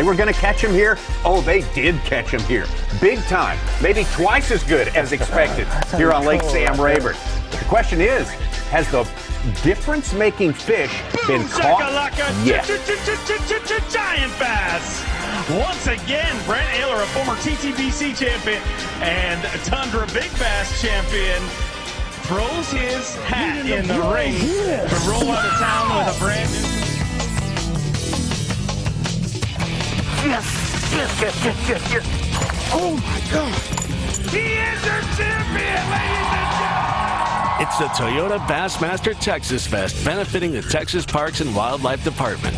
were going to catch him here. Oh, they did catch him here. Big time. Maybe twice as good as expected here on Lake Sam Rayburn. The question is, has the difference-making fish been caught? Yes. Giant bass. Once again, Bryn Taylor, a former TTBC champion and Tundra Big Bass champion, throws his hat in the ring to roll out of town with a brand new. Yes. Oh my God. He is your champion, ladies and gentlemen. It's the Toyota Bassmaster Texas Fest, benefiting the Texas Parks and Wildlife Department.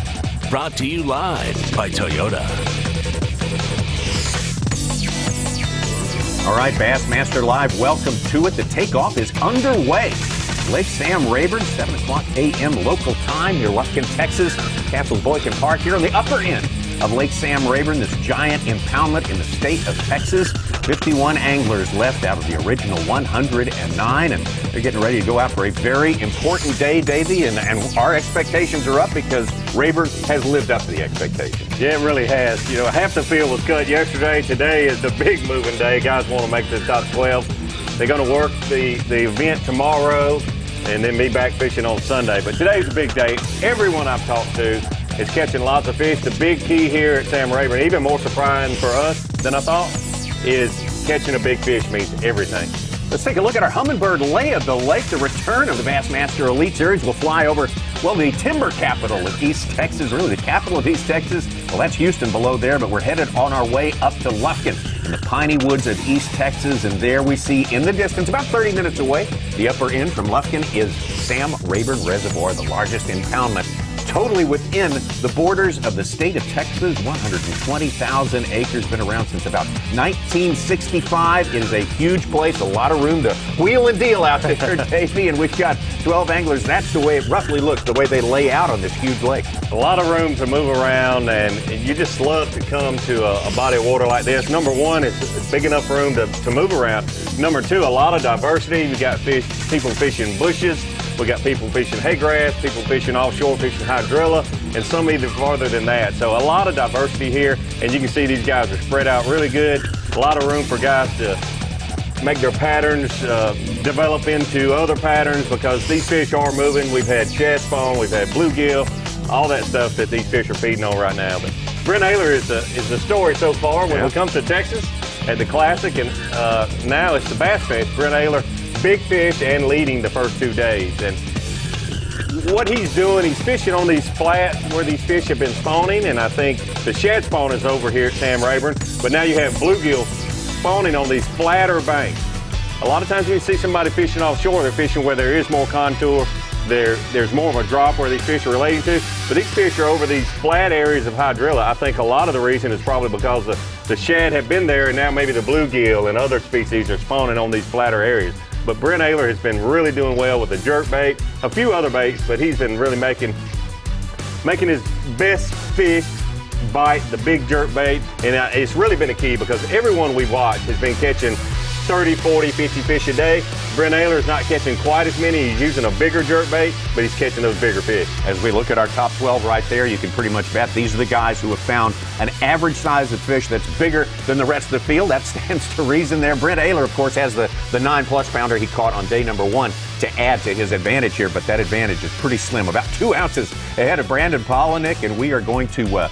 Brought to you live by Toyota. All right, Bassmaster Live, welcome to it. The takeoff is underway. Lake Sam Rayburn, 7 o'clock a.m. local time here, Lufkin, Texas. Castle Boykin Park here on the upper end of Lake Sam Rayburn, this giant impoundment in the state of Texas. 51 anglers left out of the original 109, and they're getting ready to go out for a very important day, Davey, and our expectations are up because Rayburn has lived up to the expectations. Yeah, it really has. You know, half the field was cut yesterday. Today is the big moving day. Guys want to make the top 12. They're going to work the event tomorrow and then be back fishing on Sunday. But today's a big day. Everyone I've talked to is catching lots of fish. The big key here at Sam Rayburn, even more surprising for us than I thought, is catching a big fish means everything. Let's take a look at our Hummingbird lay of the lake. The return of the Bassmaster Elite Series will fly over, well, the timber capital of East Texas, really the capital of East Texas. Well, that's Houston below there, but we're headed on our way up to Lufkin in the piney woods of East Texas. And there we see in the distance, about 30 minutes away, the upper end from Lufkin is Sam Rayburn Reservoir, the largest impoundment totally within the borders of the state of Texas. 120,000 acres, been around since about 1965. It is a huge place, a lot of room to wheel and deal out there, Davey, and we've got 12 anglers. That's the way it roughly looks, the way they lay out on this huge lake. A lot of room to move around, and you just love to come to a body of water like this. Number one, it's big enough room to move around. Number two, a lot of diversity. We got people fishing bushes. We got people fishing hay grass, people fishing offshore, fishing hydrilla, and some even farther than that. So a lot of diversity here, and you can see these guys are spread out really good. A lot of room for guys to make their patterns develop into other patterns because these fish are moving. We've had shad spawn, we've had bluegill, all that stuff that these fish are feeding on right now. But Bryn Taylor is the story so far when it comes to Texas at the Classic, and now it's the Bass Fest. Bryn Taylor, big fish and leading the first 2 days. And what he's doing, he's fishing on these flats where these fish have been spawning, and I think the shad spawn is over here at Sam Rayburn, but now you have bluegill spawning on these flatter banks. A lot of times when you see somebody fishing offshore, they're fishing where there is more contour, there's more of a drop where these fish are relating to, but these fish are over these flat areas of hydrilla. I think a lot of the reason is probably because the shad have been there, and now maybe the bluegill and other species are spawning on these flatter areas. But Bryn Taylor has been really doing well with the jerk bait, a few other baits, but he's been really making his best fish bite the big jerk bait. And it's really been a key because everyone we've watched has been catching 30, 40, 50 fish a day. Bryn Taylor's not catching quite as many. He's using a bigger jerk bait, but he's catching those bigger fish. As we look at our top 12 right there, you can pretty much bet these are the guys who have found an average size of fish that's bigger than the rest of the field. That stands to reason there. Bryn Taylor, of course, has the 9+ pounder he caught on day number 1 to add to his advantage here, but that advantage is pretty slim, about 2 ounces ahead of Brandon Polinick, and we are going to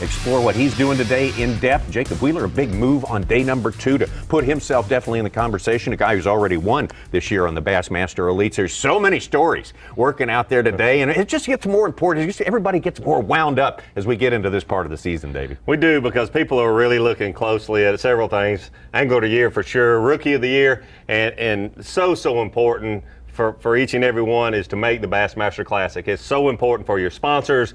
explore what he's doing today in depth. Jacob Wheeler, a big move on day number 2 to put himself definitely in the conversation, a guy who's already won this year on the Bassmaster Elites. There's so many stories working out there today, and it just gets more important. Everybody gets more wound up as we get into this part of the season, Davey. We do, because people are really looking closely at several things. Angler of the Year for sure, Rookie of the Year, and so important for each and every one is to make the Bassmaster Classic. It's so important for your sponsors,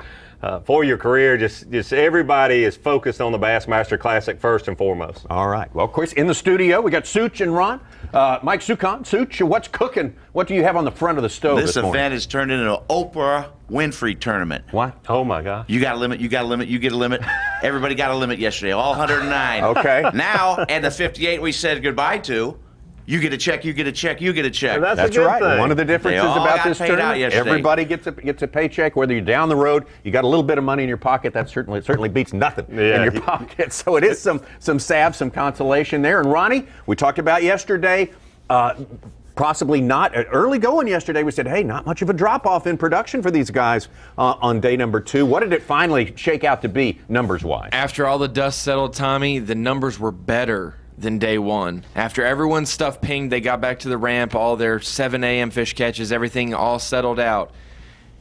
for your career. Just everybody is focused on the Bassmaster Classic first and foremost. All right. Well, of course, in the studio, we got Such and Ron. Mike Sucon. Such, what's cooking? What do you have on the front of the stove this morning? This event has turned into an Oprah Winfrey tournament. What? Oh, my God. You got a limit, you got a limit, you get a limit. Everybody got a limit yesterday, all 109. Okay. Now, and the 58 we said goodbye to, You get a check, you get a check, you get a check. And that's That's a good right. thing. One of the differences They all about got this paid out tournament, yesterday. everybody gets a paycheck. Whether you're down the road, you got a little bit of money in your pocket. That certainly beats nothing in your pocket. So it is some salve, some consolation there. And Ronnie, we talked about yesterday. Possibly not early going yesterday. We said, hey, not much of a drop off in production for these guys on day number 2. What did it finally shake out to be numbers wise? After all the dust settled, Tommy, the numbers were better than day 1. After everyone's stuff pinged, they got back to the ramp, all their 7 a.m. fish catches, everything all settled out.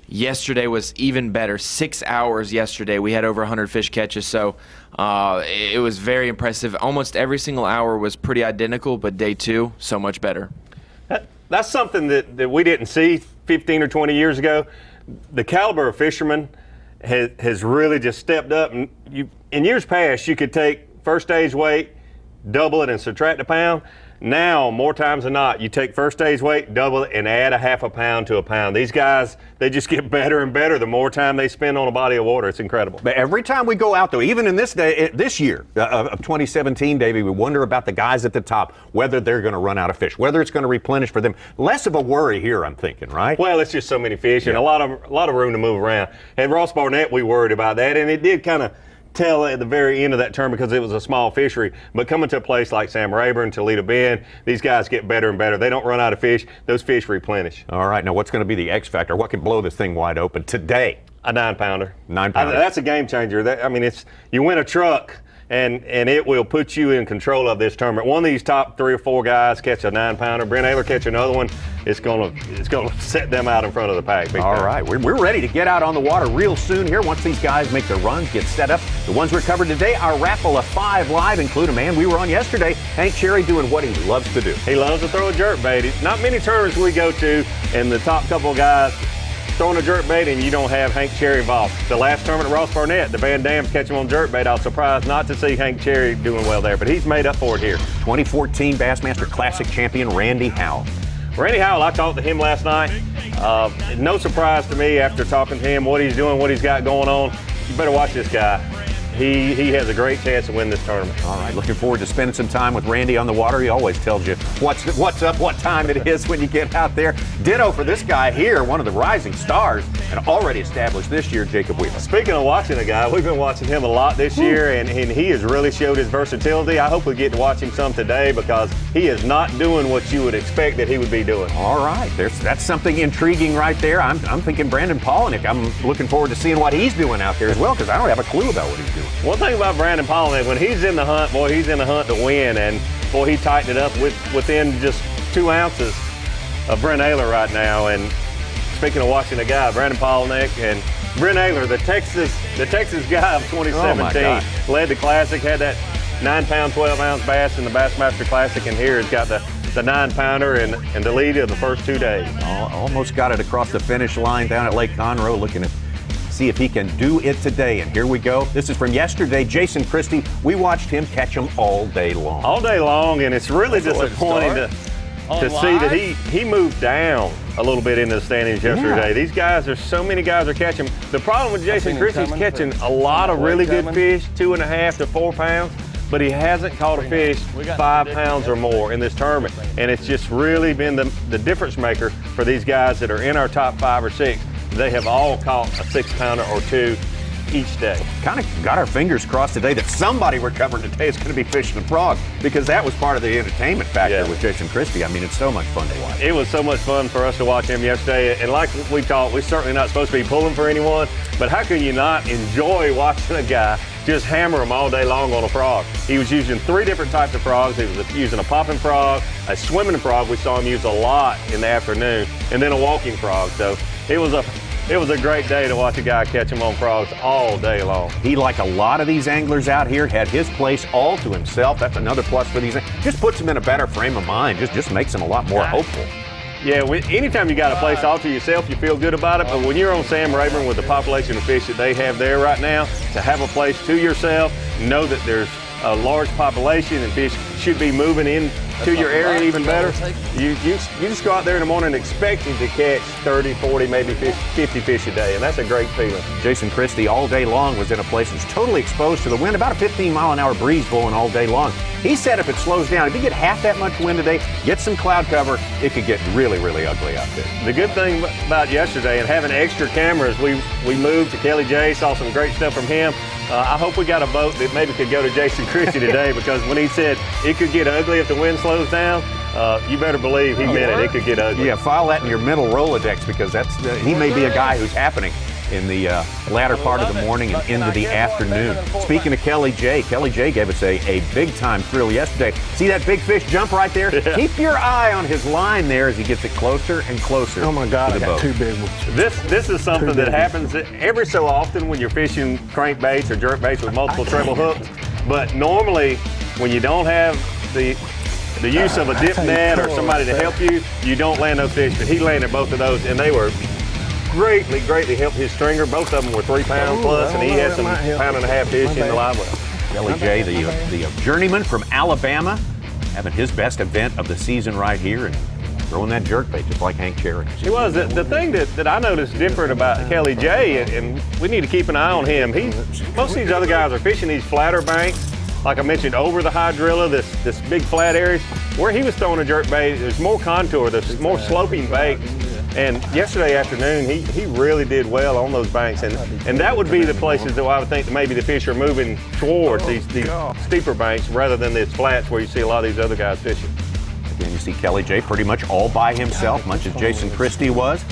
Yesterday was even better. 6 hours yesterday, we had over 100 fish catches, so it was very impressive. Almost every single hour was pretty identical, but day 2, so much better. That's something that we didn't see 15 or 20 years ago. The caliber of fishermen has really just stepped up. And in years past, you could take first day's weight, double it, and subtract a pound. Now, more times than not, you take first day's weight, double it, and add a half a pound to a pound. These guys, they just get better and better the more time they spend on a body of water. It's incredible. But every time we go out, though, even in this year of 2017, Davey, we wonder about the guys at the top, whether they're going to run out of fish, whether it's going to replenish for them. Less of a worry here, I'm thinking, right? Well, it's just so many fish and a lot of room to move around. At Ross Barnett, we worried about that, and it did kind of tell at the very end of that term because it was a small fishery. But coming to a place like Sam Rayburn, Toledo Bend, these guys get better and better. They don't run out of fish. Those fish replenish. All right. Now, what's going to be the X factor? What can blow this thing wide open today? A 9-pounder. 9-pounder. That's a game changer. You win a truck, and it will put you in control of this tournament. One of these top 3 or 4 guys catch a 9-pounder. Bryn Taylor catch another one. It's gonna set them out in front of the pack. All right, we're ready to get out on the water real soon here. Once these guys make their runs, get set up. The ones we're covered today, our raffle of 5 live, include a man we were on yesterday, Hank Cherry, doing what he loves to do. He loves to throw a jerk bait. Not many tournaments we go to, and the top couple of guys throwing a jerk bait, and you don't have Hank Cherry involved. The last tournament at Ross Barnett, the Van Dams catch him on jerk bait. I was surprised not to see Hank Cherry doing well there, but he's made up for it here. 2014 Bassmaster Classic champion Randy Howell. Randy Howell, I talked to him last night. No surprise to me after talking to him, what he's doing, what he's got going on. You better watch this guy. He has a great chance to win this tournament. All right, looking forward to spending some time with Randy on the water. He always tells you what's up, what time it is when you get out there. Ditto for this guy here, one of the rising stars, and already established this year, Jacob Wheeler. Speaking of watching a guy, we've been watching him a lot this year, and he has really showed his versatility. I hope we get to watch him some today because he is not doing what you would expect that he would be doing. All right, that's something intriguing right there. I'm thinking Brandon Polnick. I'm looking forward to seeing what he's doing out there as well because I don't have a clue about what he's doing. One thing about Brandon Polnick, when he's in the hunt, boy, he's in the hunt to win, and boy, he tightened it up within just 2 ounces of Bryn Taylor right now. And speaking of watching a guy, Brandon Polnick and Bryn Taylor, the Texas guy of 2017, led the Classic, had that 9-pound, 12-ounce bass in the Bassmaster Classic, and here he's got the 9-pounder and the lead of the first 2 days. Almost got it across the finish line down at Lake Conroe, looking at see if he can do it today. And here we go. This is from yesterday. Jason Christie, we watched him catch them all day long. All day long, and it's really disappointing to see that he moved down a little bit into the standings yesterday. Yeah. These guys, there's so many guys are catching. The problem with Jason Christie, he's catching a lot of really good fish, 2.5 to 4 pounds, but he hasn't caught a fish 5 pounds or more in this tournament. And it's just really been the difference maker for these guys that are in our top 5 or 6. They have all caught a 6-pounder or 2 each day. Kind of got our fingers crossed today that somebody we're covering today is going to be fishing a frog because that was part of the entertainment factor with Jason Christie. I mean, it's so much fun to watch. It was so much fun for us to watch him yesterday. And like we talked, we're certainly not supposed to be pulling for anyone, but how can you not enjoy watching a guy just hammer them all day long on a frog? He was using 3 different types of frogs. He was using a popping frog, a swimming frog, we saw him use a lot in the afternoon, and then a walking frog. So it was a great day to watch a guy catch them on frogs all day long. He, like a lot of these anglers out here, had his place all to himself. That's another plus for these. Just puts him in a better frame of mind. Just makes him a lot more hopeful. Yeah, anytime you got a place all to yourself, you feel good about it. But when you're on Sam Rayburn with the population of fish that they have there right now, to have a place to yourself, know that there's a large population and fish should be moving in to your area even better. You just go out there in the morning expecting to catch 30, 40, maybe 50 fish a day, and that's a great feeling. Jason Christie all day long was in a place that's totally exposed to the wind, about a 15-mile-an-hour breeze blowing all day long. He said if it slows down, if you get half that much wind today, get some cloud cover, it could get really, really ugly out there. The good thing about yesterday and having extra cameras, we moved to Kelly J, saw some great stuff from him. I hope we got a boat that maybe could go to Jason Christie today, because when he said it could get ugly if the wind slows down, you better believe he meant it. It could get ugly. Yeah, file that in your mental Rolodex, because that's he may be a guy who's happening in the latter part of the morning and into the afternoon. Speaking of Kelly J gave us a big-time thrill yesterday. See that big fish jump right there? Yeah. Keep your eye on his line there as he gets it closer and closer. Oh my God, to the I got boat. two big ones. This is something that happens every so often when you're fishing crankbaits or jerkbaits with multiple treble hooks. But normally, when you don't have the use of a dip net or somebody to help you, you don't land those fish. But he landed both of those, and they were greatly helped his stringer. Both of them were 3 pound plus, and he had some 1.5-pound fish in the live well. Kelly J, the journeyman from Alabama, having his best event of the season right here and throwing that jerkbait just like Hank Cherry. He was. The thing that I noticed different about Kelly J, and we need to keep an eye on him, most of these other guys are fishing these flatter banks, like I mentioned, over the hydrilla, this big flat areas. Where he was throwing a jerkbait, there's more contour, there's more sloping banks. And yesterday afternoon, he really did well on those banks, and that would be the places that I would think that maybe the fish are moving towards these steeper banks rather than these flats where you see a lot of these other guys fishing. Again, you see Kelly J pretty much all by himself, much as Jason Christie was.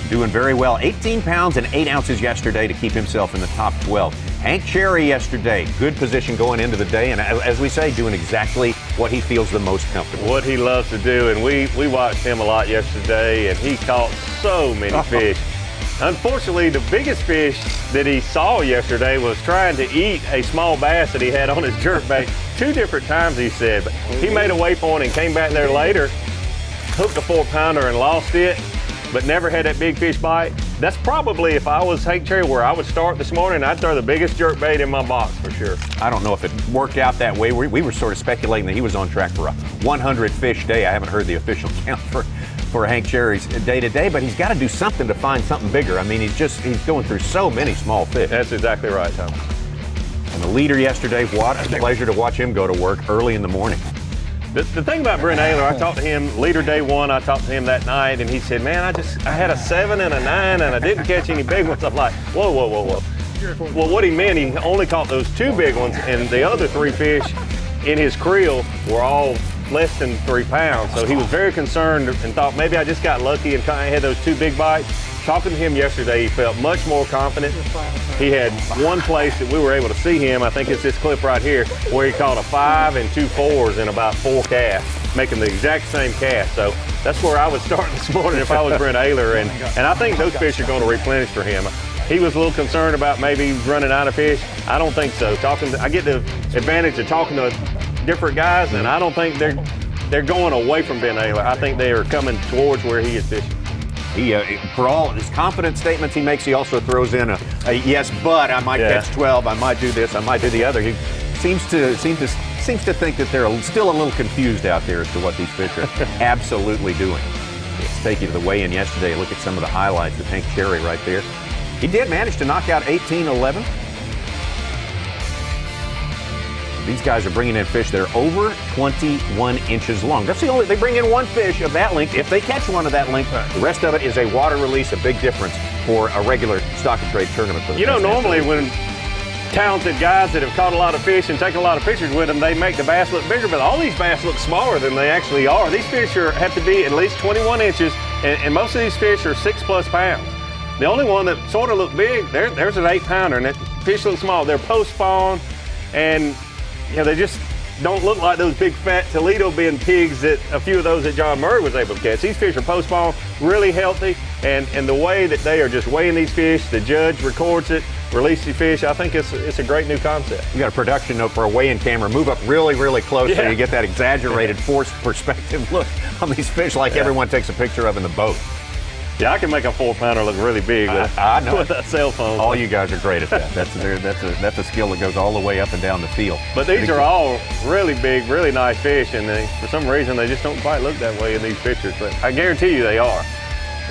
Doing very well. 18 pounds and 8 ounces yesterday to keep himself in the top 12. Hank Cherry yesterday, good position going into the day, and as we say, doing exactly what he feels the most comfortable. What he loves to do, and we watched him a lot yesterday, and he caught so many fish. Unfortunately, the biggest fish that he saw yesterday was trying to eat a small bass that he had on his jerkbait 2 different times, he said. But he made a waypoint and came back there later, hooked a 4-pounder and lost it, but never had that big fish bite. That's probably, if I was Hank Cherry, where I would start this morning. I'd throw the biggest jerkbait in my box for sure. I don't know if it worked out that way. We were sort of speculating that he was on track for a 100 fish day. I haven't heard the official count for Hank Cherry's day to day, but he's got to do something to find something bigger. I mean, he's going through so many small fish. That's exactly right, Tom. And the leader yesterday, what a pleasure to watch him go to work early in the morning. The thing about Bryn Taylor, I talked to him, leader day 1, I talked to him that night, and he said, man, I had a 7 and a 9, and I didn't catch any big ones. I'm like, whoa. Well, what he meant, he only caught those 2 big ones, and the other 3 fish in his creel were all less than 3 pounds. So he was very concerned and thought maybe I just got lucky and kind of had those 2 big bites. Talking to him yesterday, he felt much more confident. He had one place that we were able to see him, I think it's this clip right here, where he caught a 5 and 2 4s in about 4 casts, making the exact same cast. So that's where I would start this morning if I was Bryn Taylor, and I think those fish are going to replenish for him. He was a little concerned about maybe running out of fish. I don't think so. I get the advantage of talking to different guys, and I don't think they're going away from Bryn Taylor. I think they are coming towards where he is fishing. He, for all his confident statements he makes, he also throws in a yes, but I might catch 12, I might do this, I might do the other. He seems to think that they're still a little confused out there as to what these fish are absolutely doing. Let's take you to the weigh-in yesterday. Look at some of the highlights of Hank Cherry right there. He did manage to knock out 18-11. These guys are bringing in fish that are over 21 inches long. That's they bring in 1 fish of that length. If they catch one of that length, the rest of it is a water release, a big difference for a regular stock and trade tournament. You know, normally when talented guys that have caught a lot of fish and taken a lot of pictures with them, they make the bass look bigger, but all these bass look smaller than they actually are. These fish have to be at least 21 inches, and most of these fish are 6+ pounds. The only one that sort of looked big, there's an 8-pounder, and that fish looks small. They're post-spawn, and they just don't look like those big fat Toledo bend pigs that a few of those that John Murray was able to catch. These fish are post-spawn, really healthy, and the way that they are just weighing these fish, the judge records it, release the fish. I think it's a great new concept. We got a production note for a weigh-in camera. Move up really, really close so you get that exaggerated forced perspective look on these fish like everyone takes a picture of in the boat. Yeah, I can make a 4-pounder look really big I know. with a cell phone. All you guys are great at that. That's a skill that goes all the way up and down the field. But these are all really big, really nice fish, and for some reason they just don't quite look that way in these pictures. But I guarantee you they are.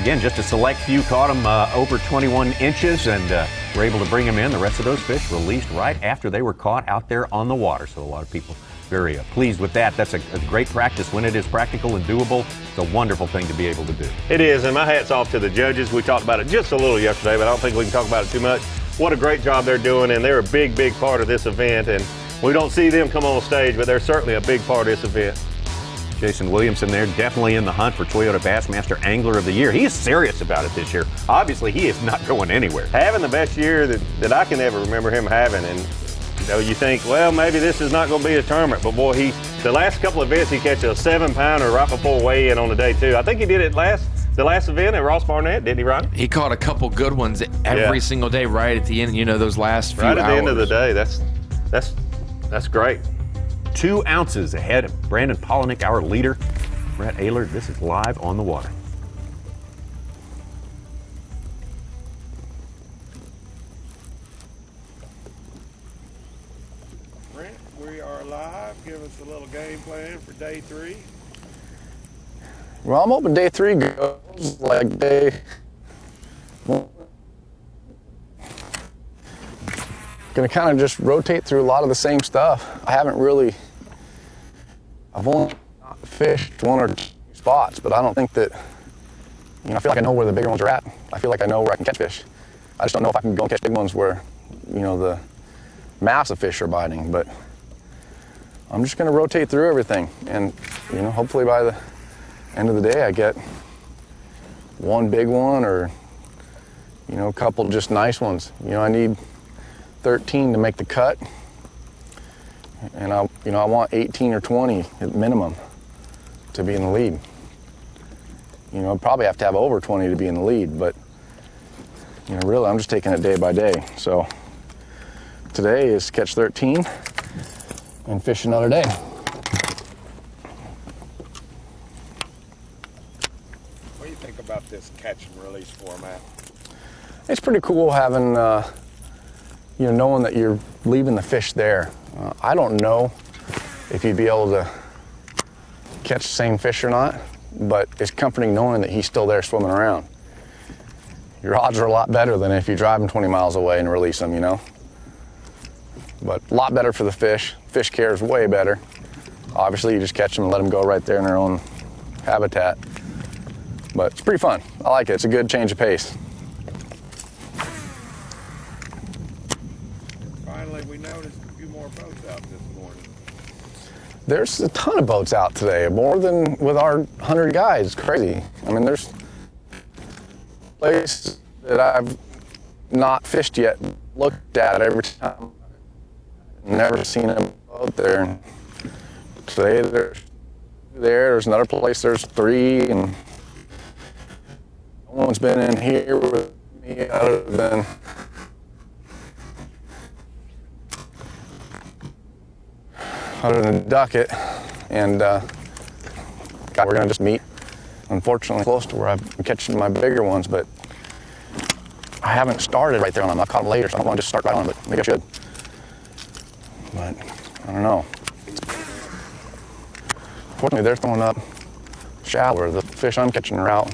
Again, just a select few caught them over 21 inches and were able to bring them in. The rest of those fish released right after they were caught out there on the water. So a lot of people very pleased with that. That's a great practice when it is practical and doable. It's a wonderful thing to be able to do. It is, and my hat's off to the judges. We talked about it just a little yesterday, but I don't think we can talk about it too much. What a great job they're doing, and they're a big, big part of this event. And we don't see them come on stage, but they're certainly a big part of this event. Jason Williamson there, definitely in the hunt for Toyota Bassmaster Angler of the Year. He is serious about it this year. Obviously, he is not going anywhere. Having the best year that I can ever remember him having, and you think, well, maybe this is not going to be a tournament, but boy, the last couple of events he catches a 7-pounder right before weigh-in on the day too. I think he did it the last event at Ross Barnett, didn't he, Ron? He caught a couple good ones every single day right at the end, those last few hours. Right at the end of the day. That's great. 2 ounces ahead of Brandon Polinick, our leader. Brett Ehlert, this is live on the water. Brent, we are live. Give us a little game plan for day 3. Well, I'm hoping day 3 goes like day 1. Gonna kind of just rotate through a lot of the same stuff. I've only fished 1 or 2 spots, but I don't think that, I feel like I know where the bigger ones are at. I feel like I know where I can catch fish. I just don't know if I can go and catch big ones where, the massive fish are biting, but I'm just gonna rotate through everything. And, hopefully by the end of the day, I get 1 big one or, a couple just nice ones. I need 13 to make the cut, and I want 18 or 20 at minimum to be in the lead. I'd probably have to have over 20 to be in the lead, but really I'm just taking it day by day. So today is catch 13 and fish another day. What do you think about this catch and release format? It's pretty cool having knowing that you're leaving the fish there. I don't know if you'd be able to catch the same fish or not, but it's comforting knowing that he's still there swimming around. Your odds are a lot better than if you drive him 20 miles away and release him, But a lot better for the fish. Fish care is way better. Obviously, you just catch them and let them go right there in their own habitat. But it's pretty fun. I like it. It's a good change of pace. We noticed a few more boats out this morning. There's a ton of boats out today, more than with our 100 guys. It's crazy. There's places that I've not fished yet, looked at every time. Never seen a boat there. Today there's another place, there's 3, and no one's been in here with me other than Duckett, and we're gonna just meet, unfortunately, close to where I'm catching my bigger ones, but I haven't started right there on them. I'll caught them later, so I don't want to just start right on them, but maybe I should. But I don't know. Fortunately, they're throwing up shallower. The fish I'm catching are out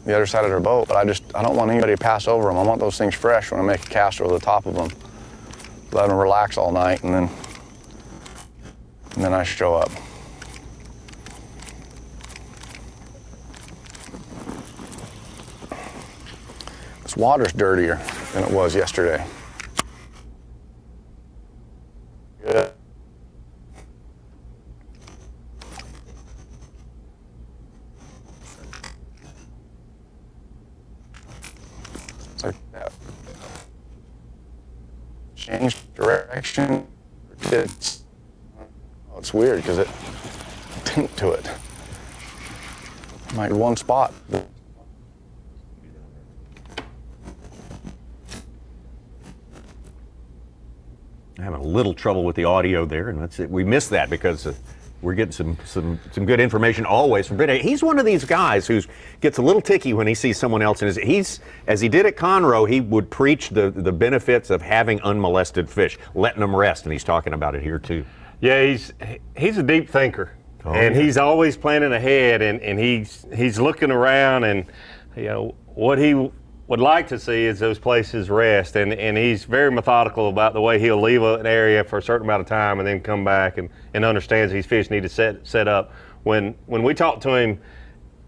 the other side of their boat, but I don't want anybody to pass over them. I want those things fresh when I make a cast over the top of them. Let them relax all night, and then I show up. This water's dirtier than it was yesterday. Good. It's like that. Change direction. It's weird because it tint to it. Like one spot. I'm having a little trouble with the audio there, and that's it. We missed that because we're getting some good information always from Bryn. He's one of these guys who gets a little ticky when he sees someone else. And as he did at Conroe, he would preach the benefits of having unmolested fish, letting them rest. And he's talking about it here too. Yeah, he's a deep thinker. And he's always planning ahead, and he's looking around, and what he would like to see is those places rest, and he's very methodical about the way he'll leave an area for a certain amount of time and then come back and understands these fish need to set up. When we talk to him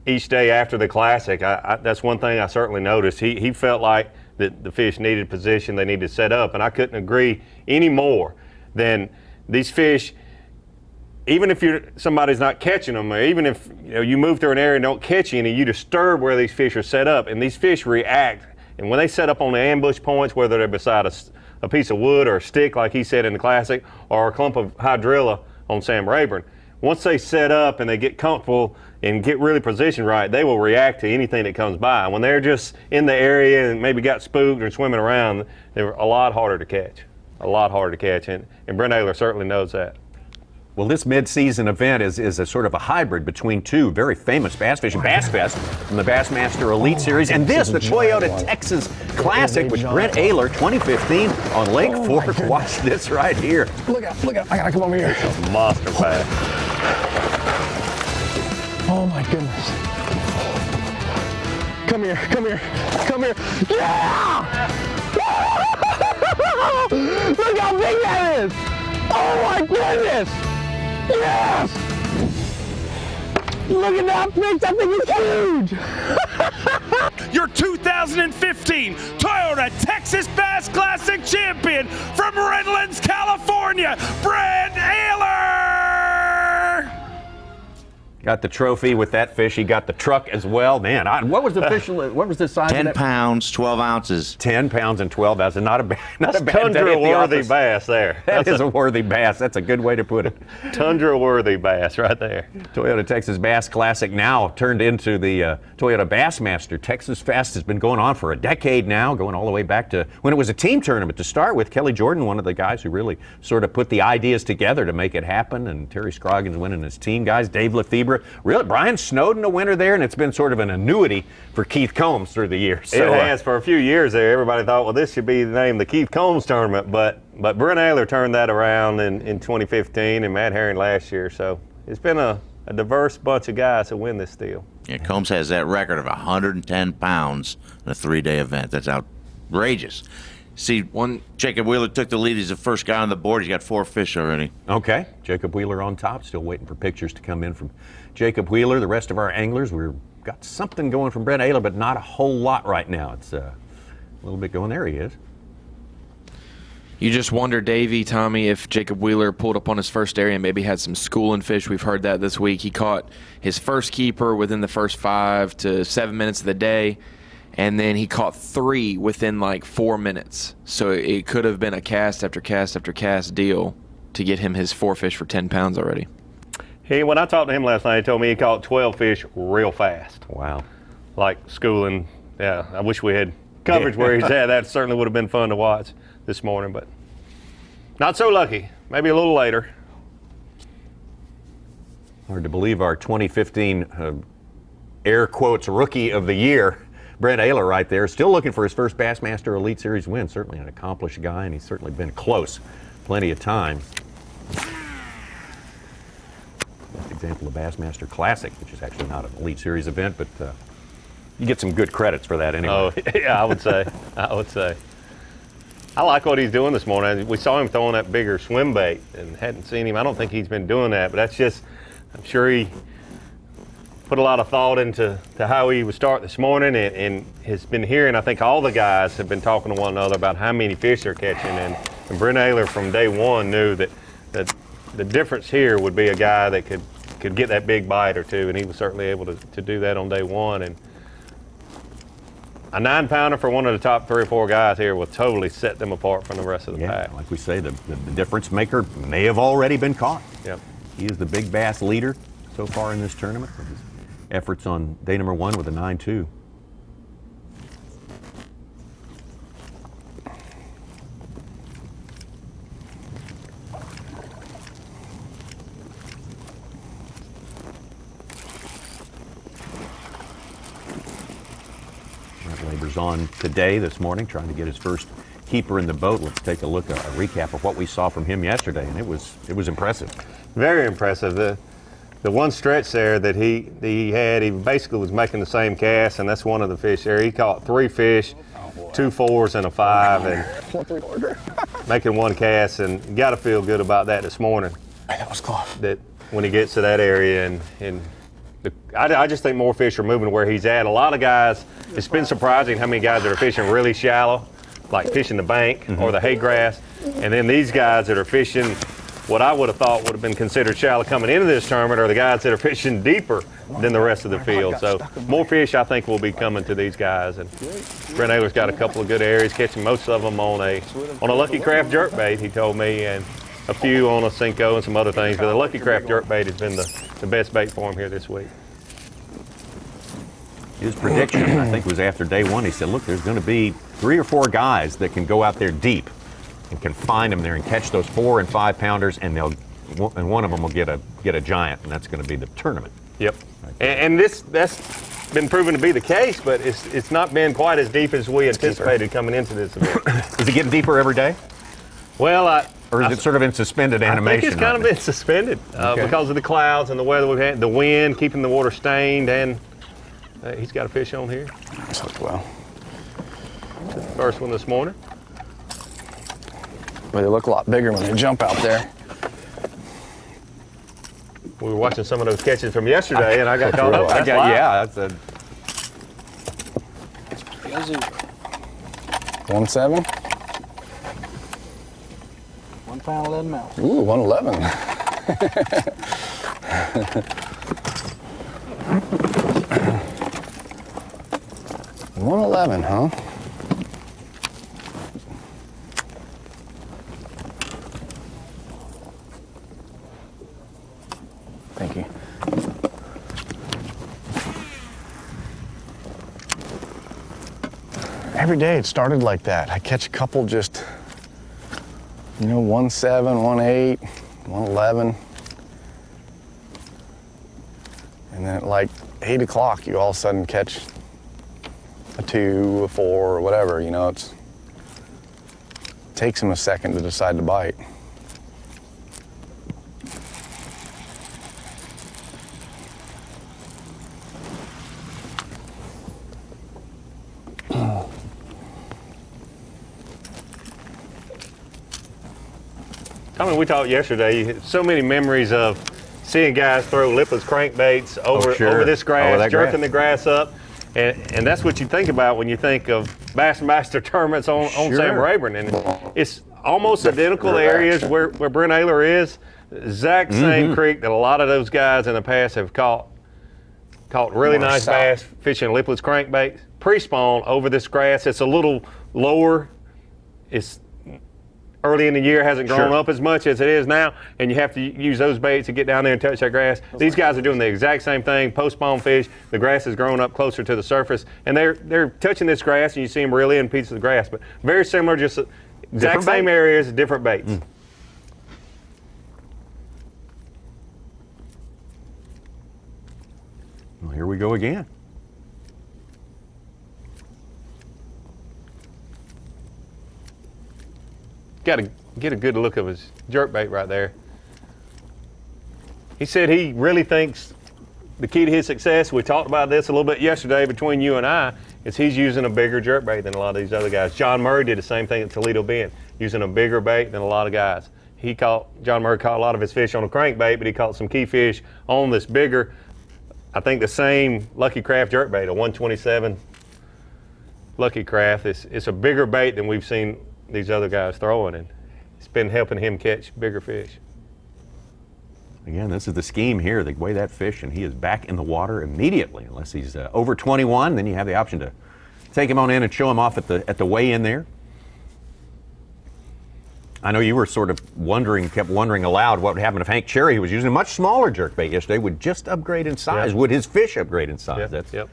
each day after the Classic, that's one thing I certainly noticed. He felt like that the fish needed position, they needed to set up, and I couldn't agree any more than these fish. Even if somebody's not catching them, or even if you move through an area and don't catch any, you disturb where these fish are set up, and these fish react. And when they set up on the ambush points, whether they're beside a piece of wood or a stick, like he said in the Classic, or a clump of hydrilla on Sam Rayburn, once they set up and they get comfortable and get really positioned right, they will react to anything that comes by. When they're just in the area and maybe got spooked or swimming around, they're a lot harder to catch. And Bryn Taylor certainly knows that. Well, this mid-season event is a sort of a hybrid between two very famous bass fishing, Bass-Fest from the Bassmaster Elite Series, and the Toyota Texas Classic with Bryn Taylor 2015 on Lake Fork. Watch this right here. Look out, I gotta come over here. Monster bass. Oh my goodness. Come here. Yeah! Look how big that is! Oh my goodness! Yes! Look at that fish, that thing is huge! Your 2015 Toyota Texas Bass Classic champion from Redlands, California, Bryn Taylor! Got the trophy with that fish. He got the truck as well. Man, what was the fish? What was the size? 10 pounds, 12 ounces. 10 pounds and 12 ounces. Not a bad day at the Tundra-worthy office. Bass there. That is a worthy bass. That's a good way to put it. Tundra-worthy bass right there. Toyota Texas Bass Classic now turned into the Toyota Bassmaster. Texas Fest has been going on for a decade now, going all the way back to when it was a team tournament to start with. Kelly Jordan, one of the guys who really sort of put the ideas together to make it happen, and Terry Scroggins winning his team guys, Dave Lefebvre. Really, Brian Snowden a winner there, and it's been sort of an annuity for Keith Combs through the years. So, it has for a few years there. Everybody thought, well, this should be named the Keith Combs tournament, but Bryn Taylor turned that around in 2015 and Matt Herring last year. So it's been a diverse bunch of guys who win this deal. Yeah, Combs has that record of 110 pounds in a 3-day event. That's outrageous. See, Jacob Wheeler took the lead. He's the first guy on the board. He's got 4 fish already. Okay, Jacob Wheeler on top. Still waiting for pictures to come in from Jacob Wheeler. The rest of our anglers, we've got something going from Bryn Taylor, but not a whole lot right now. It's a little bit going. There he is. You just wonder, Davey, Tommy, if Jacob Wheeler pulled up on his first area and maybe had some schooling fish. We've heard that this week. He caught his first keeper within the first 5 to 7 minutes of the day, and then he caught 3 within like 4 minutes. So it could have been a cast after cast after cast deal to get him his 4 fish for 10 pounds already. When I talked to him last night, he told me he caught 12 fish real fast. Wow. Like schooling. Yeah, I wish we had coverage where he's at. That certainly would have been fun to watch this morning, but not so lucky. Maybe a little later. Hard to believe our 2015 air quotes rookie of the year, Bryn Taylor right there, still looking for his first Bassmaster Elite Series win. Certainly an accomplished guy, and he's certainly been close plenty of time. Best example of Bassmaster Classic, which is actually not an Elite Series event, but you get some good credits for that anyway. Oh, yeah, I would say. I like what he's doing this morning. We saw him throwing that bigger swim bait and hadn't seen him. I don't think he's been doing that, but that's just, I'm sure he put a lot of thought into how he would start this morning and has been hearing, I think all the guys have been talking to one another about how many fish they're catching. And Bryn Taylor from day one knew that the difference here would be a guy that could get that big bite or two, and he was certainly able to do that on day one. And a 9-pounder for one of the top 3 or 4 guys here will totally set them apart from the rest of the pack. Like we say, the difference maker may have already been caught. Yep. He is the big bass leader so far in this tournament with his efforts on day number 1 with a 9.2. was on today, this morning, trying to get his first keeper in the boat. Let's take a look at a recap of what we saw from him yesterday, and it was impressive. Very impressive. The one stretch there that he had, he basically was making the same cast, and that's one of the fish there. He caught 3 fish, 2 4s and a 5, and making one cast, and you got to feel good about that this morning. That was close. That when he gets to that area, I just think more fish are moving to where he's at. A lot of guys, it's been surprising how many guys that are fishing really shallow, like fishing the bank or the hay grass, and then these guys that are fishing what I would have thought would have been considered shallow coming into this tournament are the guys that are fishing deeper than the rest of the field. So more fish, I think, will be coming to these guys. And Bryn Taylor's got a couple of good areas, catching most of them on a Lucky Craft jerkbait, he told me, and a few on a Cinco and some other things. But the Lucky Craft jerkbait has been the best bait for him here this week. His prediction, I think, was after day one. He said, look, there's going to be 3 or 4 guys that can go out there deep and can find them there and catch those 4 and 5 pounders, and one of them will get a giant, and that's going to be the tournament. Yep. And that's been proven to be the case, but it's not been quite as deep as we anticipated coming into this event. Is it getting deeper every day? Well, or is it sort of in suspended animation? I think it's kind of been suspended because of the clouds and the weather we've had, the wind, keeping the water stained, and he's got a fish on here. That's hooked well. First one this morning. But they look a lot bigger when they jump out there. We were watching some of those catches from yesterday, and I got caught up. That's a 1.7. 1 pound 11 ounces. Ooh, 111. 111, huh? Thank you. Every day it started like that. I catch a couple just, 1.7, 1.8, 1.11. And then at like 8 o'clock, you all of a sudden catch a 2, a 4, or whatever, it takes them a second to decide to bite. We talked yesterday, so many memories of seeing guys throw lipless crankbaits over this grass, jerking the grass up. And that's what you think about when you think of Bassmaster tournaments on Sam Rayburn. And it's almost identical areas where Bryn Taylor is. Exact same creek that a lot of those guys in the past have caught really nice bass fishing lipless crankbaits. Pre-spawn over this grass. It's a little lower. It's early in the year, hasn't grown up as much as it is now, and you have to use those baits to get down there and touch that grass. These guys are doing the exact same thing, post-spawn fish. The grass has grown up closer to the surface, and they're touching this grass, and you see them reel in pieces of grass, but very similar, just exact same areas, different baits. Well, here we go again. Got to get a good look of his jerkbait right there. He said he really thinks the key to his success, we talked about this a little bit yesterday between you and I, is he's using a bigger jerkbait than a lot of these other guys. John Murray did the same thing at Toledo Bend, using a bigger bait than a lot of guys. John Murray caught a lot of his fish on a crankbait, but he caught some key fish on this bigger, I think the same Lucky Craft jerkbait, a 127 Lucky Craft. It's a bigger bait than we've seen these other guys throwing, and it's been helping him catch bigger fish. Again, this is the scheme here. They weigh that fish, and he is back in the water immediately. Unless he's over 21, then you have the option to take him on in and show him off at the weigh-in there. I know you were sort of kept wondering aloud what would happen if Hank Cherry, who was using a much smaller jerkbait yesterday, would just upgrade in size. Yep. Would his fish upgrade in size? Yep.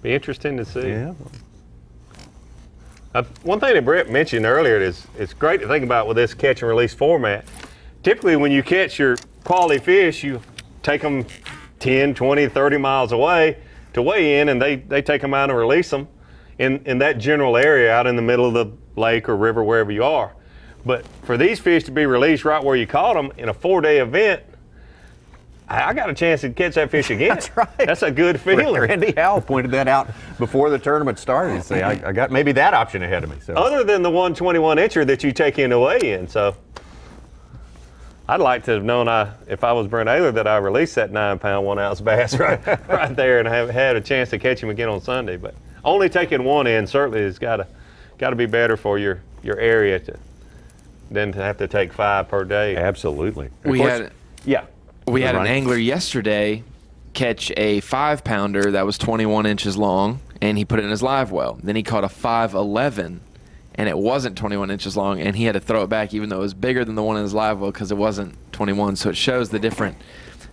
Be interesting to see. Yeah. One thing that Brett mentioned earlier is it's great to think about with this catch and release format. Typically when you catch your quality fish, you take them 10, 20, 30 miles away to weigh in, and they take them out and release them. in that general area out in the middle of the lake or river, wherever you are. But for these fish to be released right where you caught them in a 4-day event, I got a chance to catch that fish again. That's right. That's a good feeling. Randy Howell pointed that out before the tournament started. He'd say, I got maybe that option ahead of me. So. Other than the 121-incher that you take in the weigh-in. So I'd like to have known if I was Bryn Taylor that I released that 9-pound 1-ounce bass right there and have had a chance to catch him again on Sunday. But only taking one in certainly has got to be better for your area than to have to take 5 per day. Absolutely. We had an Right. angler yesterday catch a 5-pounder that was 21 inches long, and he put it in his live well. Then he caught a 5.11, and it wasn't 21 inches long, and he had to throw it back even though it was bigger than the one in his live well because it wasn't 21. So it shows the different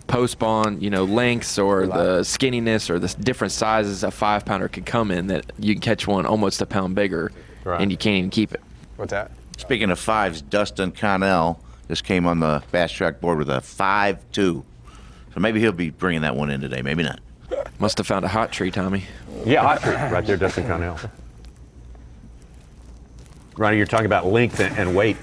post-spawn, lengths or the skinniness or the different sizes a 5-pounder could come in that you can catch one almost a pound bigger, and you can't even keep it. What's that? Speaking of 5s, Dustin Connell just came on the Bass Track board with a 5.2. So maybe he'll be bringing that one in today. Maybe not. Must have found a hot tree, Tommy. Yeah, hot tree right there, Dustin Connell. Ronnie, you're talking about length and weight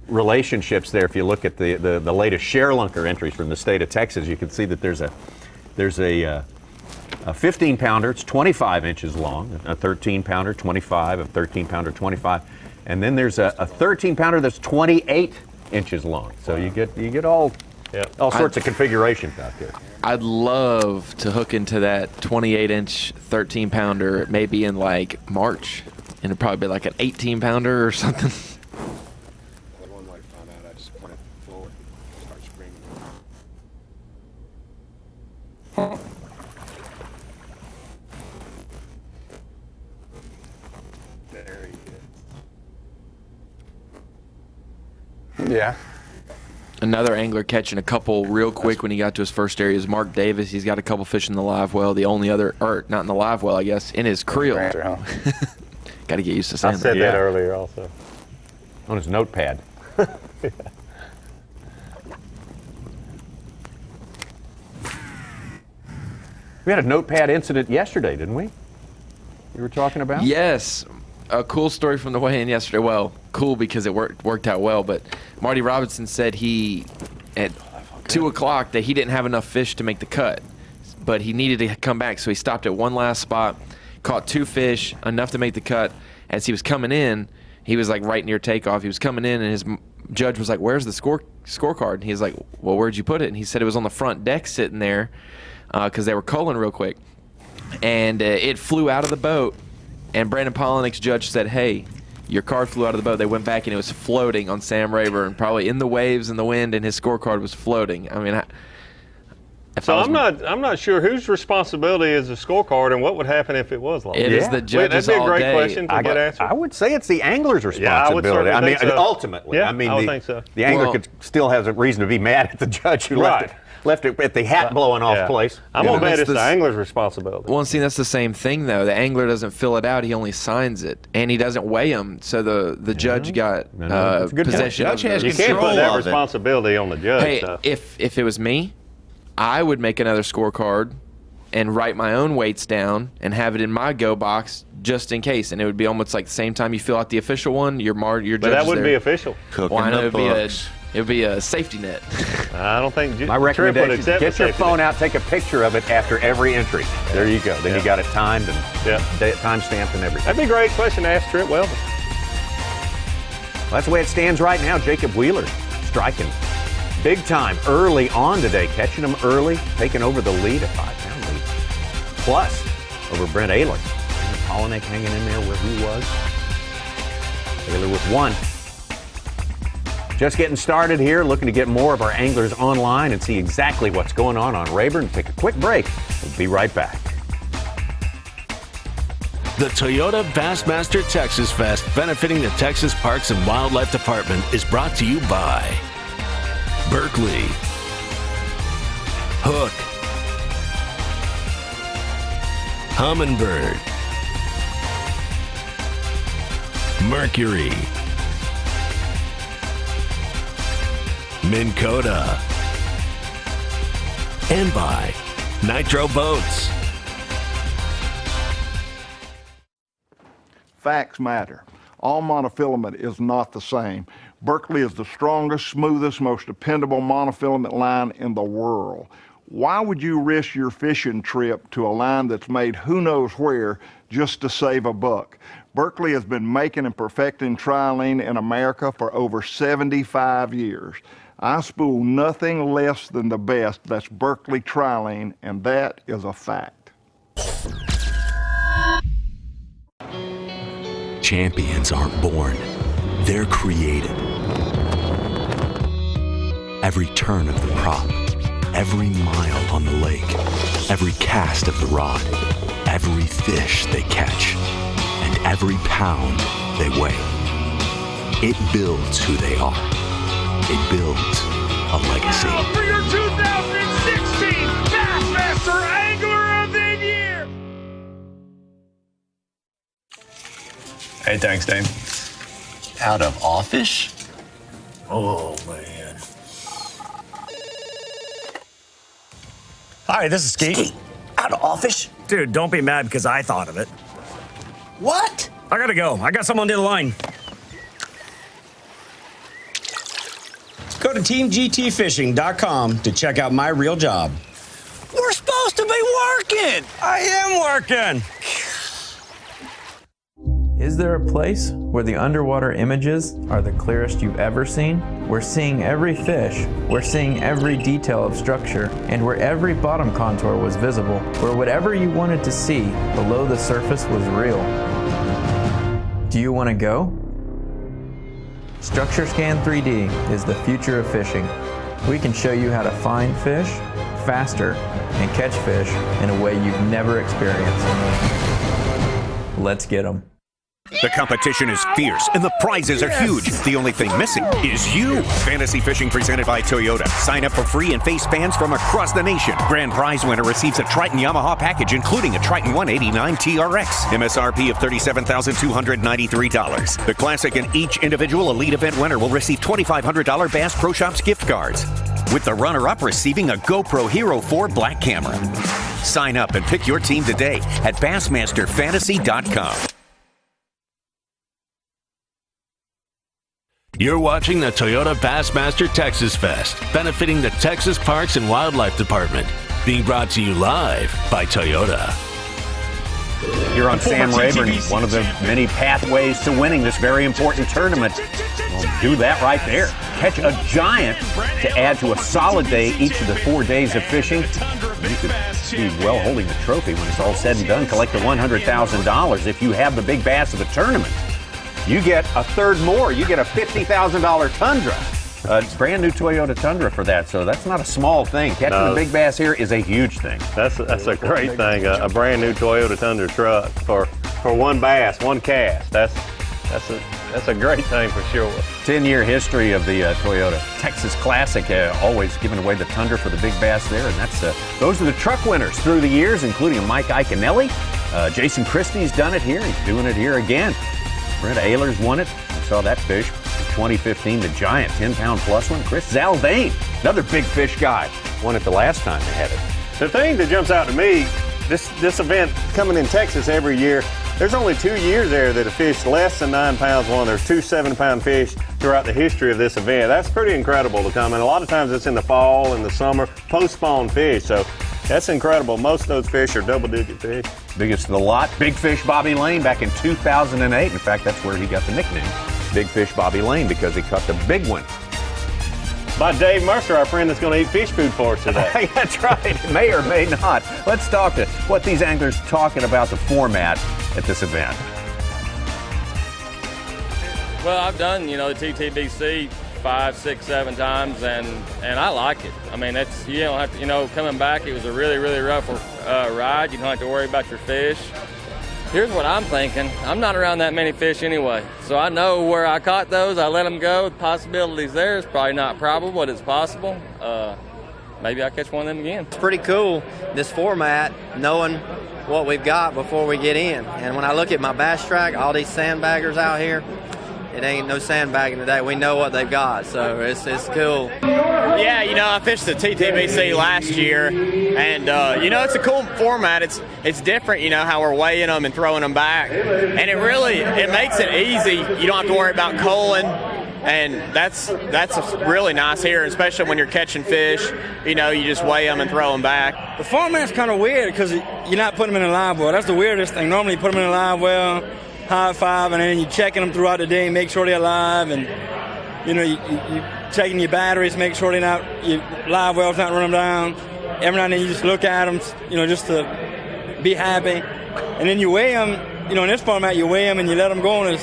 relationships there. If you look at the latest ShareLunker entries from the state of Texas, you can see that there's a 15-pounder. It's 25 inches long. A 13-pounder, 25. A 13-pounder, 25. And then there's a 13-pounder that's 28 inches long. So you get all sorts of configurations out there. I'd love to hook into that 28-inch 13-pounder maybe in like March, and it'd probably be like an 18-pounder or something. One way to find out, I just plant the floor, start screaming. There he is. Yeah. Another angler catching a couple real quick when he got to his first area is Mark Davis. He's got a couple fish in the live well. The only other, or not in the live well, I guess, in his creel. Got to get used to saying I said that earlier also. On his notepad. We had a notepad incident yesterday, didn't we? You were talking about? Yes. A cool story from the weigh-in yesterday. Well, cool because it worked out well, but Marty Robinson said he, at 2 o'clock, that he didn't have enough fish to make the cut, but he needed to come back, so he stopped at one last spot, caught 2 fish, enough to make the cut. As he was coming in, he was like right near takeoff. He was coming in, and his judge was like, "Where's the scorecard?" And he's like, "Well, where'd you put it?" And he said it was on the front deck sitting there because they were culling real quick. And it flew out of the boat, and Brandon Polinick's judge said, "Hey, your card flew out of the boat." They went back, and it was floating on Sam Rayburn, probably in the waves and the wind, and his scorecard was floating. I mean, I'm not sure whose responsibility is the scorecard and what would happen if it was lost. It is the judge's That'd be a great all day. question to get answered. I would say it's the angler's responsibility. Yeah, I would certainly think so. Ultimately. Yeah, I mean, I would think so. The angler still has a reason to be mad at the judge who left it at the hat blowing off place. I'm going to bet it's the angler's responsibility. Well, see, that's the same thing, though. The angler doesn't fill it out. He only signs it, and he doesn't weigh them. So the judge got possession. Judge has You can't put control that of it. responsibility on the judge. Hey, so. if it was me, I would make another scorecard and write my own weights down and have it in my go box just in case. And it would be almost like the same time you fill out the official one, your judge But that is wouldn't there. be official. Cooking Well, I know the it'd be books. it'd be a safety net. I don't think My Trip would recommendation is accept get the your safety phone net. out, take a picture of it after every entry. There you go. Then you got it timed and time stamped and everything. That'd be a great question to ask Trip Weldon. Well, that's the way it stands right now. Jacob Wheeler striking big time early on today, catching him early, taking over the lead, a 5-pound lead. Plus, over Brent Taylor. Polinick hanging in there where he was. Taylor with 1. Just getting started here, looking to get more of our anglers online and see exactly what's going on Rayburn. Take a quick break. We'll be right back. The Toyota Bassmaster Texas Fest, benefiting the Texas Parks and Wildlife Department, is brought to you by Berkeley, Hook, Humminbird, Mercury, Minn Kota, and by Nitro Boats. facts matter. All monofilament is not the same. Berkley is the strongest, smoothest, most dependable monofilament line in the world. Why would you risk your fishing trip to a line that's made who knows where just to save a buck? Berkley has been making and perfecting trilene in America for over 75 years. I spool nothing less than the best. That's Berkley trilene, and that is a fact. Champions aren't born, they're created. Every turn of the prop, every mile on the lake, every cast of the rod, every fish they catch, and every pound they weigh. It builds who they are. It builds a legacy. Now for your 2016 Bassmaster Angler of the Year. Hey, thanks, Dave. Out of office? Oh, man. Hi, this is Skeet. Out of office? Dude, don't be mad because I thought of it. What? I gotta go. I got someone on the line. Go to teamgtfishing.com to check out my real job. We're supposed to be working. I am working. Is there a place where the underwater images are the clearest you've ever seen? We're seeing every fish, we're seeing every detail of structure, and where every bottom contour was visible, where whatever you wanted to see below the surface was real. Do you want to go? Structure Scan 3D is the future of fishing. We can show you how to find fish faster and catch fish in a way you've never experienced. Let's get them. The competition is fierce and the prizes are huge. The only thing missing is you. Fantasy Fishing presented by Toyota. Sign up for free and face fans from across the nation. Grand prize winner receives a Triton Yamaha package including a Triton 189 TRX. MSRP of $37,293. The classic and each individual elite event winner will receive $2,500 Bass Pro Shops gift cards, with the runner-up receiving a GoPro Hero 4 Black camera. Sign up and pick your team today at Bassmasterfantasy.com. You're watching the Toyota Bassmaster Texas Fest, benefiting the Texas Parks and Wildlife Department. Being brought to you live by Toyota. You're on Sam Rayburn, one of the many pathways to winning this very important tournament. Well, do that right there. Catch a giant to add to a solid day each of the 4 days of fishing. You could be well holding the trophy when it's all said and done. Collect the $100,000 if you have the big bass of the tournament. You get a third more. You get a $50,000 Tundra. Brand new Toyota Tundra for that, so that's not a small thing. Catching the big bass here is a huge thing. That's a great thing. A brand new Toyota Tundra truck for one bass, one cast. That's a great thing for sure. 10-year history of the Toyota Texas Classic, always giving away the Tundra for the big bass there, and that's those are the truck winners through the years, including Mike Iaconelli. Jason Christie's done it here. He's doing it here again. Bryn Taylor's won it. I saw that fish. 2015, the giant 10-pound plus one. Chris Zaldain, another big fish guy, won it the last time they had it. The thing that jumps out to me, this event coming in Texas every year, there's only 2 years there that have fished less than 9 pounds one. There's 2 7-pound fish throughout the history of this event. That's pretty incredible to come in. A lot of times it's in the fall and the summer, post-spawn fish. So that's incredible. Most of those fish are double-digit fish. Biggest of the lot, Big Fish Bobby Lane back in 2008. In fact, that's where he got the nickname, Big Fish Bobby Lane, because he caught the big one. By Dave Mercer, our friend that's going to eat fish food for us today. That's right. May or may not. Let's talk to what these anglers are talking about the format at this event. Well, I've done, the TTBC 5, 6, 7 times, and I like it. I mean, you don't have to, coming back, it was a really, really rough ride. You don't have to worry about your fish. Here's what I'm thinking. I'm not around that many fish anyway, so I know where I caught those. I let them go. The possibilities there is probably not probable, but it's possible. Maybe I'll catch one of them again. It's pretty cool, this format, knowing what we've got before we get in. And when I look at my bass track, all these sandbaggers out here, It ain't no sandbagging today. We know what they've got, so it's cool. Yeah, I fished the TTBC last year, and it's a cool format. It's different, how we're weighing them and throwing them back, and it makes it easy. You don't have to worry about culling, and that's really nice here, especially when you're catching fish. You just weigh them and throw them back. The format's kind of weird because you're not putting them in a live well. That's the weirdest thing. Normally you put them in a live well, high five, and then you're checking them throughout the day, make sure they're alive, and you're checking your batteries, make sure your live well's not running down. Every now and then you just look at them, just to be happy. And then you weigh them, in this format you weigh them and you let them go, and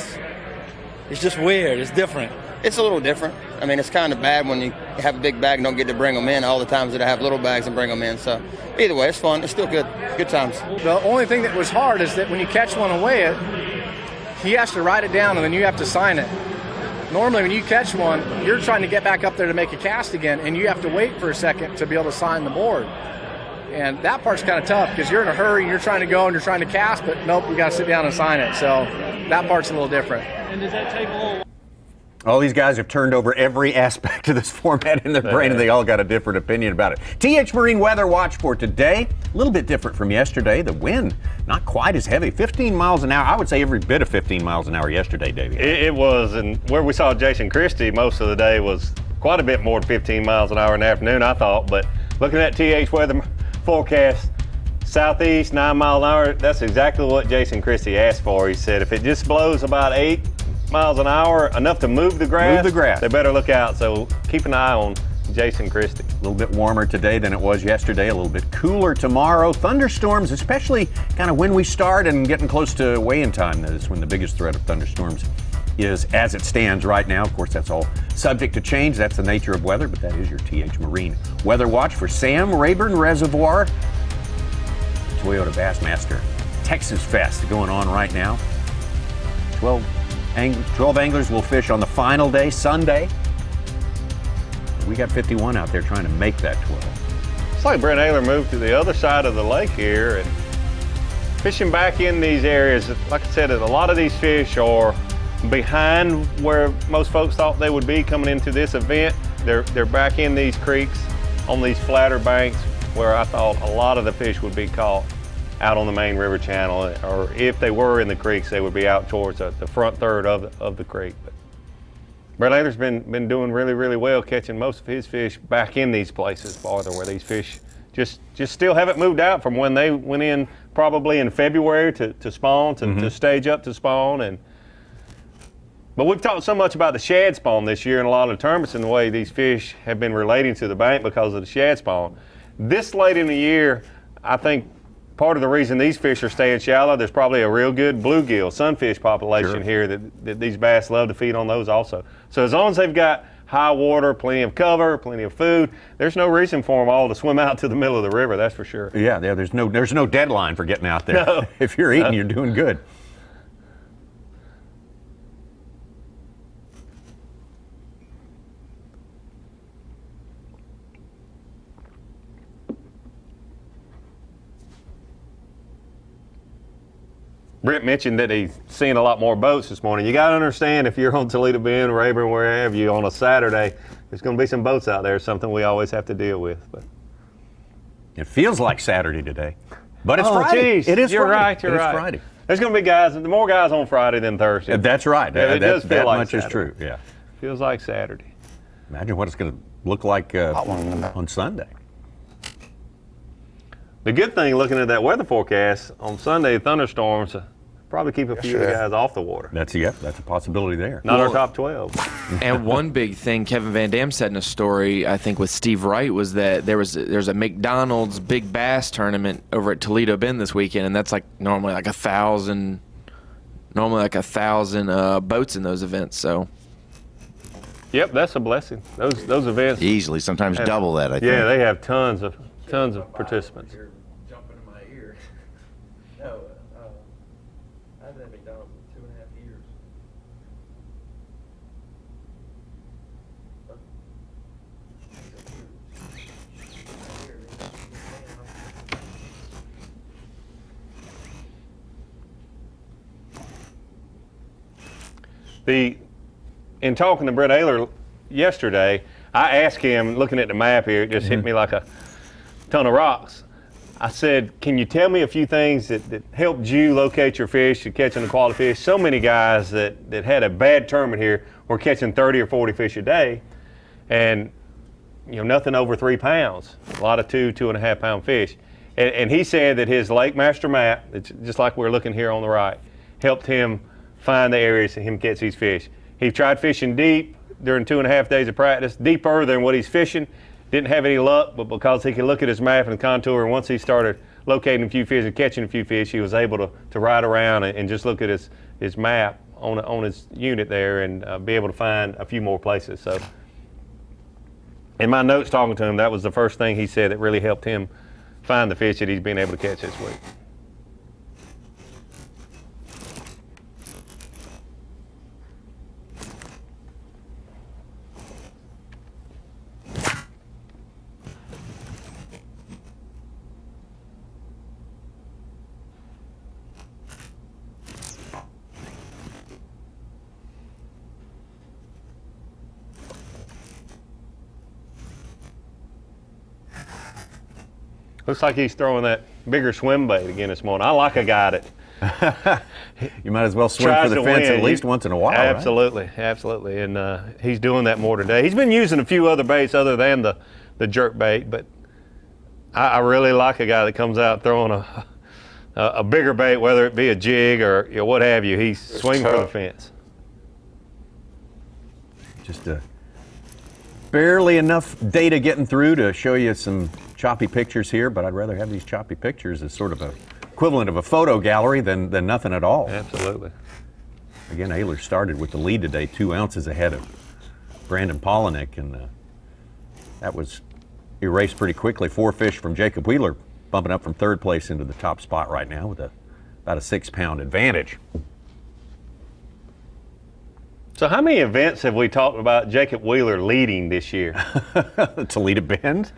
it's just weird. It's different. It's a little different. I mean, it's kind of bad when you have a big bag and don't get to bring them in all the times that I have little bags and bring them in. So either way, it's fun. It's still good. Good times. The only thing that was hard is that when you catch one and weigh it, he has to write it down and then you have to sign it. Normally when you catch one, you're trying to get back up there to make a cast again, and you have to wait for a second to be able to sign the board. And that part's kind of tough because you're in a hurry and you're trying to go and you're trying to cast, but nope, you got to sit down and sign it. So that part's a little different. And does that take a little? All these guys have turned over every aspect of this format in their brain, and they all got a different opinion about it. TH Marine Weather Watch for today, a little bit different from yesterday. The wind, not quite as heavy, 15 miles an hour. I would say every bit of 15 miles an hour yesterday, Davey. It was, and where we saw Jason Christie most of the day was quite a bit more than 15 miles an hour in the afternoon, I thought. But looking at TH weather forecast, southeast, 9 mile an hour, that's exactly what Jason Christie asked for. He said if it just blows about 8 miles an hour, enough to move the grass, they better look out. So keep an eye on Jason Christie. A little bit warmer today than it was yesterday, a little bit cooler tomorrow. Thunderstorms, especially kind of when we start and getting close to weigh-in time. That is when the biggest threat of thunderstorms is as it stands right now. Of course, that's all subject to change. That's the nature of weather, but that is your TH Marine Weather Watch for Sam. Rayburn Reservoir, Toyota Bassmaster Texas Fest going on right now. 12 anglers will fish on the final day, Sunday. We got 51 out there trying to make that 12. It's like Bryn Taylor moved to the other side of the lake here and fishing back in these areas. Like I said, a lot of these fish are behind where most folks thought they would be coming into this event. They're back in these creeks on these flatter banks where I thought a lot of the fish would be caught out on the main river channel, or if they were in the creeks, they would be out towards the front third of the creek. But Bryn Taylor's been doing really, really well catching most of his fish back in these places farther where these fish just still haven't moved out from when they went in probably in February to spawn, to stage up to spawn. But we've talked so much about the shad spawn this year in a lot of the tournaments and the way these fish have been relating to the bank because of the shad spawn. This late in the year, I think part of the reason these fish are staying shallow, there's probably a real good bluegill, sunfish population here that these bass love to feed on those also. So as long as they've got high water, plenty of cover, plenty of food, there's no reason for them all to swim out to the middle of the river, that's for sure. Yeah, there's no deadline for getting out there. No. If you're eating, you're doing good. Brent mentioned that he's seeing a lot more boats this morning. You got to understand, if you're on Toledo Bend, Rayburn, wherever you on a Saturday, there's going to be some boats out there, something we always have to deal with. But it feels like Saturday today, but it's Friday. Geez, it is you're Friday. Right, you're it right. Is Friday. There's going to be more guys on Friday than Thursday. That's right. Yeah, it does feel that like much Saturday. Is true. Yeah, feels like Saturday. Imagine what it's going to look like on Sunday. The good thing, looking at that weather forecast on Sunday, thunderstorms probably keep a few of the guys off the water. That's a possibility there. Not our top 12. And one big thing Kevin Van Dam said in a story, I think with Steve Wright, was that there's a McDonald's Big Bass tournament over at Toledo Bend this weekend, and that's normally like 1,000 boats in those events. So. Yep, that's a blessing. Those events easily sometimes double that. I think. Yeah, they have tons of participants. Jumping in my ear. No, I've been at McDonald's for 2.5 years. in talking to Bryn Taylor yesterday, I asked him, looking at the map here, it just hit me like a ton of rocks. I said, can you tell me a few things that helped you locate your fish, you're catching the quality fish? So many guys that had a bad tournament here were catching 30 or 40 fish a day, and nothing over 3 pounds. A lot of 2.5 pound fish. And he said that his Lake Master map, it's just like we're looking here on the right, helped him find the areas that him catch these fish. He tried fishing deep during 2.5 days of practice, deeper than what he's fishing. Didn't have any luck, but because he could look at his map and contour, and once he started locating a few fish and catching a few fish, he was able to ride around and just look at his map on his unit there and be able to find a few more places. So in my notes talking to him, that was the first thing he said that really helped him find the fish that he's been able to catch this week. Looks like he's throwing that bigger swim bait again this morning. I like a guy that you might as well swim for the fence at least once in a while. Absolutely, right? Absolutely. And he's doing that more today. He's been using a few other baits other than the jerk bait, but I really like a guy that comes out throwing a bigger bait, whether it be a jig or what have you. He's swinging for the fence. Just barely enough data getting through to show you some choppy pictures here, but I'd rather have these choppy pictures as sort of a equivalent of a photo gallery than nothing at all. Absolutely. Again, Ehlers started with the lead today, 2 ounces ahead of Brandon Polinick, and that was erased pretty quickly. 4 fish from Jacob Wheeler, bumping up from 3rd place into the top spot right now with about a 6-pound advantage. So how many events have we talked about Jacob Wheeler leading this year? Toledo Bend,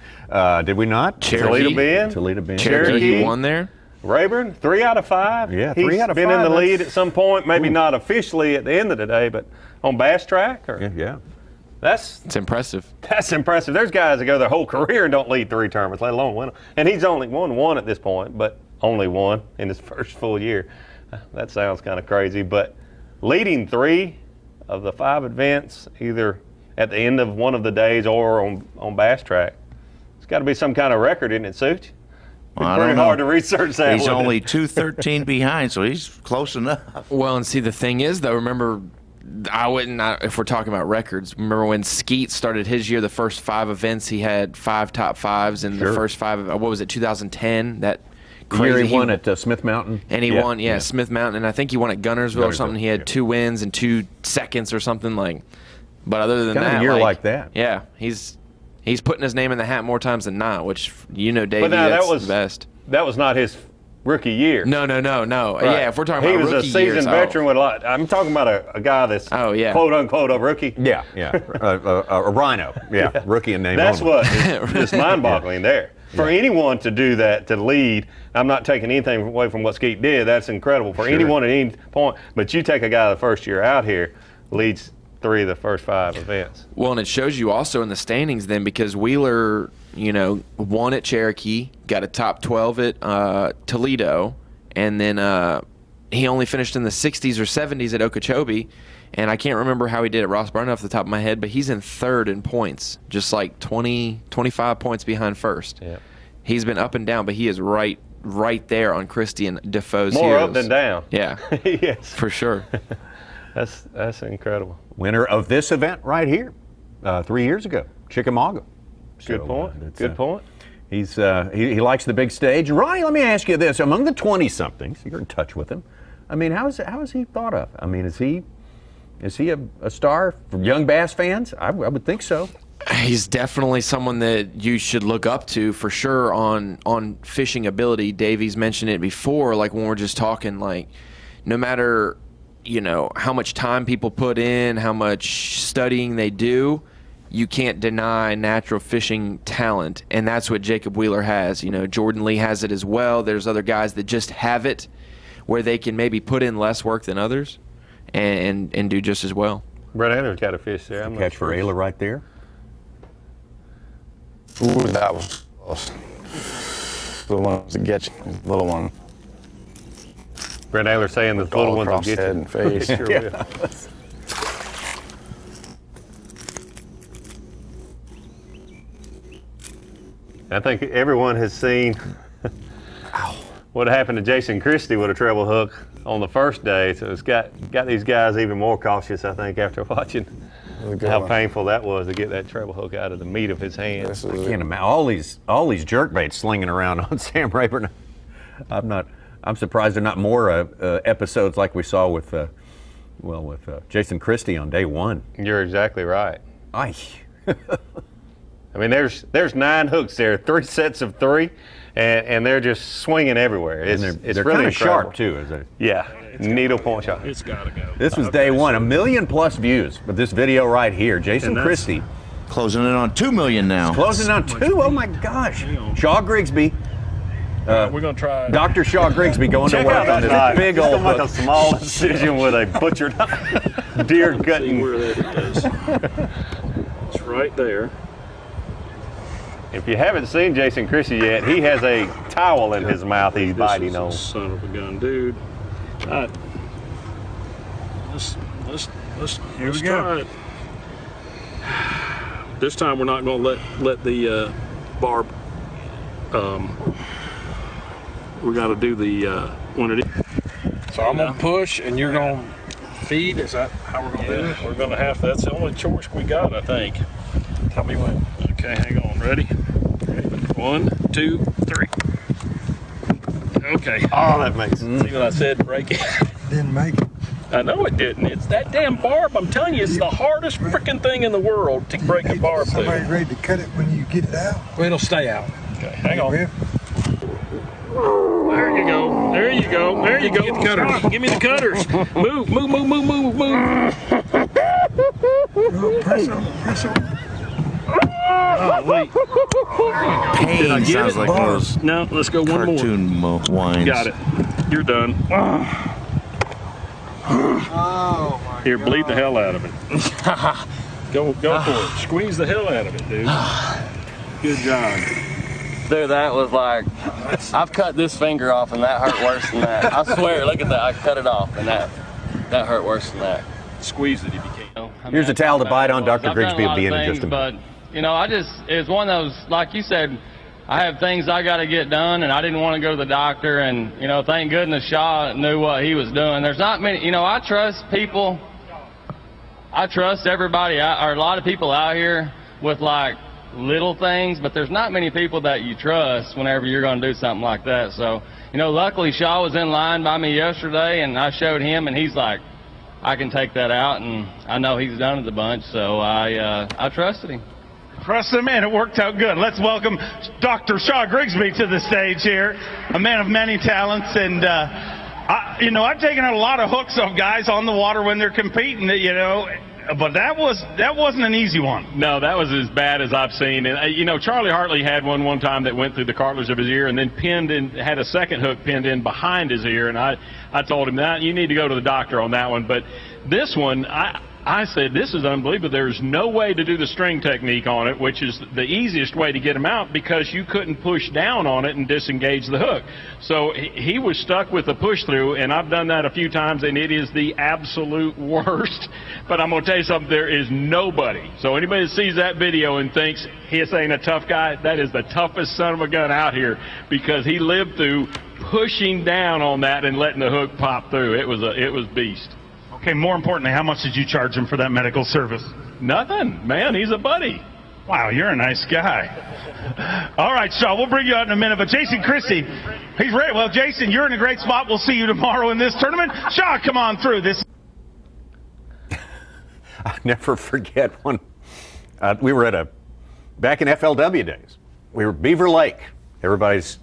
did we not? Toledo Bend. Cherokee won there. Rayburn, 3 out of 5. Yeah, 3 out of 5. He's been in the lead at some point, maybe not officially at the end of the day, but on Bass Track? Yeah. It's impressive. That's impressive. There's guys that go their whole career and don't lead 3 tournaments, let alone win them. And he's only won 1 at this point, but only 1 in his first full year. That sounds kind of crazy, but leading 3 of the 5 events, either at the end of one of the days or on Bass Track. It's got to be some kind of record, isn't it, Such? Well, pretty hard to research that. He's only 2:13 behind, so he's close enough. Well, and see, the thing is, though, remember, if we're talking about records, remember when Skeet started his year, the first 5 events, he had 5 top 5s in the first 5, what was it, 2010? That crazy. He won at Smith Mountain. And he won, Smith Mountain, and I think he won at Gunnersville or something. He had 2 wins and 2 seconds or something like. But other than kind that, of a year like that. Yeah, he's putting his name in the hat more times than not, which Davey, but now, that's the best. That was not his rookie year. No. Right. Yeah, if we're talking about rookie years. He was a seasoned veteran with a lot. I'm talking about a guy that's quote unquote a rookie. Yeah. A rhino. Yeah, rookie in name That's only. what is just mind-boggling there. For anyone to do that, to lead, I'm not taking anything away from what Skeet did. That's incredible for anyone at any point. But you take a guy the first year out here, leads 3 of the first 5 events. Well, and it shows you also in the standings then, because Wheeler, won at Cherokee, got a top 12 at Toledo, and then he only finished in the 60s or 70s at Okeechobee. And I can't remember how he did at Ross Barnett off the top of my head, but he's in 3rd in points, just like 20, 25 points behind first. Yeah. He's been up and down, but he is right there on Christie and Defoe's More heels. up than down. Yeah. Yes. For sure. That's incredible. Winner of this event right here 3 years ago, Chickamauga. Good point. Good point. He likes the big stage. Ronnie, let me ask you this. Among the 20-somethings, you're in touch with him. I mean, how is he thought of? I mean, is he a star for young Bass fans? I would think so. He's definitely someone that you should look up to for sure on fishing ability. Davey's mentioned it before, like when we're just talking, like no matter how much time people put in, how much studying they do, you can't deny natural fishing talent, and that's what Jacob Wheeler has. Jordan Lee has it as well. There's other guys that just have it where they can maybe put in less work than others and do just as well. Bryn Taylor's got a fish there. I'm Catch for Ayla right there. Ooh, that was close. The one to get you, the little one. Bryn Taylor saying the little ones will get head you. and face. Sure will. I think everyone has seen what happened to Jason Christie with a treble hook on the first day. So it's got these guys even more cautious, I think, after watching how painful that was to get that treble hook out of the meat of his hand. I can't imagine all these jerkbaits slinging around on Sam Rayburn. I'm surprised there are not more episodes like we saw with Jason Christie on day one. You're exactly right. I mean, there's 9 hooks there, 3 sets of 3, and they're just swinging everywhere. It's they're really kind of sharp incredible. too, is it? Yeah, needle point shot. It's got to go. This was day one, 1 million plus views. But this video right here, Jason Christie, closing in on 2 million now. It's closing on 2. Oh my gosh! Shaw We're Grigsby. gonna try. Dr. Shaw Grigsby going to Check work out on that this knife. big He's old gonna make hook. a small incision with a butcher deer gutting. Where that is. It's right there. If you haven't seen Jason Christie yet, he has a towel in his mouth he's biting on. Son of a gun, dude. Let's try it. This time we're not going to let the barb. We got to do the one it is. So I'm gonna push, and you're gonna feed. Is that how we're gonna do it? We're gonna have. That's the only choice we got, I think. Tell me when. Okay, hang on. Ready? 1, 2, 3. Okay. Oh, that makes sense. See what I said? Break it. Didn't make it. I know it didn't. It's that damn barb. I'm telling you, it's the hardest freaking thing in the world to break a barb through. Somebody ready to cut it when you get it out? Well, it'll stay out. Okay, hang on. There you go. There you go. There you go. Get the cutters. Give me the cutters. Move. Press on. Oh, wait. Did I Pain get sounds it? like those No, let's go one more. cartoon wines. Got it. You're done. Oh, my Here, bleed the hell out of it. Go for it. Squeeze the hell out of it, dude. Good job. Dude, that was like, I've cut this finger off and that hurt worse than that. I swear, look at that. I cut it off and that hurt worse than that. Squeeze it if you can. Here's a towel to bite on. Dr. I've done Grigsby a will lot be of in just a things, minute. but, you know, it's one of those, like you said, I have things I got to get done, and I didn't want to go to the doctor, and, you know, thank goodness Shaw knew what he was doing. There's not many, you know, I trust people. I trust everybody, or a lot of people out here with, like, little things, but there's not many people that you trust whenever you're going to do something like that. So, you know, luckily Shaw was in line by me yesterday, and I showed him, and he's like, I can take that out, and I know he's done it a bunch, so I trusted him. Trust him, and it worked out good. Let's welcome Dr. Shaw Grigsby to the stage here, a man of many talents, and you know, I've taken out a lot of hooks of guys on the water when they're competing, you know, but that wasn't an easy one. No, that was as bad as I've seen. And you know, Charlie Hartley had one time that went through the cartilage of his ear and then pinned in, had a second hook pinned in behind his ear, and I told him that you need to go to the doctor on that one. But this one, I said, this is unbelievable. There's no way to do the string technique on it, which is the easiest way to get him out, because you couldn't push down on it and disengage the hook. So he was stuck with the push through, and I've done that a few times, and it is the absolute worst. But I'm going to tell you something, there is nobody. So anybody that sees that video and thinks this ain't a tough guy, that is the toughest son of a gun out here, because he lived through pushing down on that and letting the hook pop through. It was beast. Okay, more importantly, how much did you charge him for that medical service? Nothing, man. He's a buddy. Wow, you're a nice guy. All right, Shaw, we'll bring you out in a minute. But Jason Christie, he's ready. Well, Jason, you're in a great spot. We'll see you tomorrow in this tournament. Shaw, come on through. I'll never forget when we were back in FLW days. We were at Beaver Lake. Everybody's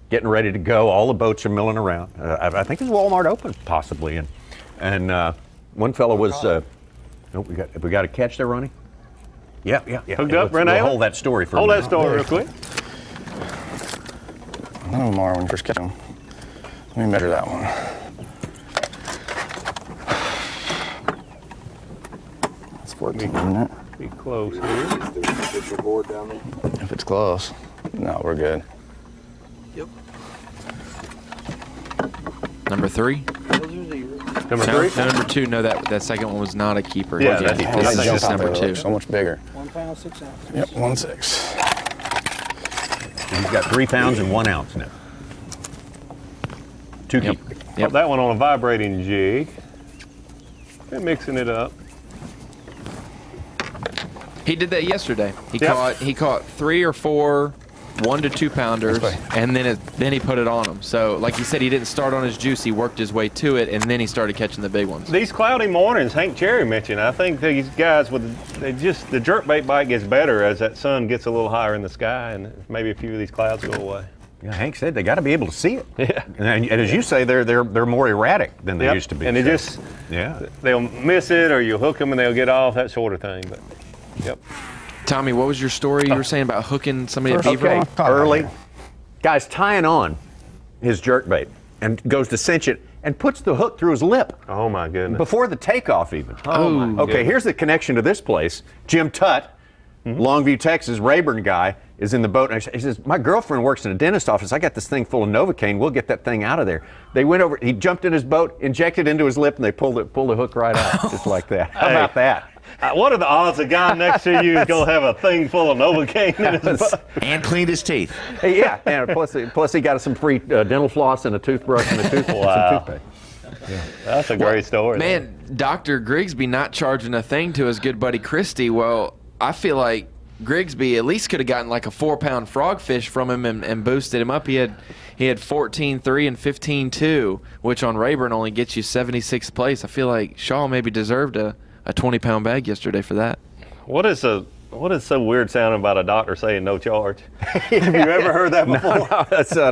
getting ready to go. All the boats are milling around. I think it's Walmart Open, possibly. And one fellow was, we got a catch there, Ronnie? Yeah. Hooked up, Bryn We'll Taylor? hold that story for a Hold minute. that story real quick. A little more when you first catch them. Let me measure that one. Be close here. If it's close, no, we're good. Yep. Number 3? Number No, 3? number 2. No, that second one was not a keeper. Yeah, That's just number 2. So much bigger. 1 pound, 6 ounces. Yep, 1.6. He's got 3 pounds and 1 ounce now. 2 keepers. Put that one on a vibrating jig. And mixing it up. He did that yesterday. He caught 3 or 4 1 to 2 pounders, and then he put it on them. So, like you said, he didn't start on his juice. He worked his way to it, and then he started catching the big ones. These cloudy mornings, Hank Cherry mentioned, I think these guys the jerkbait bite gets better as that sun gets a little higher in the sky, and maybe a few of these clouds go away. Yeah, Hank said they got to be able to see it. Yeah, and as you say, they're more erratic than they used to be. And they'll miss it, or you hook them and they'll get off, that sort of thing. But Tommy, what was your story you were saying about hooking somebody at beaver? Okay, early. Guy's tying on his jerkbait and goes to cinch it and puts the hook through his lip. Oh my goodness. Before the takeoff even. Oh my goodness. Okay, here's the connection to this place. Jim Tutt, Longview, Texas, Rayburn guy, is in the boat, and he says, my girlfriend works in a dentist office. I got this thing full of Novocaine. We'll get that thing out of there. They went over, he jumped in his boat, injected into his lip, and they pulled the hook right out, just like that. How about that? What are the odds a guy next to you is going to have a thing full of Novocaine in his butt? And cleaned his teeth. Yeah, and plus he got some free dental floss and a toothbrush and a toothpaste. Yeah. That's a great story. Man, Dr. Grigsby not charging a thing to his good buddy Christie. Well, I feel like Grigsby at least could have gotten like a 4-pound frogfish from him and boosted him up. He had 14.3 and 15.2, which on Rayburn only gets you 76th place. I feel like Shaw maybe deserved a 20-pound bag yesterday for that. What is so weird sounding about a doctor saying no charge? Have you ever heard that before?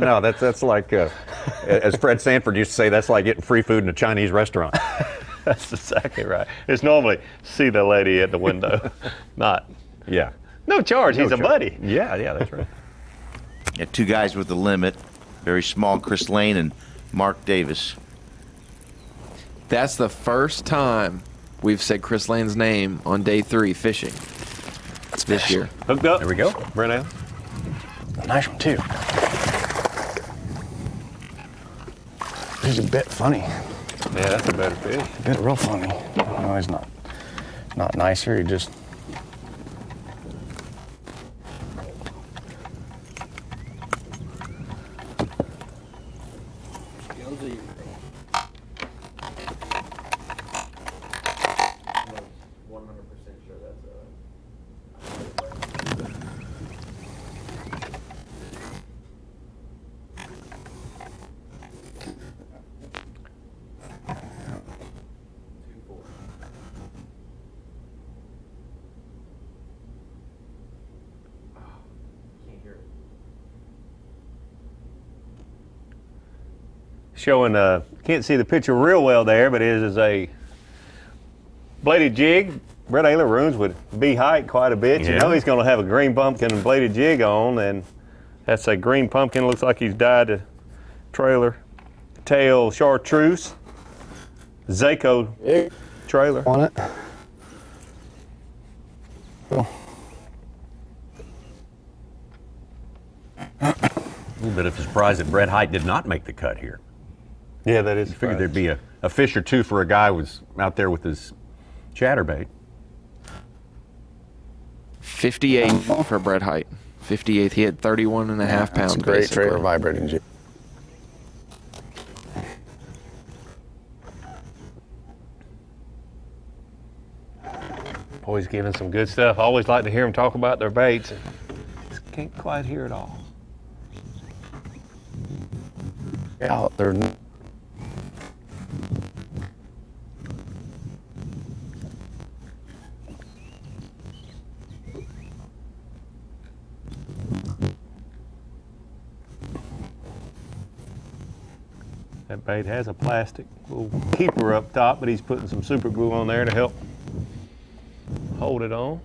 No, that's like, as Fred Sanford used to say, that's like getting free food in a Chinese restaurant. That's exactly right. It's normally see the lady at the window, not. Yeah. No charge. He's a buddy. Yeah, that's right. Yeah, 2 guys with the limit, very small, Chris Lane and Mark Davis. That's the first time we've said Chris Lane's name on day 3 fishing. That's this year. Hooked up. There we go. Bryn. Nice one too. He's a bit funny. Yeah, that's a better fish. A bit real funny. No, he's not nicer. He just. Showing, can't see the picture real well there, but it is a bladed jig. Bryn Taylor runs with B height quite a bit. You know he's going to have a green pumpkin and bladed jig on, and that's a green pumpkin. Looks like he's dyed the trailer. Tail chartreuse. Zaco trailer. On it. A little bit of a surprise that Brett Height did not make the cut here. Yeah, that is. I figured there'd be a fish or two for a guy who was out there with his chatterbait. 58 for Brett Height. 58th. He had 31.5 pounds. That's a great basically. trailer vibrating jig. Boys giving some good stuff. I always like to hear them talk about their baits. Just can't quite hear it all. Yeah, they're. That bait has a plastic little keeper up top, but he's putting some super glue on there to help hold it on.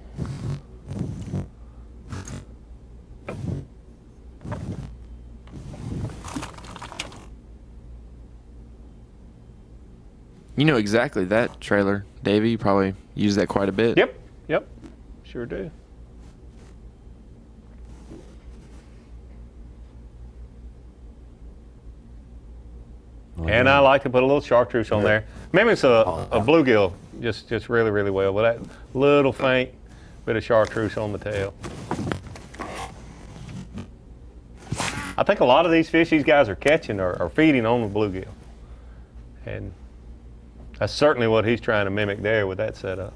You know exactly that trailer, Davey. You probably use that quite a bit. Yep. Yep, sure do. And I like to put a little chartreuse on there. Mimics a bluegill just really, really well with that little faint bit of chartreuse on the tail. I think a lot of these fish these guys are catching are feeding on the bluegill. And that's certainly what he's trying to mimic there with that setup.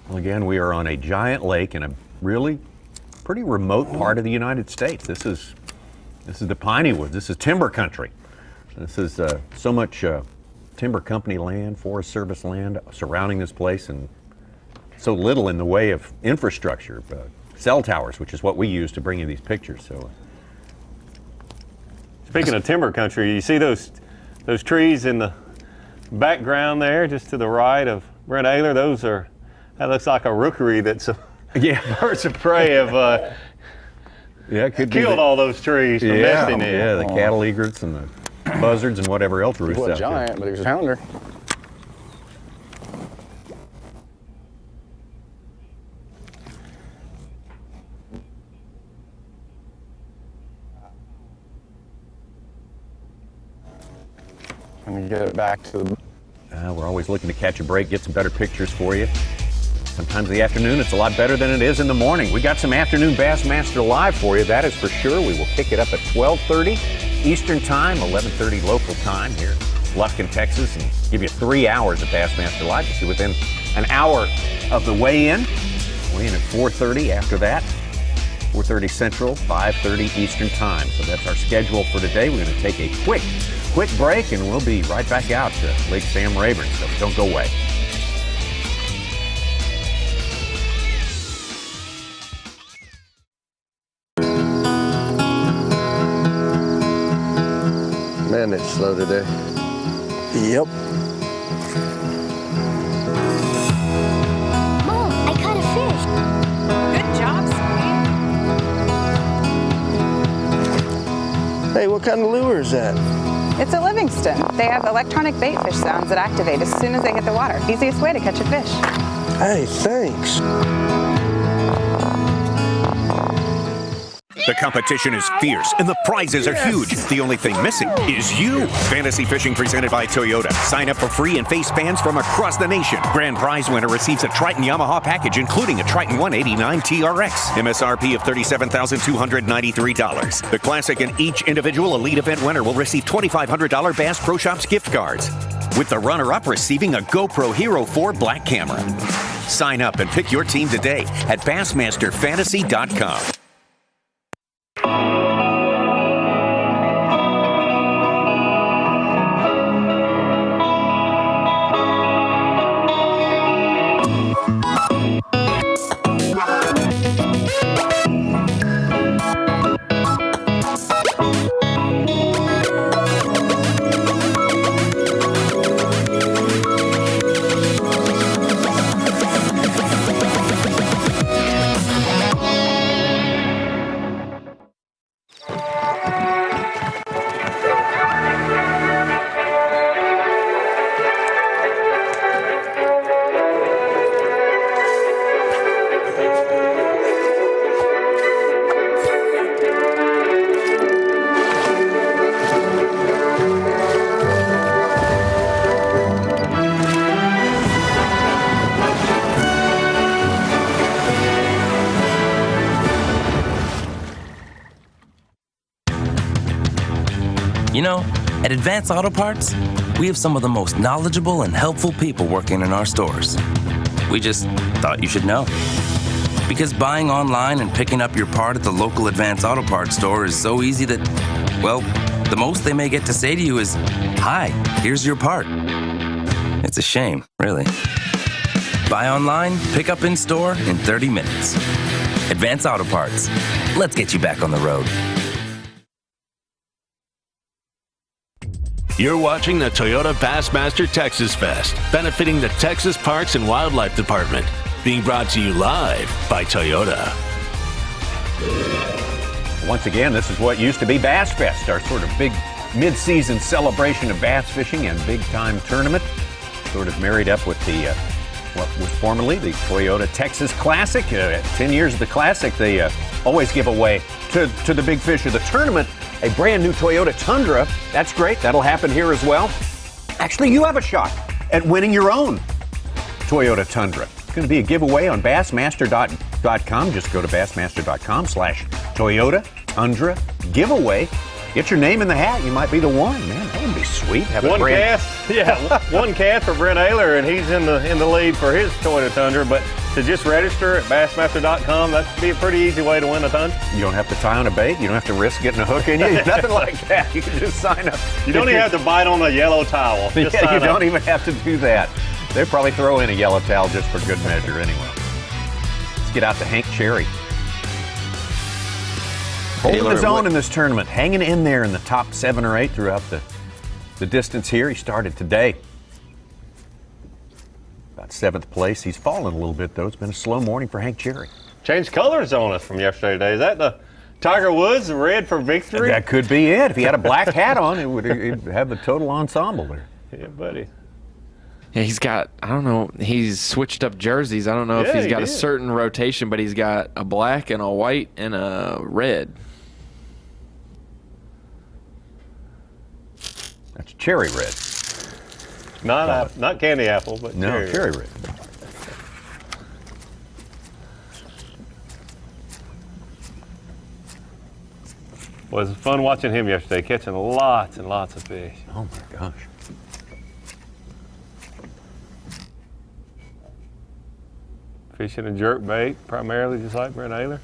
Well, again, we are on a giant lake in a really pretty remote part of the United States. This is the piney woods. This is timber country. This is so much timber company land, Forest Service land surrounding this place, and so little in the way of infrastructure, cell towers, which is what we use to bring you these pictures. So, speaking of timber country, you see those trees in the background there, just to the right of Bryn Taylor. That looks like a rookery that some birds of prey have killed all those trees from nesting in. Yeah, the cattle egrets and the buzzards and whatever else roosts out there. He wasn't giant, but he was a pounder. Let me get it back to the... We're always looking to catch a break, get some better pictures for you. Sometimes in the afternoon, it's a lot better than it is in the morning. We got some afternoon Bassmaster Live for you, that is for sure. We will kick it up at 12:30 Eastern Time, 11:30 local time here in Lufkin, Texas, and give you 3 hours of Bassmaster Live. You'll see within an hour of the weigh-in. Weigh-in at 4:30 after that. 4:30 Central, 5:30 Eastern Time. So that's our schedule for today. We're going to take a quick break, and we'll be right back out to Lake Sam Rayburn. So don't go away. Man, it's slow today. Yep. Mom, I caught a fish. Good job, sweetie. Hey, what kind of lure is that? It's a Livingston. They have electronic bait fish sounds that activate as soon as they hit the water. Easiest way to catch a fish. Hey, thanks. The competition is fierce and the prizes are huge. The only thing missing is you. Fantasy Fishing presented by Toyota. Sign up for free and face fans from across the nation. Grand prize winner receives a Triton Yamaha package, including a Triton 189 TRX. MSRP of $37,293. The classic and each individual elite event winner will receive $2,500 Bass Pro Shops gift cards, with the runner-up receiving a GoPro Hero 4 black camera. Sign up and pick your team today at Bassmasterfantasy.com. You know, at Advance Auto Parts, we have some of the most knowledgeable and helpful people working in our stores. We just thought you should know. Because buying online and picking up your part at the local Advance Auto Parts store is so easy that, well, the most they may get to say to you is, "Hi, here's your part." It's a shame, really. Buy online, pick up in store in 30 minutes. Advance Auto Parts. Let's get you back on the road. You're watching the Toyota Bassmaster Texas Fest, benefiting the Texas Parks and Wildlife Department. Being brought to you live by Toyota. Once again, this is what used to be Bass Fest, our sort of big mid-season celebration of bass fishing and big-time tournament. Sort of married up with the what was formerly the Toyota Texas Classic. 10 years of the Classic, they always give away to the big fish of the tournament a brand new Toyota Tundra. That's great. That'll happen here as well. Actually, you have a shot at winning your own Toyota Tundra. It's going to be a giveaway on Bassmaster.com. Just go to Bassmaster.com/Toyota Tundra giveaway. Get your name in the hat. You might be the one, man. That would be sweet. Have one cast for Bryn Taylor, and he's in the lead for his Toyota Tundra. But to just register at Bassmaster.com, that'd be a pretty easy way to win a Tundra. You don't have to tie on a bait. You don't have to risk getting a hook in you. Nothing like that. You can just sign up. You don't even have to bite on a yellow towel. You don't even have to do that. They probably throw in a yellow towel just for good measure anyway. Let's get out to Hank Cherry. Holding his own in this tournament, hanging in there in the top 7 or 8 throughout the distance here. He started today. About 7th place. He's fallen a little bit, though. It's been a slow morning for Hank Cherry. Changed colors on us from yesterday today. Is that the Tiger Woods, the red for victory? That could be it. If he had a black hat on, it'd have the total ensemble there. Yeah, buddy. Yeah, he's got, I don't know, he's switched up jerseys. I don't know if he's got a certain rotation, but he's got a black and a white and a red. That's cherry red. Not candy apple, but cherry red. Well, it was fun watching him yesterday, catching lots and lots of fish. Oh my gosh. Fishing a jerk bait, primarily, just like Bryn Taylor.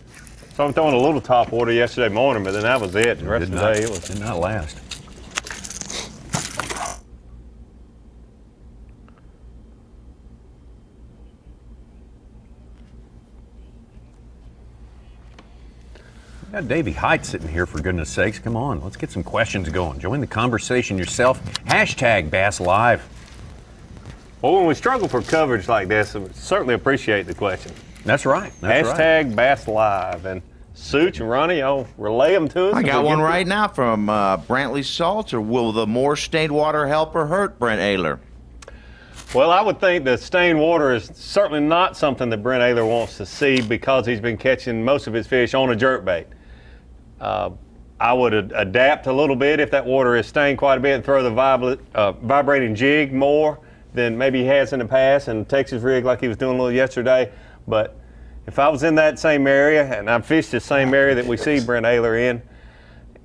So I'm throwing a little top water yesterday morning, but then that was it. The rest of the day, it did not last. We got Davey Height sitting here, for goodness sakes. Come on, let's get some questions going. Join the conversation yourself. #BassLive. Well, when we struggle for coverage like this, I certainly appreciate the question. That's right. #BassLive. And Such and Ronnie, y'all relay them to us. I got one right now from Brantley Salter. Will the more stained water help or hurt Bryn Taylor? Well, I would think that stained water is certainly not something that Bryn Taylor wants to see because he's been catching most of his fish on a jerkbait. I would adapt a little bit if that water is stained quite a bit and throw the vibrating jig more than maybe he has in the past and Texas rig like he was doing a little yesterday. But if I was in that same area and I fished the same area that we see Bryn Taylor in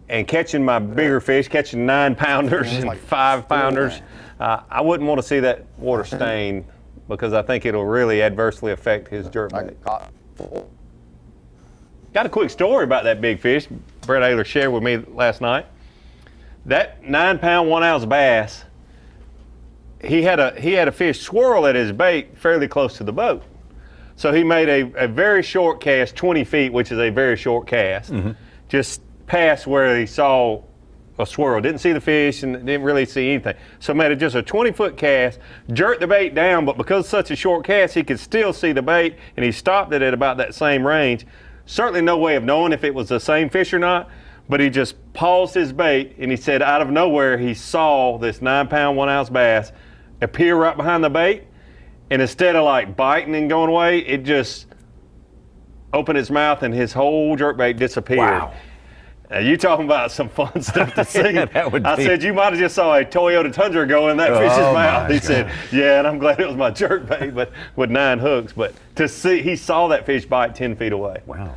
and catching my bigger fish, catching 9-pounders and 5-pounders, I wouldn't want to see that water stain because I think it'll really adversely affect his jerkbait. Got a quick story about that big fish Bryn Taylor shared with me last night. That 9-pound, 1-ounce bass, he had a fish swirl at his bait fairly close to the boat. So he made a very short cast, 20 feet, which is a very short cast, just past where he saw a swirl. Didn't see the fish and didn't really see anything. So made just a 20-foot cast, jerked the bait down, but because it's such a short cast, he could still see the bait, and he stopped it at about that same range. Certainly no way of knowing if it was the same fish or not, but he just paused his bait, and he said out of nowhere he saw this 9-pound, 1-ounce bass appear right behind the bait, and instead of like biting and going away, it just opened its mouth and his whole jerkbait disappeared. Wow. Now, you talking about some fun stuff to see. I said, you might have just saw a Toyota Tundra go in that fish's mouth. He said, yeah, and I'm glad it was my jerkbait, but with 9 hooks. But to see, he saw that fish bite 10 feet away. Wow.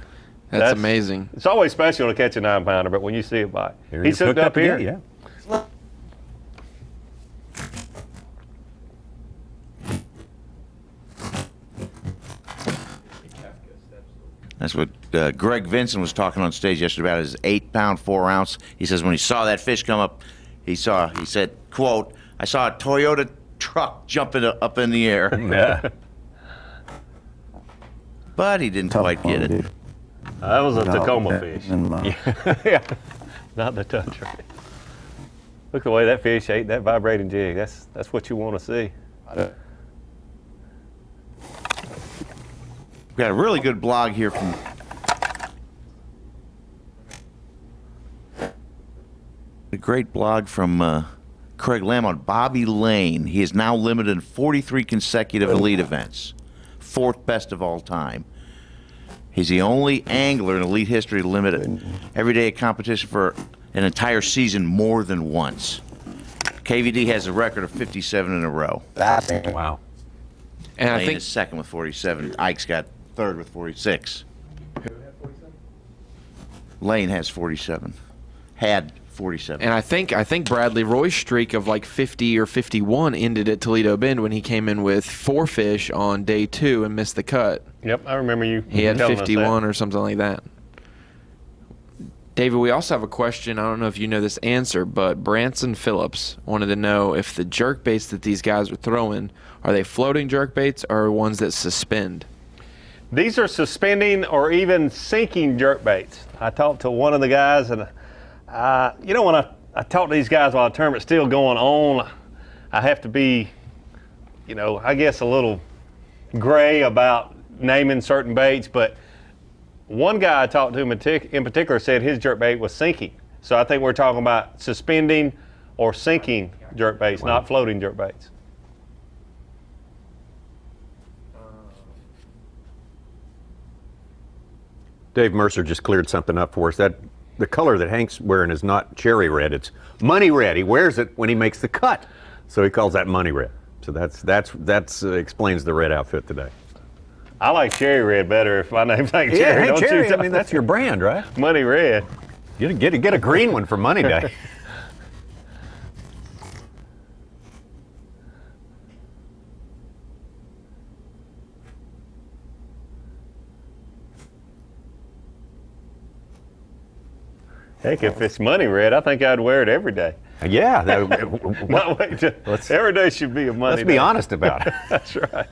That's amazing. It's always special to catch a 9-pounder, but when you see it bite. He's hooked up here. Yeah. That's what Greg Vinson was talking on stage yesterday about his 8-pound, 4-ounce. He says when he saw that fish come up, he said, quote, I saw a Toyota truck jumping up in the air. Yeah. But he didn't quite get it. That was a Tacoma fish. Yeah, not the Tundra. Look the way that fish ate that vibrating jig. That's what you want to see. We've got a really good blog here from great blog from Craig Lamb on Bobby Lane. He is now limited in 43 consecutive elite events, 4th best of all time. He's the only angler in elite history to limit every day of competition for an entire season more than once. KVD has a record of 57 in a row. Wow. And Lane I think is second with 47. Ike's got third with 46. Lane has 47. Had 47. And I think Bradley Roy's streak of like 50 or 51 ended at Toledo Bend when he came in with 4 fish on day 2 and missed the cut. Yep, I remember you. He had telling us 51 that. or something like that. David, we also have a question. I don't know if you know this answer, but Branson Phillips wanted to know if the jerk baits that these guys are throwing, are they floating jerk baits or ones that suspend? These are suspending or even sinking jerk baits. I talked to one of the guys, and when I talk to these guys while the tournament's still going on, I have to be, I guess a little gray about naming certain baits, but one guy I talked to in particular said his jerk bait was sinking. So I think we're talking about suspending or sinking jerk baits, not floating jerk baits. Dave Mercer just cleared something up for us. That the color that Hank's wearing is not cherry red, it's money red. He wears it when he makes the cut, so he calls that money red. So that's explains the red outfit today. I like cherry red better if my name's like Cherry. Hey, don't Cherry, you? I mean, that's your brand, right? Money red. Get a green one for Money Day. Heck, if it's money red, I think I'd wear it every day. Yeah. Not wait till, every day should be a money Let's be day. honest about it. That's right.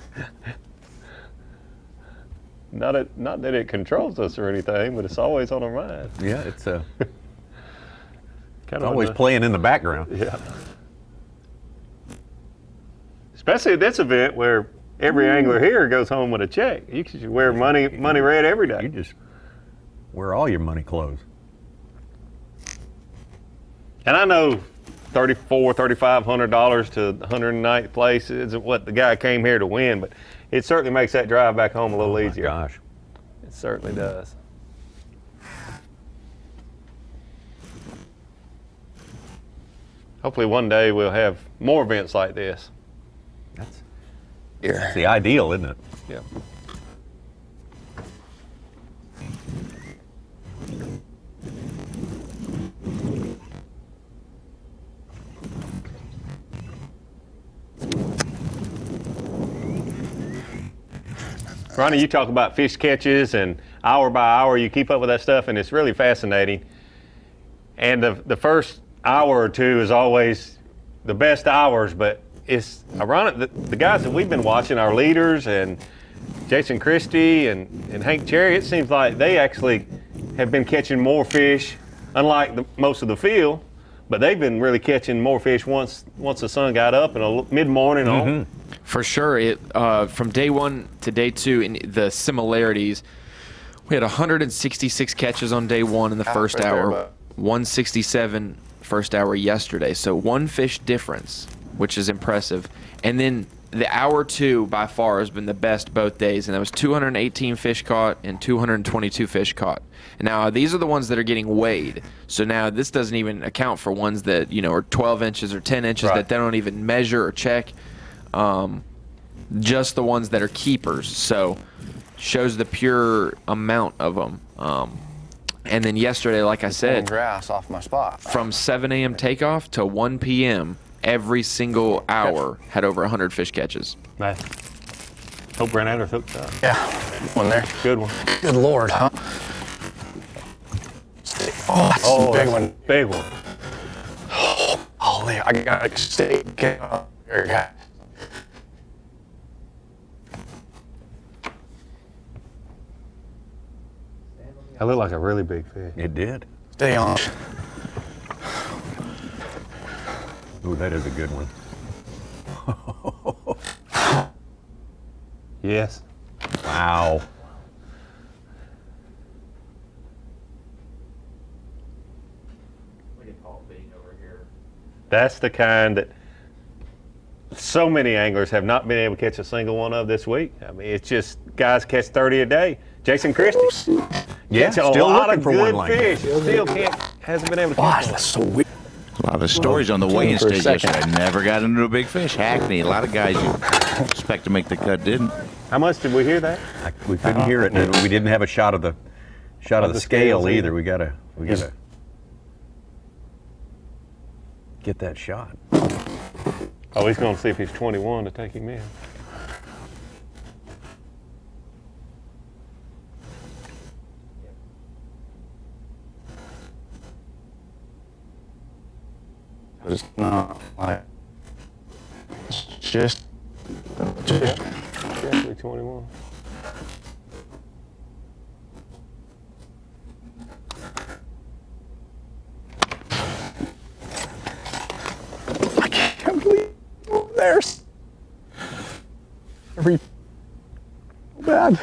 Not that it controls us or anything, but it's always on our mind. Yeah, it's Kind always playing in the background. Yeah. Especially at this event where every angler here goes home with a check. You should wear money red every day. You just wear all your money clothes. And I know $3,500 to 109th place isn't what the guy came here to win, but it certainly makes that drive back home a little easier. Gosh. It certainly does. Hopefully one day we'll have more events like this. That's the ideal, isn't it? Yeah. Ronnie, you talk about fish catches and hour by hour, you keep up with that stuff, and it's really fascinating. And the first hour or two is always the best hours, but it's ironic that the guys that we've been watching, our leaders and Jason Christie and Hank Cherry, it seems like they actually have been catching more fish, unlike most of the field, but they've been really catching more fish once the sun got up and mid-morning on. For sure, from day 1 to day 2, in the similarities, we had 166 catches on day 1 in the first hour, 167 first hour yesterday. So 1 fish difference, which is impressive. And then the hour 2 by far has been the best both days, and that was 218 fish caught and 222 fish caught. And now these are the ones that are getting weighed. So now this doesn't even account for ones that are 12 inches or 10 inches that they don't even measure or check. Just the ones that are keepers. So shows the pure amount of them. And then yesterday, like I said, grass off my spot. From 7 a.m. takeoff to 1 p.m., every single hour had over 100 fish catches. Nice. Hope Bryn Taylor's hooked up. Yeah, one there. Good one. Good Lord, huh? Oh, that's a big one. Big one. Holy, I got to stay. Get up here, guys. That looked like a really big fish. It did. Stay on. Ooh, that is a good one. Yes. Wow. Look at Paul being over here. That's the kind that so many anglers have not been able to catch a single one of this week. I mean, it's just guys catch 30 a day. Jason Christie, Yeah, catch a still lot looking of for good one like fish. that. Still hasn't been able to catch one. That's so weird. A lot of stories on the weigh-in for a stage second. yesterday. Never got into a big fish. Hackney. A lot of guys you expect to make the cut didn't. How much did we hear that? We couldn't hear it, and we didn't have a shot of the the scale scales either. either. We gotta get that shot. Oh, he's going to see if he's 21 to take him in. It's not like, it's just Definitely 21. I can't believe there's every bad.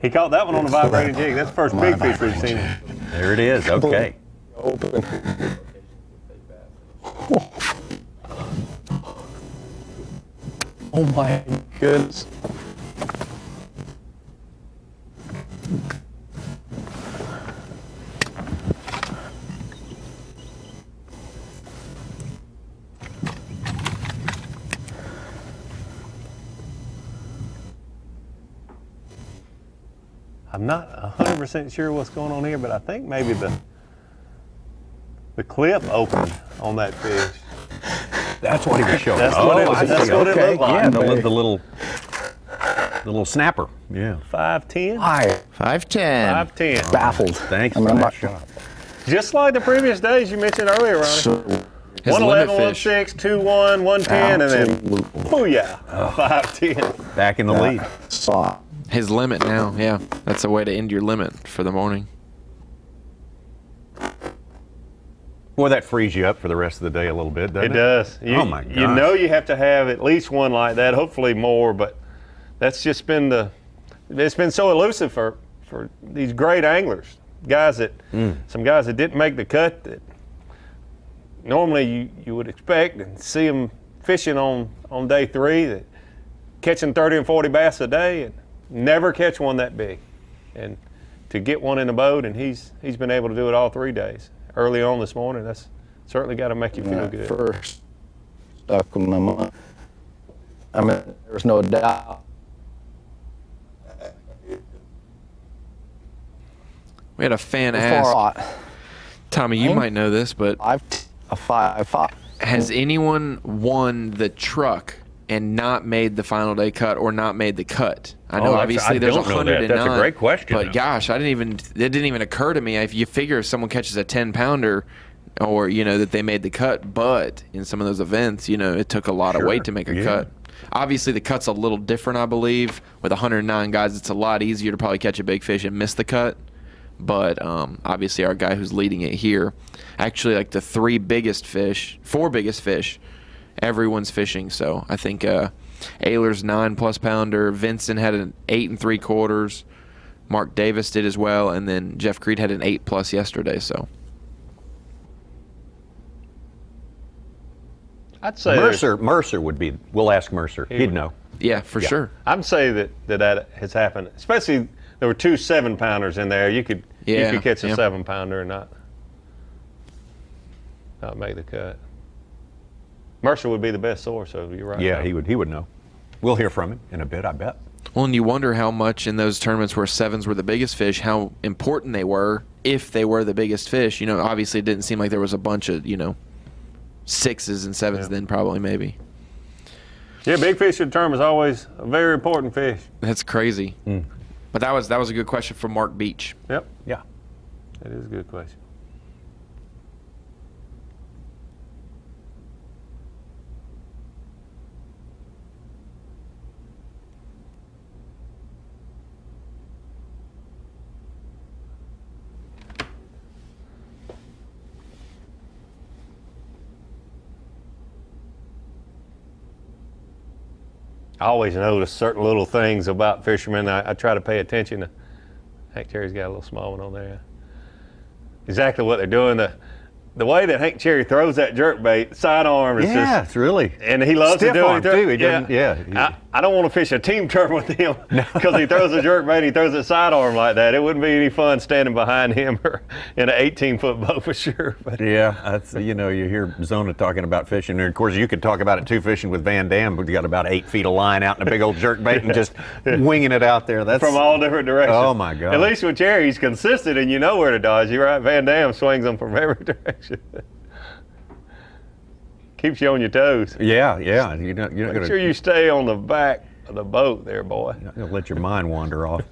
He caught that one on a vibrating jig. That's the first big fish we've seen. There it is. Okay. Open. Oh my goodness. I'm not 100% sure what's going on here, but I think maybe the clip opened on that fish. That's what he was showing. That's what it was. That's what it looked like. Yeah, the little snapper. Yeah. 5'10". 5'10". 5'10". Baffled. Thanks I mean, for I'm that not- shot. Just like the previous days you mentioned earlier, Ronnie. So, His 111, limit fish. 1.6, 2.1, 110, and then absolutely. booyah, 5'10". Back in the lead. Saw. His limit now, yeah. That's a way to end your limit for the morning. Boy, that frees you up for the rest of the day a little bit, doesn't It it? does. Oh my You gosh. know you have to have at least one like that, hopefully more, but that's just been it's been so elusive for these great anglers. Some guys that didn't make the cut that normally you would expect and see them fishing on day 3, that catching 30 and 40 bass a day and never catch one that big. And to get one in the boat, and he's been able to do it all 3 days. Early on this morning, that's certainly got to make you feel good. First stuck with my mind. I mean, there's no doubt. We had a fan Far ask, out. Tommy, you might know this, but A 5'5". has anyone won the truck and not made the final day cut or not made the cut? I know obviously there's don't know that. 109. That's a great question. But gosh, it didn't even occur to me. If you figure if someone catches a 10-pounder or, that they made the cut, but in some of those events, it took a lot of weight to make a cut. Obviously the cut's a little different, I believe. With 109 guys, it's a lot easier to probably catch a big fish and miss the cut. But obviously our guy who's leading it here, actually like the 4 biggest fish, everyone's fishing. So I think Ayler's 9+ pounder, Vincent had an 8 3/4, Mark Davis did as well, and then Jeff Creed had an 8+ yesterday. So I'd say Mercer would be. We'll ask Mercer. He'd know. yeah, for sure. I'd say that has happened. Especially there were 2 7-pounders in there. You could catch a 7-pounder and not make the cut. Mercer would be the best source, so you're right. Yeah, he would know. We'll hear from him in a bit, I bet. Well, and you wonder how much in those tournaments where 7s were the biggest fish, how important they were if they were the biggest fish. Obviously it didn't seem like there was a bunch of, 6s and 7s then probably maybe. Yeah, big fish in the tournament is always a very important fish. That's crazy. But that was a good question from Mark Beach. Yep. Yeah. That is a good question. I always notice certain little things about fishermen. I try to pay attention to Hank Cherry's got a little small one on there. Exactly what they're doing. The way that Hank Cherry throws that jerkbait, sidearm is just, it's really. And he loves stiff to do on it. too. He doesn't, I don't want to fish a team tournament with him because he throws a jerkbait, he throws a sidearm like that. It wouldn't be any fun standing behind him or in an 18-foot boat for sure. But yeah, that's, you hear Zona talking about fishing. And of course, you could talk about it too, fishing with Van Dam. We've got about 8 feet of line out in a big old jerkbait and just winging it out there. That's from all different directions. Oh my God! At least with Cherry, he's consistent and you know where to dodge. You're right. Van Dam swings them from every direction. Keeps you on your toes. Yeah. You're not Make gonna, sure you stay on the back of the boat there, boy. You're not gonna let your mind wander off.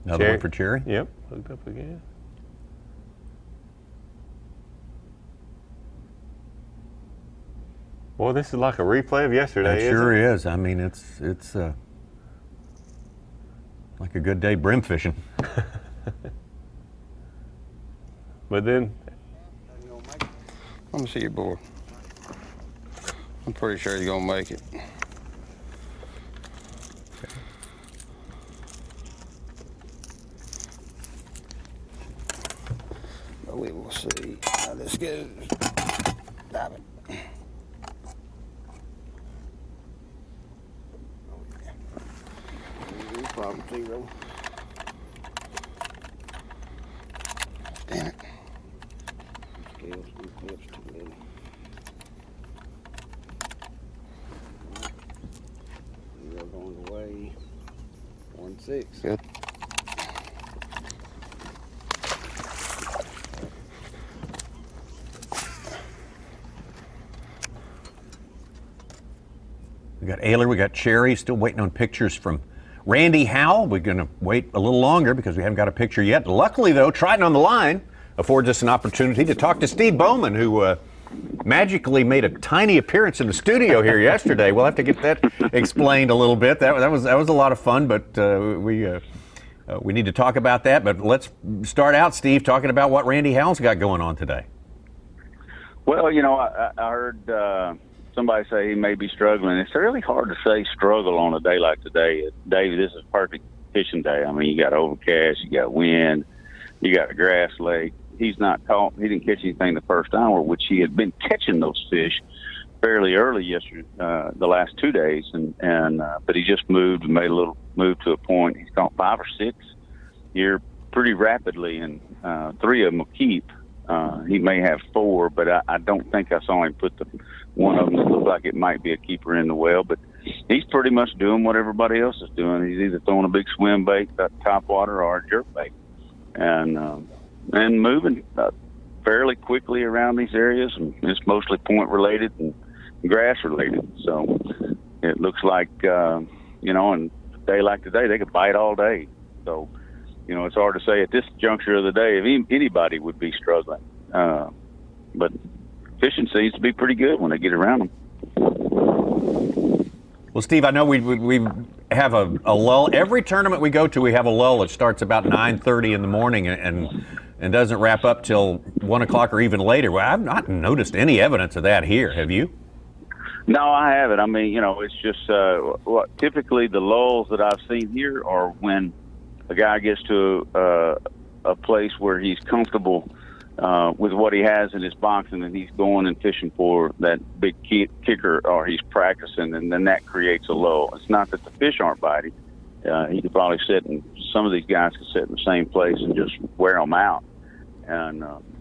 Another one for Cherry? Yep, hooked up again. Well, this is like a replay of yesterday, It sure is. I mean, it's like a good day brim fishing. But then, Let me see your board. I'm pretty sure you're gonna make it. But we will see how this goes. Dive it. Problem zero. Damn it. Scales and clips too little. Zero going away. 1-6. Good. We got Ayler, we got Cherry, still waiting on pictures from Randy Howell. We're going to wait a little longer because we haven't got a picture yet. Luckily, though, Triton on the line affords us an opportunity to talk to Steve Bowman, who magically made a tiny appearance in the studio here yesterday. We'll have to get that explained a little bit. That was a lot of fun, but we need to talk about that. But let's start out, Steve, talking about what Randy Howell's got going on today. Well, I heard somebody say he may be struggling. It's really hard to say struggle on a day like today. Dave, this is a perfect fishing day. I mean, you got overcast, you got wind, you got a grass lake. He didn't catch anything the first hour, which he had been catching those fish fairly early yesterday, the last 2 days, but he just moved and made a little move to a point. He's caught 5 or 6 here pretty rapidly, and 3 of them will keep. He may have 4, but I don't think I saw him put one of them that looked like it might be a keeper in the well. But he's pretty much doing what everybody else is doing. He's either throwing a big swim bait, top water, or a jerk bait, and moving fairly quickly around these areas. And it's mostly point related and grass related. So it looks like in a day like today, they could bite all day. So it's hard to say at this juncture of the day if anybody would be struggling. But fishing seems to be pretty good when they get around them. Well, Steve, I know we have a lull. Every tournament we go to, we have a lull. It starts about 9:30 in the morning and doesn't wrap up till 1 o'clock or even later. Well, I've not noticed any evidence of that here. Have you? No, I haven't. I mean, it's just typically the lulls that I've seen here are when a guy gets to a place where he's comfortable with what he has in his box, and then he's going and fishing for that big kicker, or he's practicing, and then that creates a lull. It's not that the fish aren't biting. He could probably some of these guys could sit in the same place and just wear them out.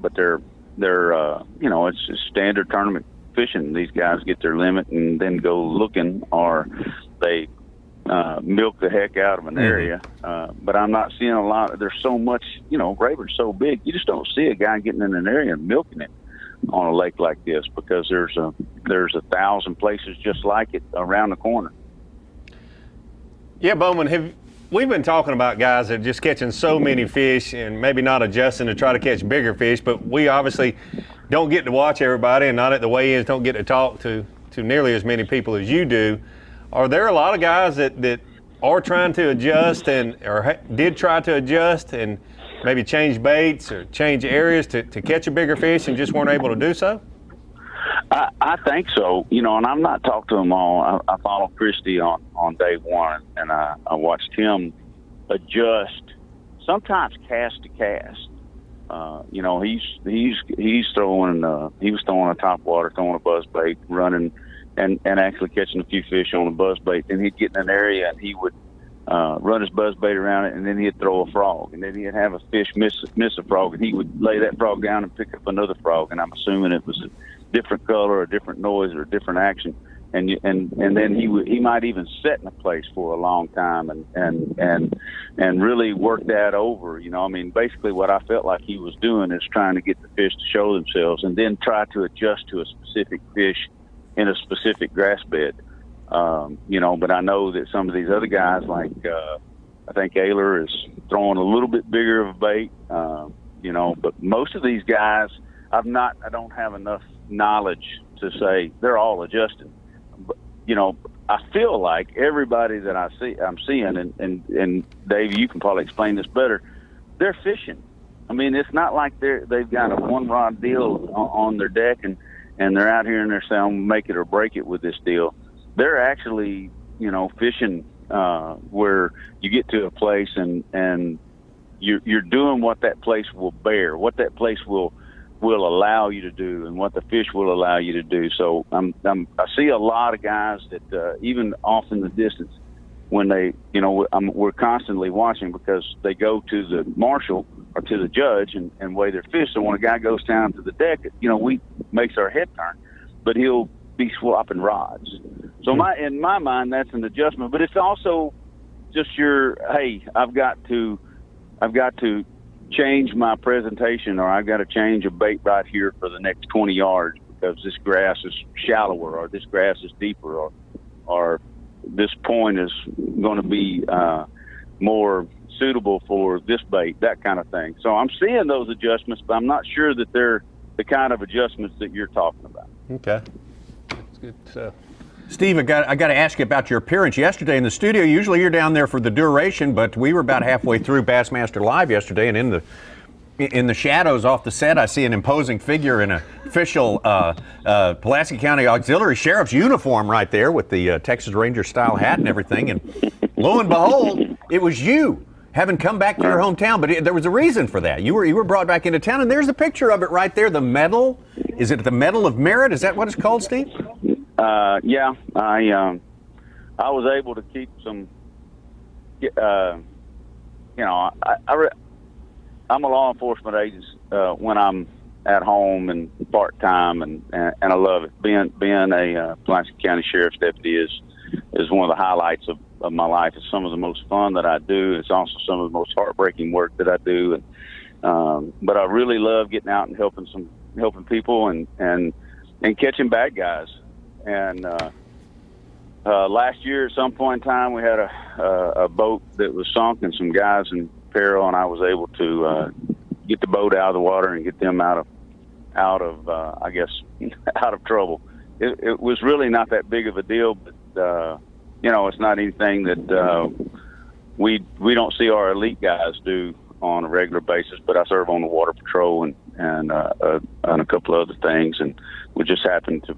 But they're it's just standard tournament fishing. These guys get their limit and then go looking, or they milk the heck out of an area. But I'm not seeing a lot. There's so much, Rayburn's so big, you just don't see a guy getting in an area and milking it on a lake like this, because there's 1,000 places just like it around the corner. Yeah, Bowman, we've been talking about guys that are just catching so many fish and maybe not adjusting to try to catch bigger fish, but we obviously don't get to watch everybody, and not at the weigh-ins, don't get to talk to nearly as many people as you do. Are there a lot of guys that are trying to adjust or did try to adjust and maybe change baits or change areas to catch a bigger fish and just weren't able to do so? I think so, and I've not talked to them all. I followed Christie on day one, and I watched him adjust, sometimes cast to cast. He's throwing, he was throwing a top water, throwing a buzz bait, running, and actually catching a few fish on a buzz bait. Then he'd get in an area and he would run his buzz bait around it, and then he'd throw a frog, and then he'd have a fish miss a frog, and he would lay that frog down and pick up another frog, and I'm assuming it was a different color or a different noise or a different action, and then he might even sit in a place for a long time and really work that over. Basically what I felt like he was doing is trying to get the fish to show themselves, and then try to adjust to a specific fish in a specific grass bed. But I know that some of these other guys, like I think Ayler is throwing a little bit bigger of a bait, but most of these guys, I don't have enough knowledge to say they're all adjusting. But, I feel like everybody that I'm seeing, and Dave, you can probably explain this better, they're fishing. It's not like they've got a one rod deal on their deck and they're out here and they're saying make it or break it with this deal. They're actually, fishing where you get to a place and you're doing what that place will bear, what that place will allow you to do, and what the fish will allow you to do. So I see a lot of guys that even off in the distance, when they, we're constantly watching because they go to the marshal or to the judge and weigh their fish. So when a guy goes down to the deck, we makes our head turn, but he'll be swapping rods. So in my mind, that's an adjustment, but it's also just hey, I've got to change my presentation, or I've got to change a bait right here for the next 20 yards because this grass is shallower, or this grass is deeper, or this point is going to be more suitable for this bait, that kind of thing. So I'm seeing those adjustments, but I'm not sure that they're the kind of adjustments that you're talking about. Okay. That's good stuff. Steve, I got to ask you about your appearance yesterday in the studio. Usually you're down there for the duration, but we were about halfway through Bassmaster Live yesterday, and in the shadows off the set, I see an imposing figure in an official Pulaski County Auxiliary Sheriff's uniform right there with the Texas Ranger style hat and everything. And lo and behold, it was you, having come back to your hometown. But there was a reason for that. You were brought back into town, and there's a picture of it right there. The medal. Is it the Medal of Merit? Is that what it's called, Steve? Yeah, I was able to keep some. I'm a law enforcement agent when I'm at home and part time, and I love it. Being a Pulaski County Sheriff's deputy is one of the highlights of my life. It's some of the most fun that I do. It's also some of the most heartbreaking work that I do, but I really love getting out and helping people and catching bad guys. And last year at some point in time, we had a boat that was sunk and some guys in peril, and I was able to get the boat out of the water and get them out of I guess out of trouble. It was really not that big of a deal, but it's not anything that we don't see our elite guys do on a regular basis. But I serve on the water patrol and a couple of other things, and we just happened to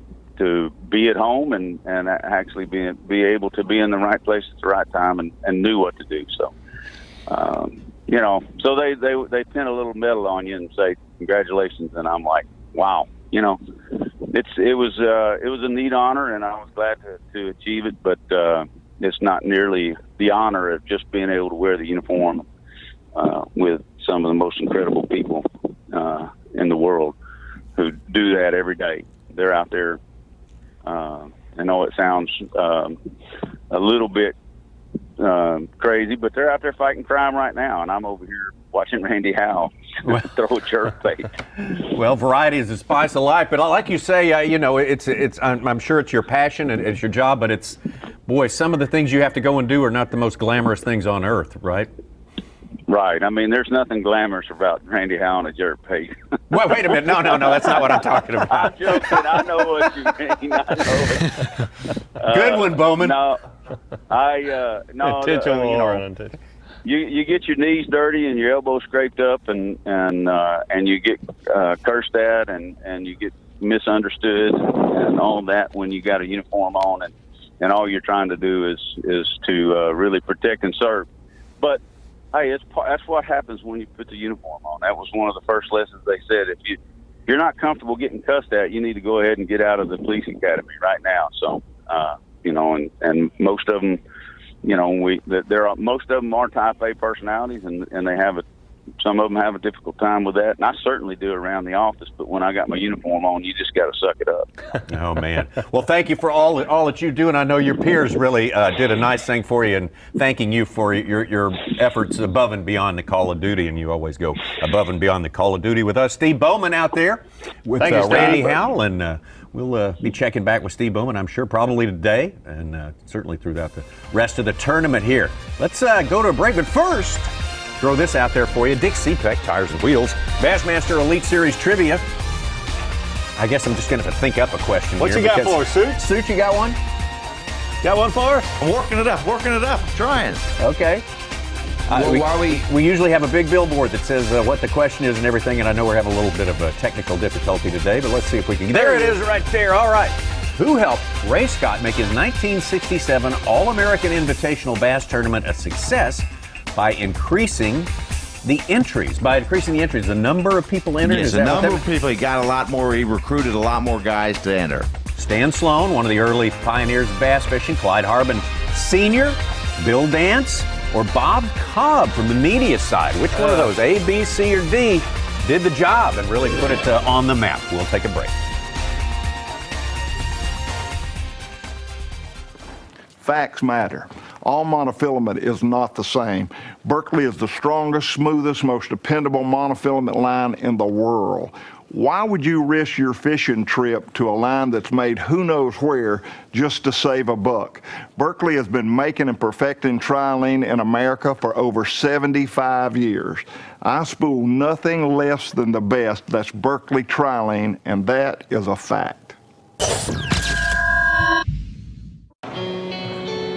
be at home and actually be able to be in the right place at the right time and knew what to do. So, so they pin a little medal on you and say congratulations, and I'm like, wow, it was a neat honor, and I was glad to achieve it, but it's not nearly the honor of just being able to wear the uniform with some of the most incredible people in the world who do that every day. They're out there. I know it sounds a little bit crazy, but they're out there fighting crime right now, and I'm over here watching Randy Howe throw a jerkbait. Well, variety is the spice of life, but like you say, it's I'm sure it's your passion and it's your job, but boy, some of the things you have to go and do are not the most glamorous things on earth, right? Right. I mean, there's nothing glamorous about Randy Howe on a jerk bait. Wait a minute. No, that's not what I'm talking about. I'm joking. I know what you mean. I know it. Good one, Bowman. No, you get your knees dirty and your elbows scraped up, and you get cursed at, and you get misunderstood and all that when you got a uniform on, and all you're trying to do is to really protect and serve. But hey, that's what happens when you put the uniform on. That was one of the first lessons they said. If you're not comfortable getting cussed at, you need to go ahead and get out of the police academy right now. So, and most of them, most of them are type A personalities, and they have some of them have a difficult time with that. And I certainly do around the office, but when I got my uniform on, you just got to suck it up. Oh, man. Well, thank you for all that you do, and I know your peers really did a nice thing for you, and thanking you for your efforts above and beyond the call of duty, and you always go above and beyond the call of duty with us. Steve Bowman out there with Randy Howell, and we'll be checking back with Steve Bowman, I'm sure, probably today, and certainly throughout the rest of the tournament here. Let's go to a break, but first, throw this out there for you. Dick Cepek, Tires and Wheels, Bassmaster Elite Series Trivia. I guess I'm just going to have to think up a question What here. You got for us, Suit? Suit, you got one? Got one for us? I'm working it up, trying. Okay. We usually have a big billboard that says what the question is and everything, and I know we're having a little bit of a technical difficulty today, but let's see if we can. There it is right there. All right. Who helped Ray Scott make his 1967 All-American Invitational Bass Tournament a success by increasing the entries? The number of people entered? Yes, the number of people. He recruited a lot more guys to enter. Stan Sloan, one of the early pioneers of bass fishing, Clyde Harbin Sr., Bill Dance, or Bob Cobb from the media side. Which one of those, A, B, C, or D, did the job and really put it on the map? We'll take a break. Facts matter. All monofilament is not the same. Berkley is the strongest, smoothest, most dependable monofilament line in the world. Why would you risk your fishing trip to a line that's made who knows where just to save a buck? Berkley has been making and perfecting Trilene in America for over 75 years. I spool nothing less than the best. That's Berkley Trilene, and that is a fact.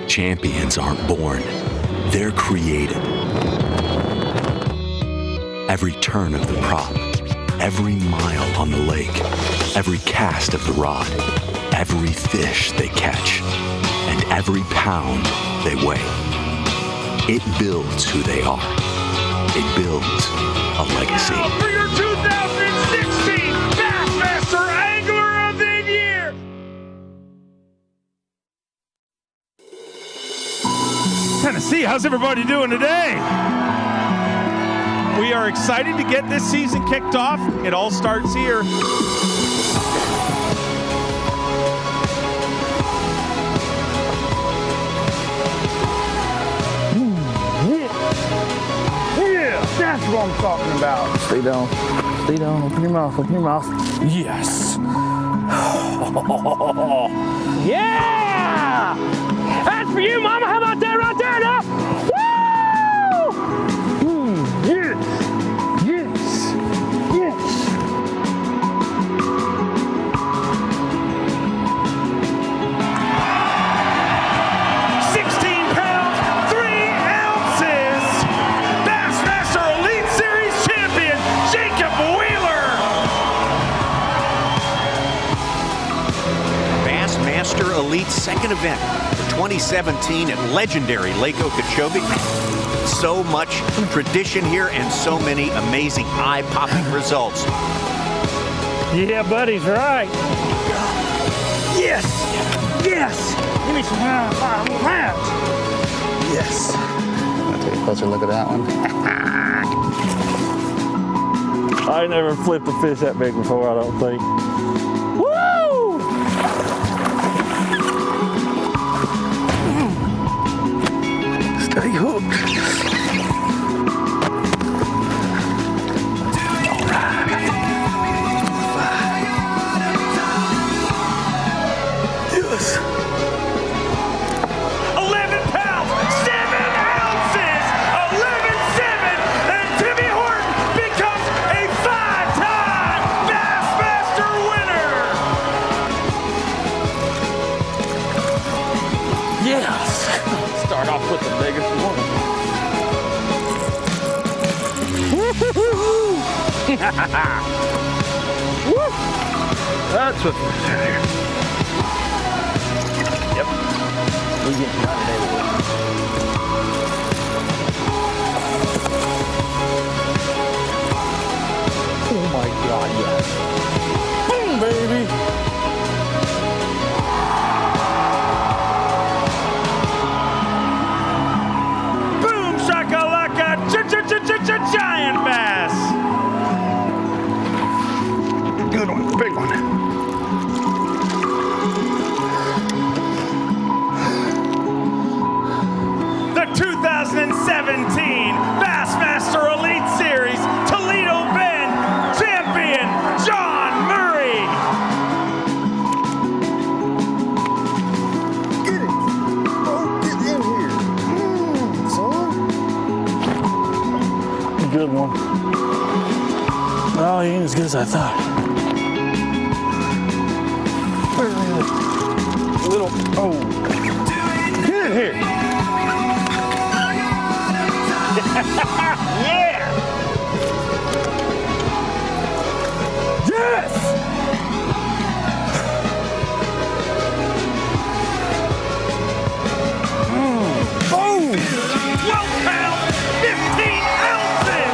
Champions aren't born, they're created. Every turn of the prop, every mile on the lake, every cast of the rod, every fish they catch, and every pound they weigh. It builds who they are. It builds a legacy. Now for your 2016 Bassmaster Angler of the Year. Tennessee, how's everybody doing today? We are excited to get this season kicked off. It all starts here. Yeah, that's what I'm talking about. Stay down. Stay down. Open your mouth. Open your mouth. Yes. Yeah! That's for you, Mama. How about that right there now? Woo! Yes. Yes. Yes. Bassmaster Elite Series champion, Jacob Wheeler. Bassmaster Elite second event for 2017 at legendary Lake Okeechobee. So much tradition here and so many amazing eye-popping results. Yeah, buddy's right. Yes. Yes. Give me some hands. Yes. I'll take a closer look at that one. I never flipped a fish that big before, I don't think. Woo! Stay hooked. All right. Yes. Woo! That's what we're doing here. Yep. We're getting right today, boy. Oh my God, yes. Boom, baby. Boom shakalaka, giant bass. Good one, big one. The 2017 Bassmaster Elite Series Toledo Bend champion, John Murray. Get it. Oh, get in here. Son. Good one. Oh, he ain't as good as I thought. Little, oh. Get in here. Yeah! Yes! Boom! 12 pounds, 15 ounces!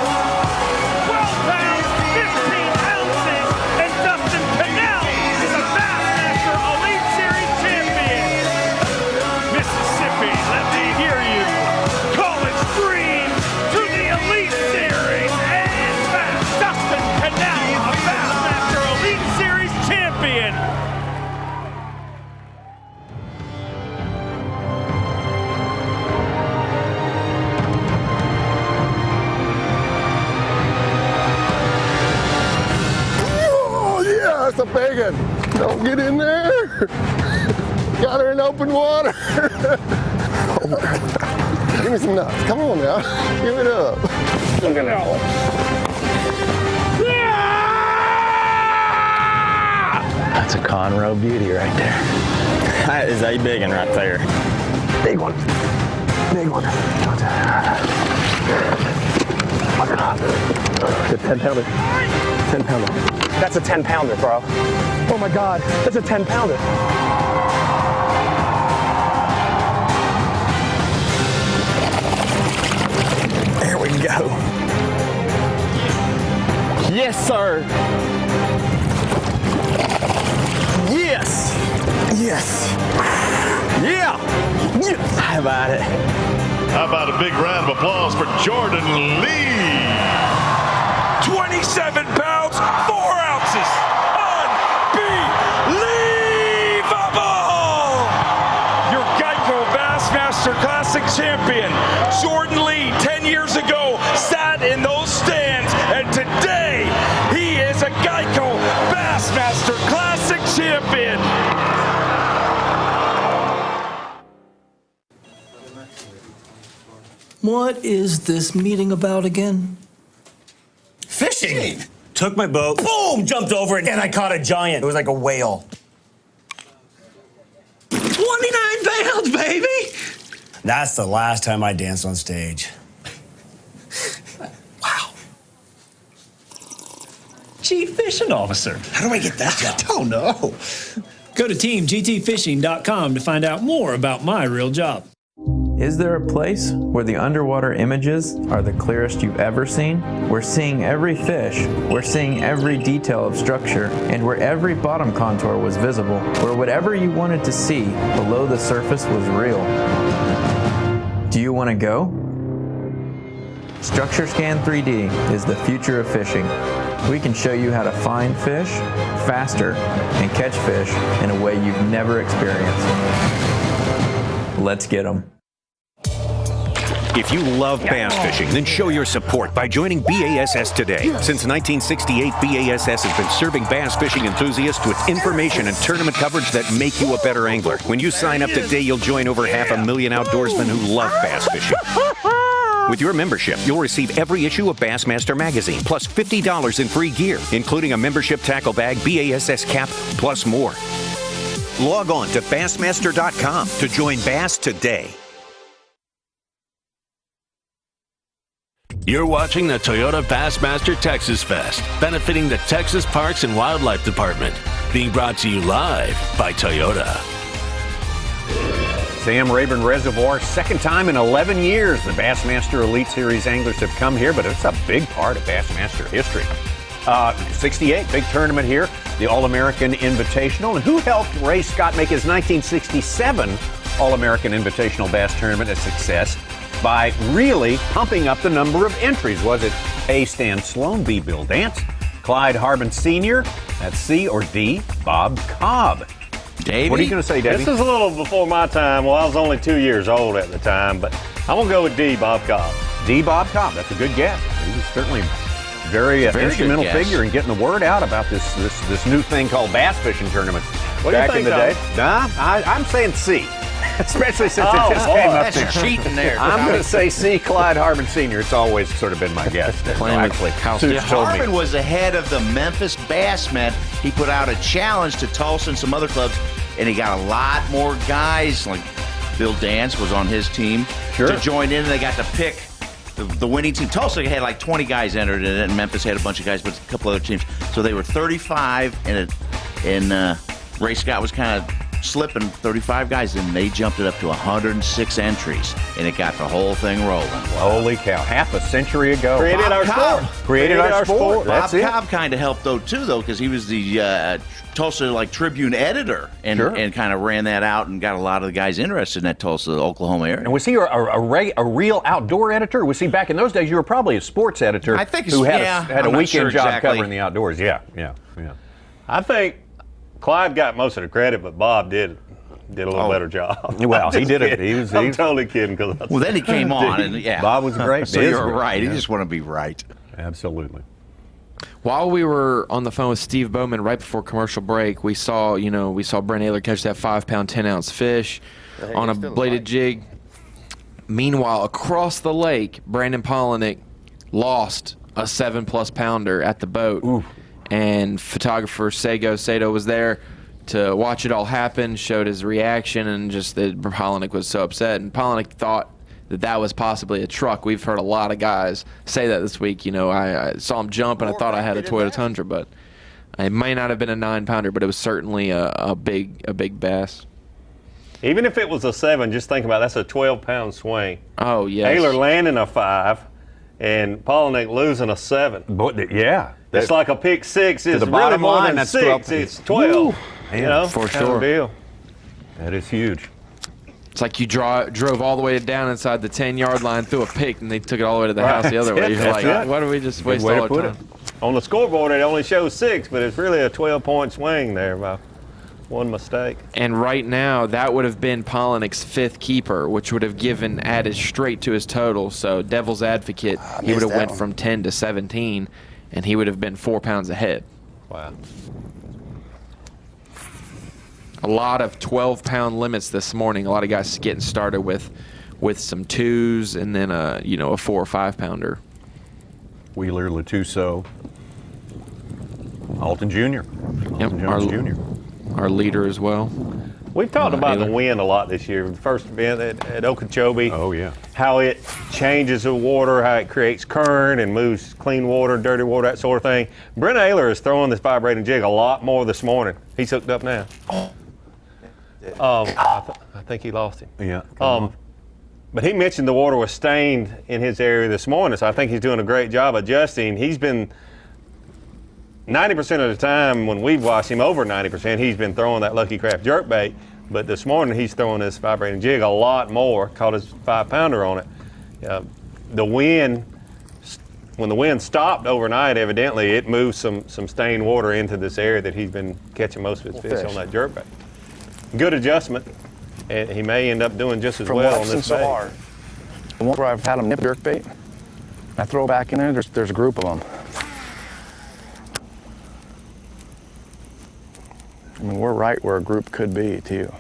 12 pounds, 15 ounces! And Dustin Cannell is a Bassmaster Elite Series champion! Mississippi, let me hear you! College Dream to the Elite Series and back! Dustin Cannell, a Bassmaster Elite Series champion! Oh, yeah, that's a big one. Don't get in there. Got her in open water. Oh, my God. Give me some nuts. Come on now. Give it up. Look at that one. That's a Conroe beauty right there. That is a big one right there. Big one. Big one. Oh, my God. It's a 10 pounder. 10 pounder. That's a 10 pounder, bro. Oh my God, that's a 10 pounder. There we go. Yes, sir. Yes. Yes. Yeah. Yes. How about it? How about a big round of applause for Jordan Lee? 27 pounds, 4 ounces. Unbelievable! Your Geico Bassmaster Classic champion, Jordan Lee, 10 years ago, sat in those stands, and today he is a Geico Bassmaster Classic champion. What is this meeting about again? Fishing. Took my boat, boom, jumped over it, and I caught a giant. It was like a whale. 29 pounds, baby! That's the last time I danced on stage. Wow. Chief Fishing Officer. How do I get that job? I don't know. Go to teamgtfishing.com to find out more about my real job. Is there a place where the underwater images are the clearest you've ever seen? We're seeing every fish, we're seeing every detail of structure, and where every bottom contour was visible, where whatever you wanted to see below the surface was real. Do you want to go? Structure Scan 3D is the future of fishing. We can show you how to find fish faster and catch fish in a way you've never experienced. Let's get them. If you love bass fishing, then show your support by joining B.A.S.S today. Since 1968, B.A.S.S has been serving bass fishing enthusiasts with information and tournament coverage that make you a better angler. When you sign up today, you'll join over 500,000 outdoorsmen who love bass fishing. With your membership, you'll receive every issue of Bassmaster magazine, plus $50 in free gear, including a membership tackle bag, B.A.S.S cap, plus more. Log on to Bassmaster.com to join Bass today. You're watching the Toyota Bassmaster Texas Fest, benefiting the Texas Parks and Wildlife Department. Being brought to you live by Toyota. Sam, Rayburn Reservoir, second time in 11 years the Bassmaster Elite Series anglers have come here, but it's a big part of Bassmaster history. 68, big tournament here, the All-American Invitational. And who helped Ray Scott make his 1967 All-American Invitational Bass Tournament a success by really pumping up the number of entries? Was it A, Stan Sloan, B, Bill Dance, Clyde Harbin Sr., that's C, or D, Bob Cobb? Davey? What are you going to say, Davey? This is a little before my time. Well, I was only 2 years old at the time, but I'm going to go with D, Bob Cobb. D, Bob Cobb. That's a good guess. He was certainly very instrumental figure in getting the word out about this new thing called bass fishing tournaments back in the day. Nah, I'm saying C, especially since it just came up there. That's cheating there. I'm going to say C, Clyde Harbin Sr. It's always sort of been my guess. Harbin was ahead of the Memphis Bassmen. He put out a challenge to Tulsa and some other clubs, and he got a lot more guys, like Bill Dance was on his team, to join in, and they got to pick the winning team. Tulsa had like 20 guys entered in it, and Memphis had a bunch of guys, but a couple other teams. So they were 35, and Ray Scott was kind of slipping 35 guys, and they jumped it up to 106 entries, and it got the whole thing rolling. Holy cow, half a century ago. Created our sport. Created our sport. Bob Cobb kind of helped, though, because he was the Tulsa Tribune editor and kind of ran that out and got a lot of the guys interested in that Tulsa, Oklahoma area. And was he a real outdoor editor? Was he back in those days? You were probably a sports editor I think who had a weekend job covering the outdoors. Yeah. I think Clyde got most of the credit, but Bob did a little better job. Well, he did it. I'm totally kidding. Well, then he came on, and Bob was great. So you're right. He just want to be right. Absolutely. While we were on the phone with Steve Bowman right before commercial break, we saw Bryn Taylor catch that 5-pound, 10-ounce fish on a bladed jig. Meanwhile, across the lake, Brandon Polinick lost a 7+ pounder at the boat. Ooh. And photographer Sato was there to watch it all happen, showed his reaction, and just that Polinick was so upset. And Polinick thought that was possibly a truck. We've heard a lot of guys say that this week. I saw him jump, and I thought I had a Toyota Tundra, but it may not have been a 9-pounder, but it was certainly a big bass. Even if it was a 7, just think about it, that's a 12-pound swing. Oh, yes. Taylor landing a 5 and Polinick losing a 7. Yeah. It's like a pick 6. It's the really bottom more line, than that's 6. 12. It's 12. For kind of sure. deal. That is huge. It's like you drove all the way down inside the 10-yard line through a pick, and they took it all the way to the house the other way. You're like, why do we just waste all our time? On the scoreboard, it only shows 6, but it's really a 12-point swing there by one mistake. And right now, that would have been Polinick's 5th keeper, which would have added straight to his total. So devil's advocate, he would have went from 10 to 17, and he would have been 4 pounds ahead. Wow. A lot of 12-pound limits this morning. A lot of guys getting started with some 2s and then a 4 or 5-pounder. Wheeler, Latuso, Alton Jr. Alton Jones Jr. Our leader as well. We've talked about the wind a lot this year. The first event at Okeechobee. Oh, yeah. How it changes the water, how it creates current and moves clean water, dirty water, that sort of thing. Bryn Taylor is throwing this vibrating jig a lot more this morning. He's hooked up now. I think he lost him. Yeah. But he mentioned the water was stained in his area this morning, so I think he's doing a great job adjusting. He's been 90% of the time when we've watched him, over 90%, he's been throwing that Lucky Craft jerkbait. But this morning he's throwing this vibrating jig a lot more, caught his 5-pounder on it. The wind, when the wind stopped overnight, evidently it moved some stained water into this area that he's been catching most of his fish on that jerkbait. Good adjustment, and he may end up doing just as well on this bait. The one where I've had them nip jerkbait, I throw back in there, there's a group of them. I mean, we're right where a group could be, too.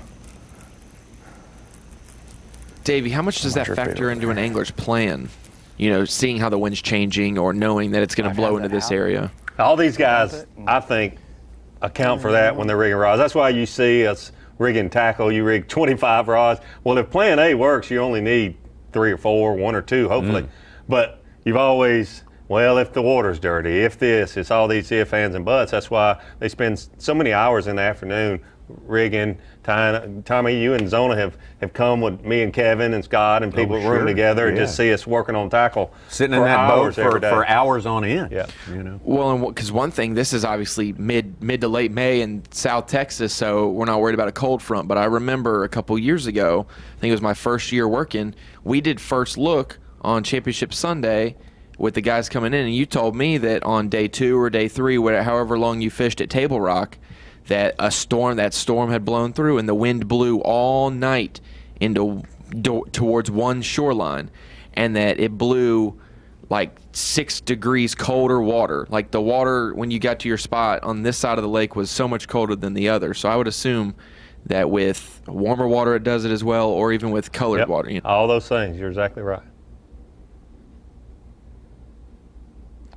Davey, how much does that factor into an angler's plan? Seeing how the wind's changing or knowing that it's going to blow into this area? All these guys, I think, account for that when they're rigging rods. That's why you see us rigging tackle. You rig 25 rods. Well, if plan A works, you only need 3 or 4, 1 or 2, hopefully. But you've always, well, if the water's dirty, if this, it's all these ifs, ands, and buts. That's why they spend so many hours in the afternoon rigging, tying. Tommy, you and Zona have come with me and Kevin and Scott and people room together and just see us working on tackle. Sitting in that boat for hours on end. Yeah. You know. Well, because one thing, this is obviously mid to late May in South Texas, so we're not worried about a cold front. But I remember a couple years ago, I think it was my first year working, we did first look on Championship Sunday with the guys coming in, and you told me that on day 2 or day 3, however long you fished at Table Rock, that that storm had blown through and the wind blew all night towards one shoreline, and that it blew like 6 degrees colder water. Like the water when you got to your spot on this side of the lake was so much colder than the other. So I would assume that with warmer water it does it as well, or even with colored water. You know. All those things, you're exactly right.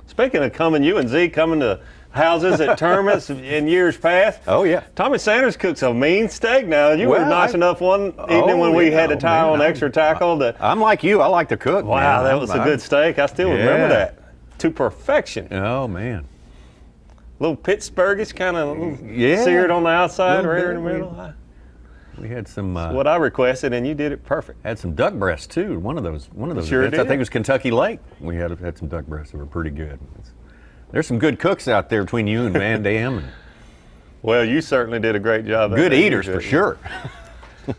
Speaking of coming, you and Z coming to houses at tournaments in years past. Oh, yeah. Tommy Sanders cooks a mean steak now. You were nice enough one evening when we had to tie on extra tackle. I'm like you. I like to cook. Wow, man. that was a good steak. I still remember that. To perfection. Oh, man. Little Pittsburghish, kind of seared on the outside, right in the middle. We had some. What I requested, and you did it perfect. Had some duck breasts too. One of those Sure events. did. I think it was Kentucky Lake. We had some duck breasts that were pretty good. There's some good cooks out there between you and Van Dam. Well, you certainly did a great job. Good eaters for sure.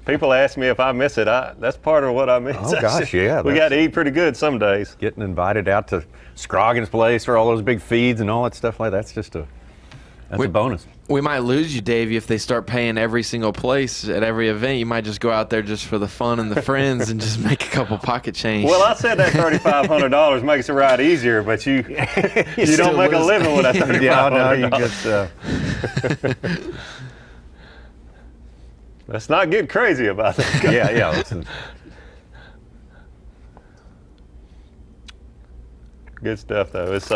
People ask me if I miss it. That's part of what I miss. Oh gosh, yeah. We got to eat pretty good some days. Getting invited out to Scroggins' place for all those big feeds and all that stuff like that's just a bonus. We might lose you, Davey, if they start paying every single place at every event. You might just go out there just for the fun and the friends and just make a couple pocket change. Well, I said that $3,500 makes the ride easier, but you don't make a living with that $3,500. Yeah, no, you just. Let's not get crazy about that. Yeah. Listen. Good stuff, though. It's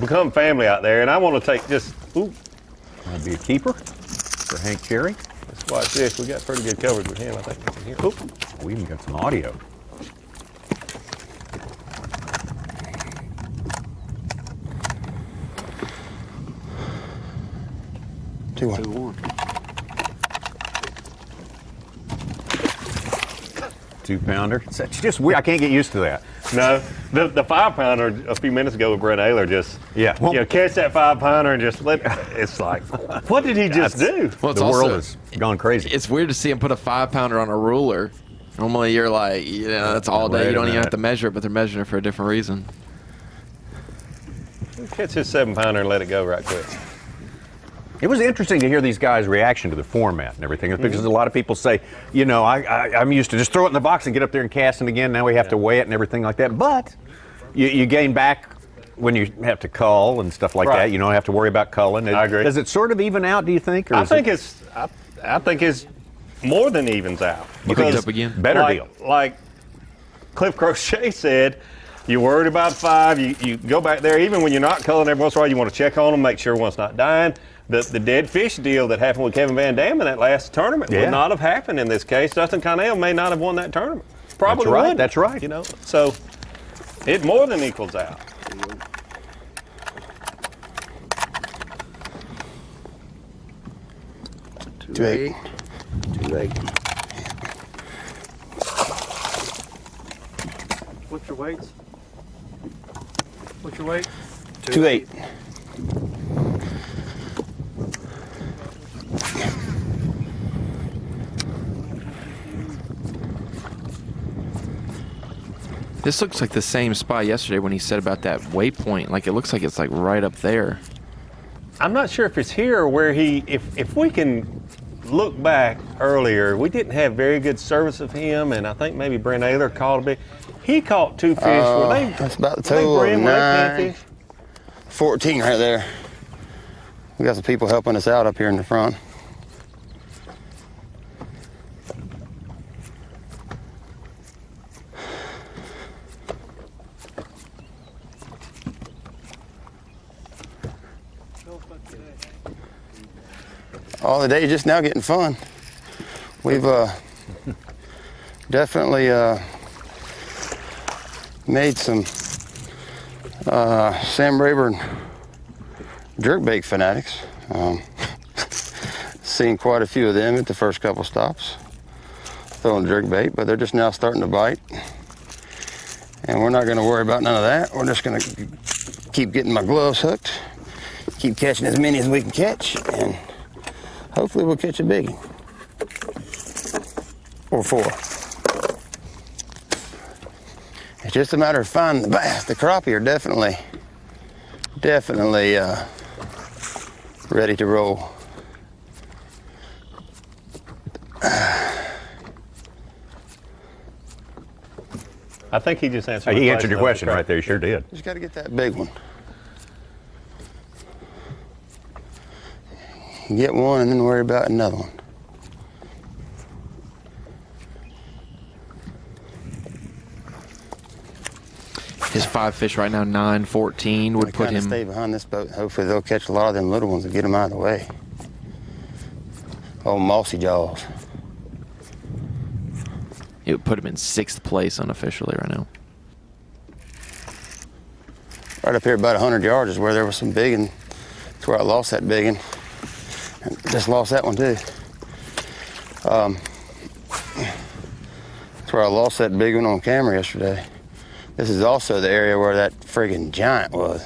become family out there, and I want to take just. I'll be a keeper for Hank Cherry. Let's watch this. We got pretty good coverage with him, I think. Here. We even got some audio. Two one. 2-pounder. It's just weird. I can't get used to that. No, the 5-pounder a few minutes ago with Bryn Taylor just catch that 5-pounder and just let. It's like, what did he just do? Well, the world has gone crazy. It's weird to see him put a 5-pounder on a ruler. Normally you're like, that's all day. You don't even have to measure it, but they're measuring it for a different reason. Catch his 7-pounder and let it go right quick. It was interesting to hear these guys' reaction to the format and everything, because a lot of people say, I'm used to just throw it in the box and get up there and cast it again. Now we have to weigh it and everything like that. But you gain back when you have to cull and stuff like that. You don't have to worry about culling. I agree. Does it sort of even out, do you think? Or I think it's more than evens out. Because up again. Better deal. Like Cliff Crochet said, you're worried about 5. You go back there, even when you're not culling every once in a while, you want to check on them, make sure one's not dying. The dead fish deal that happened with Kevin Van Dam in that last tournament would not have happened in this case. Dustin Connell may not have won that tournament. Probably would. That's right. So it more than equals out. Two eight. What's your weights? What's your weight? 2.8. This looks like the same spot yesterday when he said about that waypoint. Like, it looks like it's like right up there. I'm not sure if it's here or where if we can look back earlier, we didn't have very good service of him, and I think maybe Bryn Taylor caught a bit. He caught 2 fish. That's about the total of 9, 14 right there. We got some people helping us out up here in the front. All the day just now getting fun. We've definitely made some Sam Rayburn jerkbait fanatics. Seen quite a few of them at the first couple stops throwing jerkbait, but they're just now starting to bite. And we're not going to worry about none of that. We're just going to keep getting my gloves hooked, keep catching as many as we can catch, and hopefully we'll catch a big one. Or 4. It's just a matter of finding the bass. The crappie are definitely ready to roll. I think he just answered. He answered your question right there. He sure did. Just got to get that big one. Get one and then worry about another one. His 5 fish right now, 9-14, would put him. Stay behind this boat. Hopefully they'll catch a lot of them little ones and get them out of the way. Oh, mossy jaws. It would put him in 6th place unofficially right now. Right up here about 100 yards is where there was some big one. That's where I lost that big one. And just lost that one too. That's where I lost that big one on camera yesterday. This is also the area where that friggin' giant was.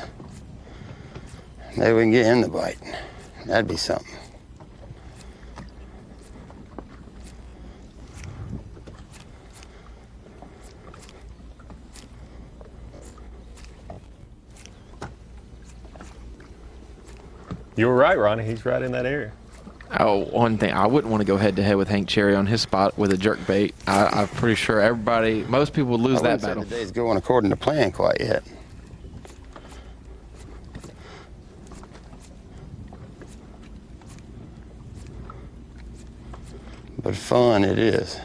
Maybe we can get him to bite. That'd be something. You were right, Ronnie. He's right in that area. Oh, one thing, I wouldn't want to go head-to-head with Hank Cherry on his spot with a jerkbait. I'm pretty sure most people would lose that battle. The day's going according to plan quite yet. But fun it is.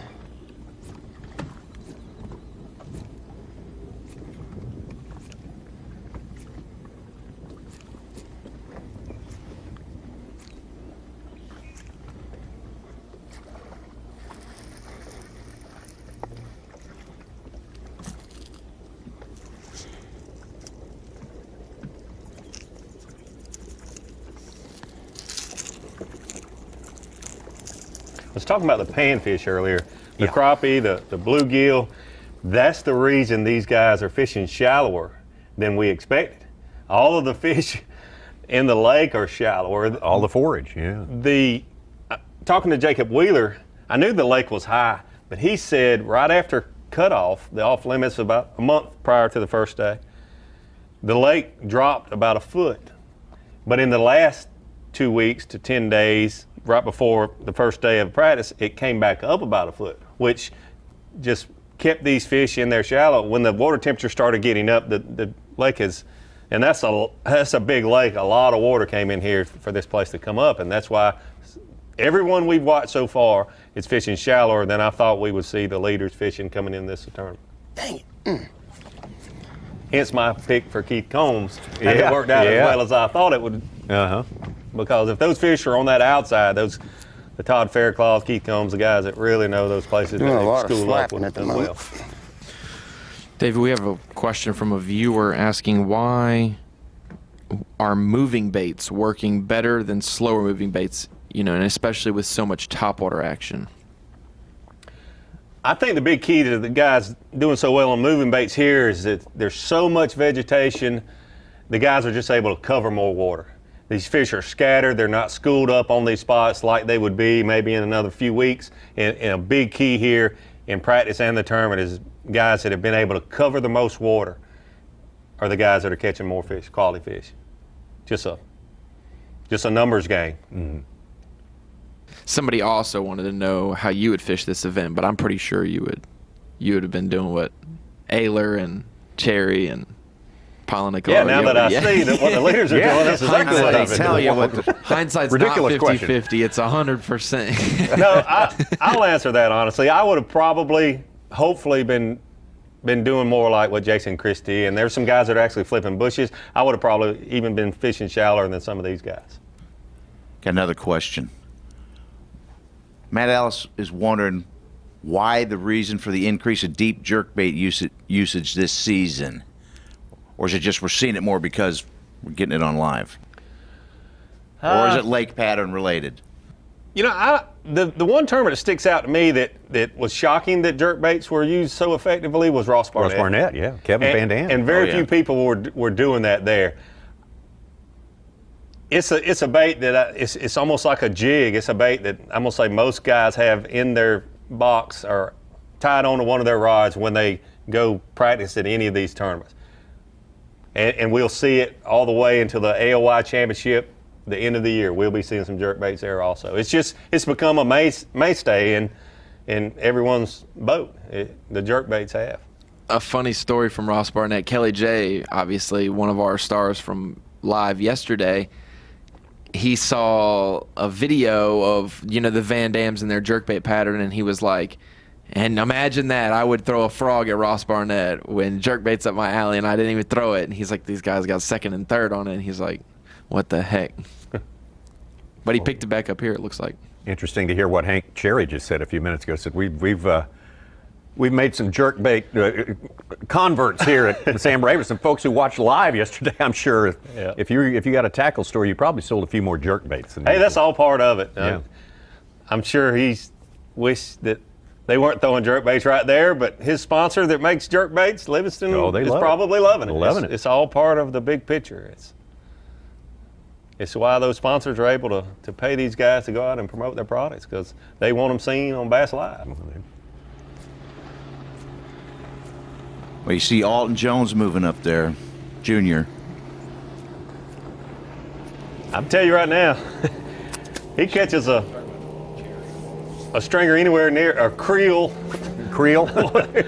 I was talking about the panfish earlier. The crappie, the bluegill, that's the reason these guys are fishing shallower than we expected. All of the fish in the lake are shallower. All the forage, yeah. Talking to Jacob Wheeler, I knew the lake was high, but he said right after cutoff, the off limits about a month prior to the first day, the lake dropped about 1 foot. But in the last 2 weeks to 10 days, right before the first day of practice, it came back up about 1 foot, which just kept these fish in there shallow. When the water temperature started getting up, the lake is, and that's a big lake. A lot of water came in here for this place to come up, and that's why everyone we've watched so far is fishing shallower than I thought we would see the leaders fishing coming in this tournament. Dang it. Hence my pick for Keith Combs. And it worked out as well as I thought it would. Because if those fish are on that outside, the Todd Faircloth, Keith Combs, the guys that really know those places, doing a lot of school up slapping at the as moment. well. David, we have a question from a viewer asking why are moving baits working better than slower moving baits, and especially with so much topwater action? I think the big key to the guys doing so well on moving baits here is that there's so much vegetation, the guys are just able to cover more water. These fish are scattered, they're not schooled up on these spots like they would be maybe in another few weeks. And a big key here in practice and the tournament is guys that have been able to cover the most water are the guys that are catching more fish, quality fish. Just a numbers game. Mm-hmm. Somebody also wanted to know how you would fish this event, but I'm pretty sure you would have been doing what Ayler and Cherry and Polinick. Yeah, now that I see that what the leaders are doing, that's exactly what I've been tell doing. you what, hindsight's Ridiculous not 50-50, it's 100%. No, I'll answer that honestly. I would have probably, hopefully been doing more like what Jason Christie, and there's some guys that are actually flipping bushes. I would have probably even been fishing shallower than some of these guys. Got another question. Matt Ellis is wondering why the reason for the increase of deep jerkbait usage this season. or is it just we're seeing it more because we're getting it on live? Or is it lake pattern related? You know, the one tournament that sticks out to me that was shocking that jerkbaits were used so effectively was Ross Barnett. Ross Barnett, yeah. Kevin Van Dam. And very few people were doing that there. It's a bait that it's almost like a jig. It's a bait that I'm gonna say most guys have in their box or tied onto one of their rods when they go practice at any of these tournaments. And we'll see it all the way until the AOY championship, the end of the year. We'll be seeing some jerkbaits there also. It's become a mainstay in everyone's boat. The jerkbaits have. A funny story from Ross Barnett. Kelly J, obviously one of our stars from live yesterday, he saw a video of, the Van Dams and their jerkbait pattern, and he was like, and imagine that, I would throw a frog at Ross Barnett when jerkbait's up my alley and I didn't even throw it. And he's like, these guys got second and third on it. And he's like, what the heck? But he picked it back up here, it looks like. Interesting to hear what Hank Cherry just said a few minutes ago. Said we've made some jerkbait converts here at Sam Rayburn. Some folks who watched live yesterday, I'm sure. Yeah. If you got a tackle store, you probably sold a few more jerkbaits. Hey, that's all part of it. Yeah. I'm sure he's wished that they weren't throwing jerkbaits right there, but his sponsor that makes jerkbaits, Livingston, is probably loving it. It's all part of the big picture. It's why those sponsors are able to pay these guys to go out and promote their products, because they want them seen on Bass Live. Well, you see Alton Jones moving up there, junior. I'm telling you right now, he catches a stringer anywhere near, a creel,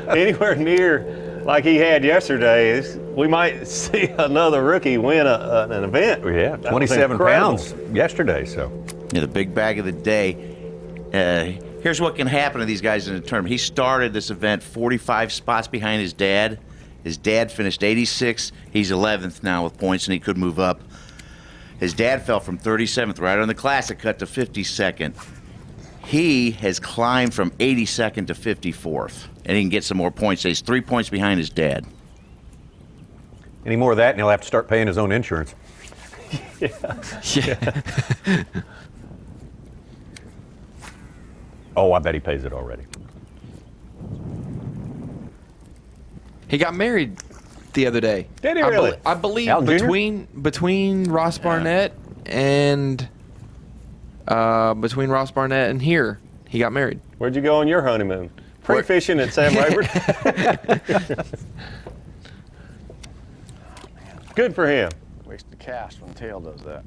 anywhere near like he had yesterday. We might see another rookie win an event. Yeah, 27 pounds yesterday. So yeah, the big bag of the day. Here's what can happen to these guys in the tournament. He started this event 45 spots behind his dad. His dad finished 86. He's 11th now with points, and he could move up. His dad fell from 37th right on the classic cut to 52nd. He has climbed from 82nd to 54th, and he can get some more points. He's 3 points behind his dad. Any more of that, and he'll have to start paying his own insurance. Yeah. Oh, I bet he pays it already. He got married the other day. Did he really? I believe Al Jr.? between Ross Barnett and here, he got married. Where'd you go on your honeymoon? Pre-fishing at Sam Rayburn? Good for him. Wastes the cast when Tail does that.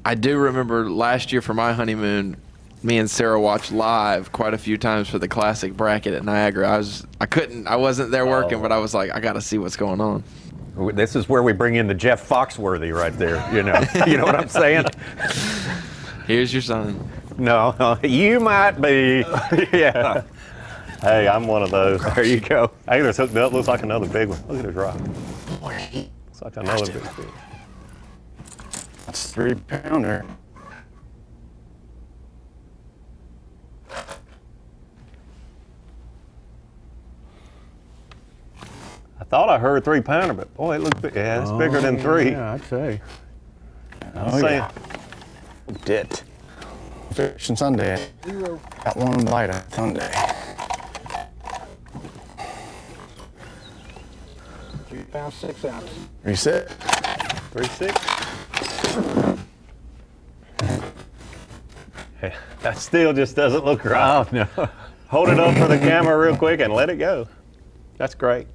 I do remember last year for my honeymoon, me and Sarah watched live quite a few times for the classic bracket at Niagara. I wasn't there working, but I was like, I got to see what's going on. This is where we bring in the Jeff Foxworthy right there. You know what I'm saying? Here's your son. No, you might be. Yeah. Hey, I'm one of those. There you go. Angler's hooked up. Looks like another big one. Look at his rod. Looks like another big fish. That's 3 pounder. I thought I heard 3 pounder, but boy, it looks big. Yeah, it's bigger than 3. Yeah, I'd say. Oh, yeah. Did. Fishing Sunday. Got one bite on Sunday. 3 pounds, 6 ounces. 3-6. 3-6. Hey, that still just doesn't look right. Oh, no. Hold it up for the camera real quick and let it go. That's great.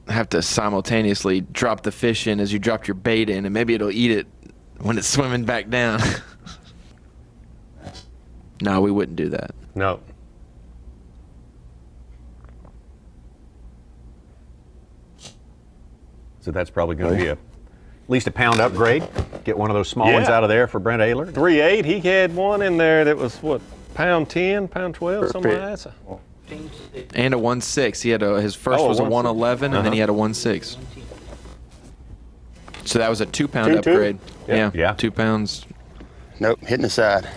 Have to simultaneously drop the fish in as you drop your bait in, and maybe it'll eat it when it's swimming back down. No, we wouldn't do that. No. So that's probably going to be at least a pound upgrade. Get one of those small ones out of there for Bryn Taylor. 3.8. He had one in there that was what, pound 10, pound 12, something like that. And a 1.6. He had his first was a 1.11, and then he had a 1.6. So that was a 2 pound upgrade. Yeah, 2 pounds. Nope, hitting the side.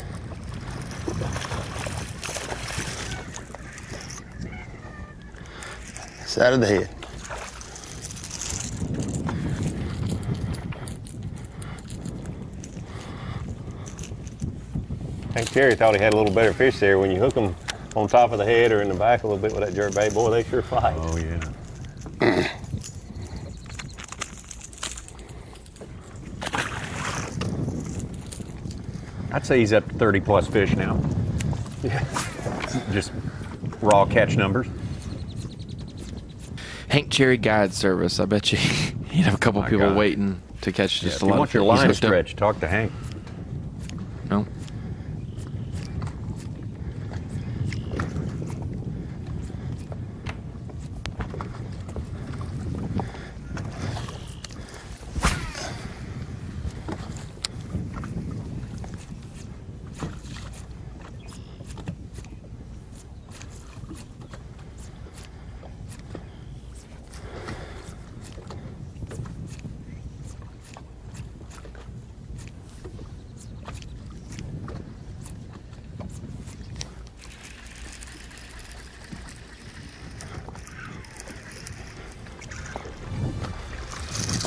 Side of the head. I think Terry thought he had a little better fish there. When you hook them on top of the head or in the back a little bit with that jerkbait, boy, they sure fight. Oh, yeah. I'd say he's up to 30 plus fish now. Yeah. Just raw catch numbers. Hank Cherry Guide Service. I bet you you'd have a couple people waiting to catch just a lot of fish. If you want your line stretched, talk to Hank. No.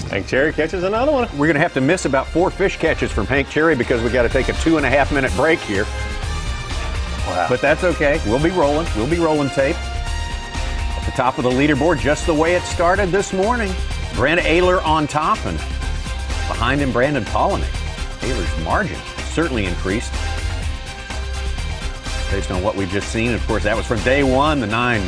Hank Cherry catches another one. We're going to have to miss about 4 fish catches from Hank Cherry because we got to take a 2.5 minute break here. Wow. But that's okay. We'll be rolling. We'll be rolling tape. At the top of the leaderboard, just the way it started this morning. Bryn Taylor on top, and behind him, Brandon Polinick. Taylor's margin certainly increased based on what we've just seen. Of course, that was from day one, the 9-1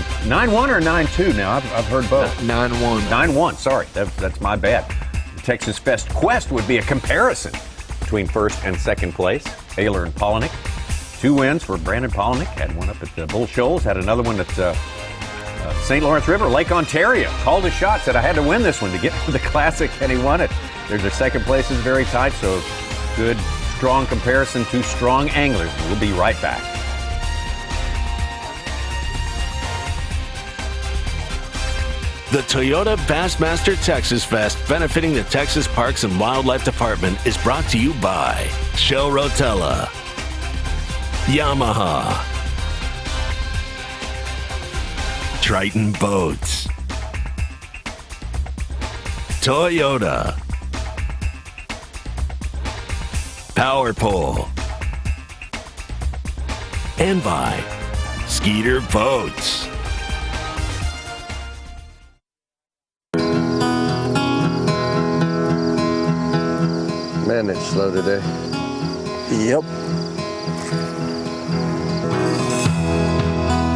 or 9-2 now. I've heard both. 9-1. 9-1, sorry. That's my bad. The Texas Fest Quest would be a comparison between first and second place. Taylor and Polinick. 2 wins for Brandon Polinick. Had one up at Bull Shoals. Had another one at St. Lawrence River, Lake Ontario. Called a shot, said I had to win this one to get to the Classic, and he won it. Their second place is very tight, so good, strong comparison to strong anglers. We'll be right back. The Toyota Bassmaster Texas Fest, benefiting the Texas Parks and Wildlife Department, is brought to you by Shell Rotella, Yamaha, Triton Boats, Toyota, Power Pole, and by Skeeter Boats. Man, it's slow today. Yep.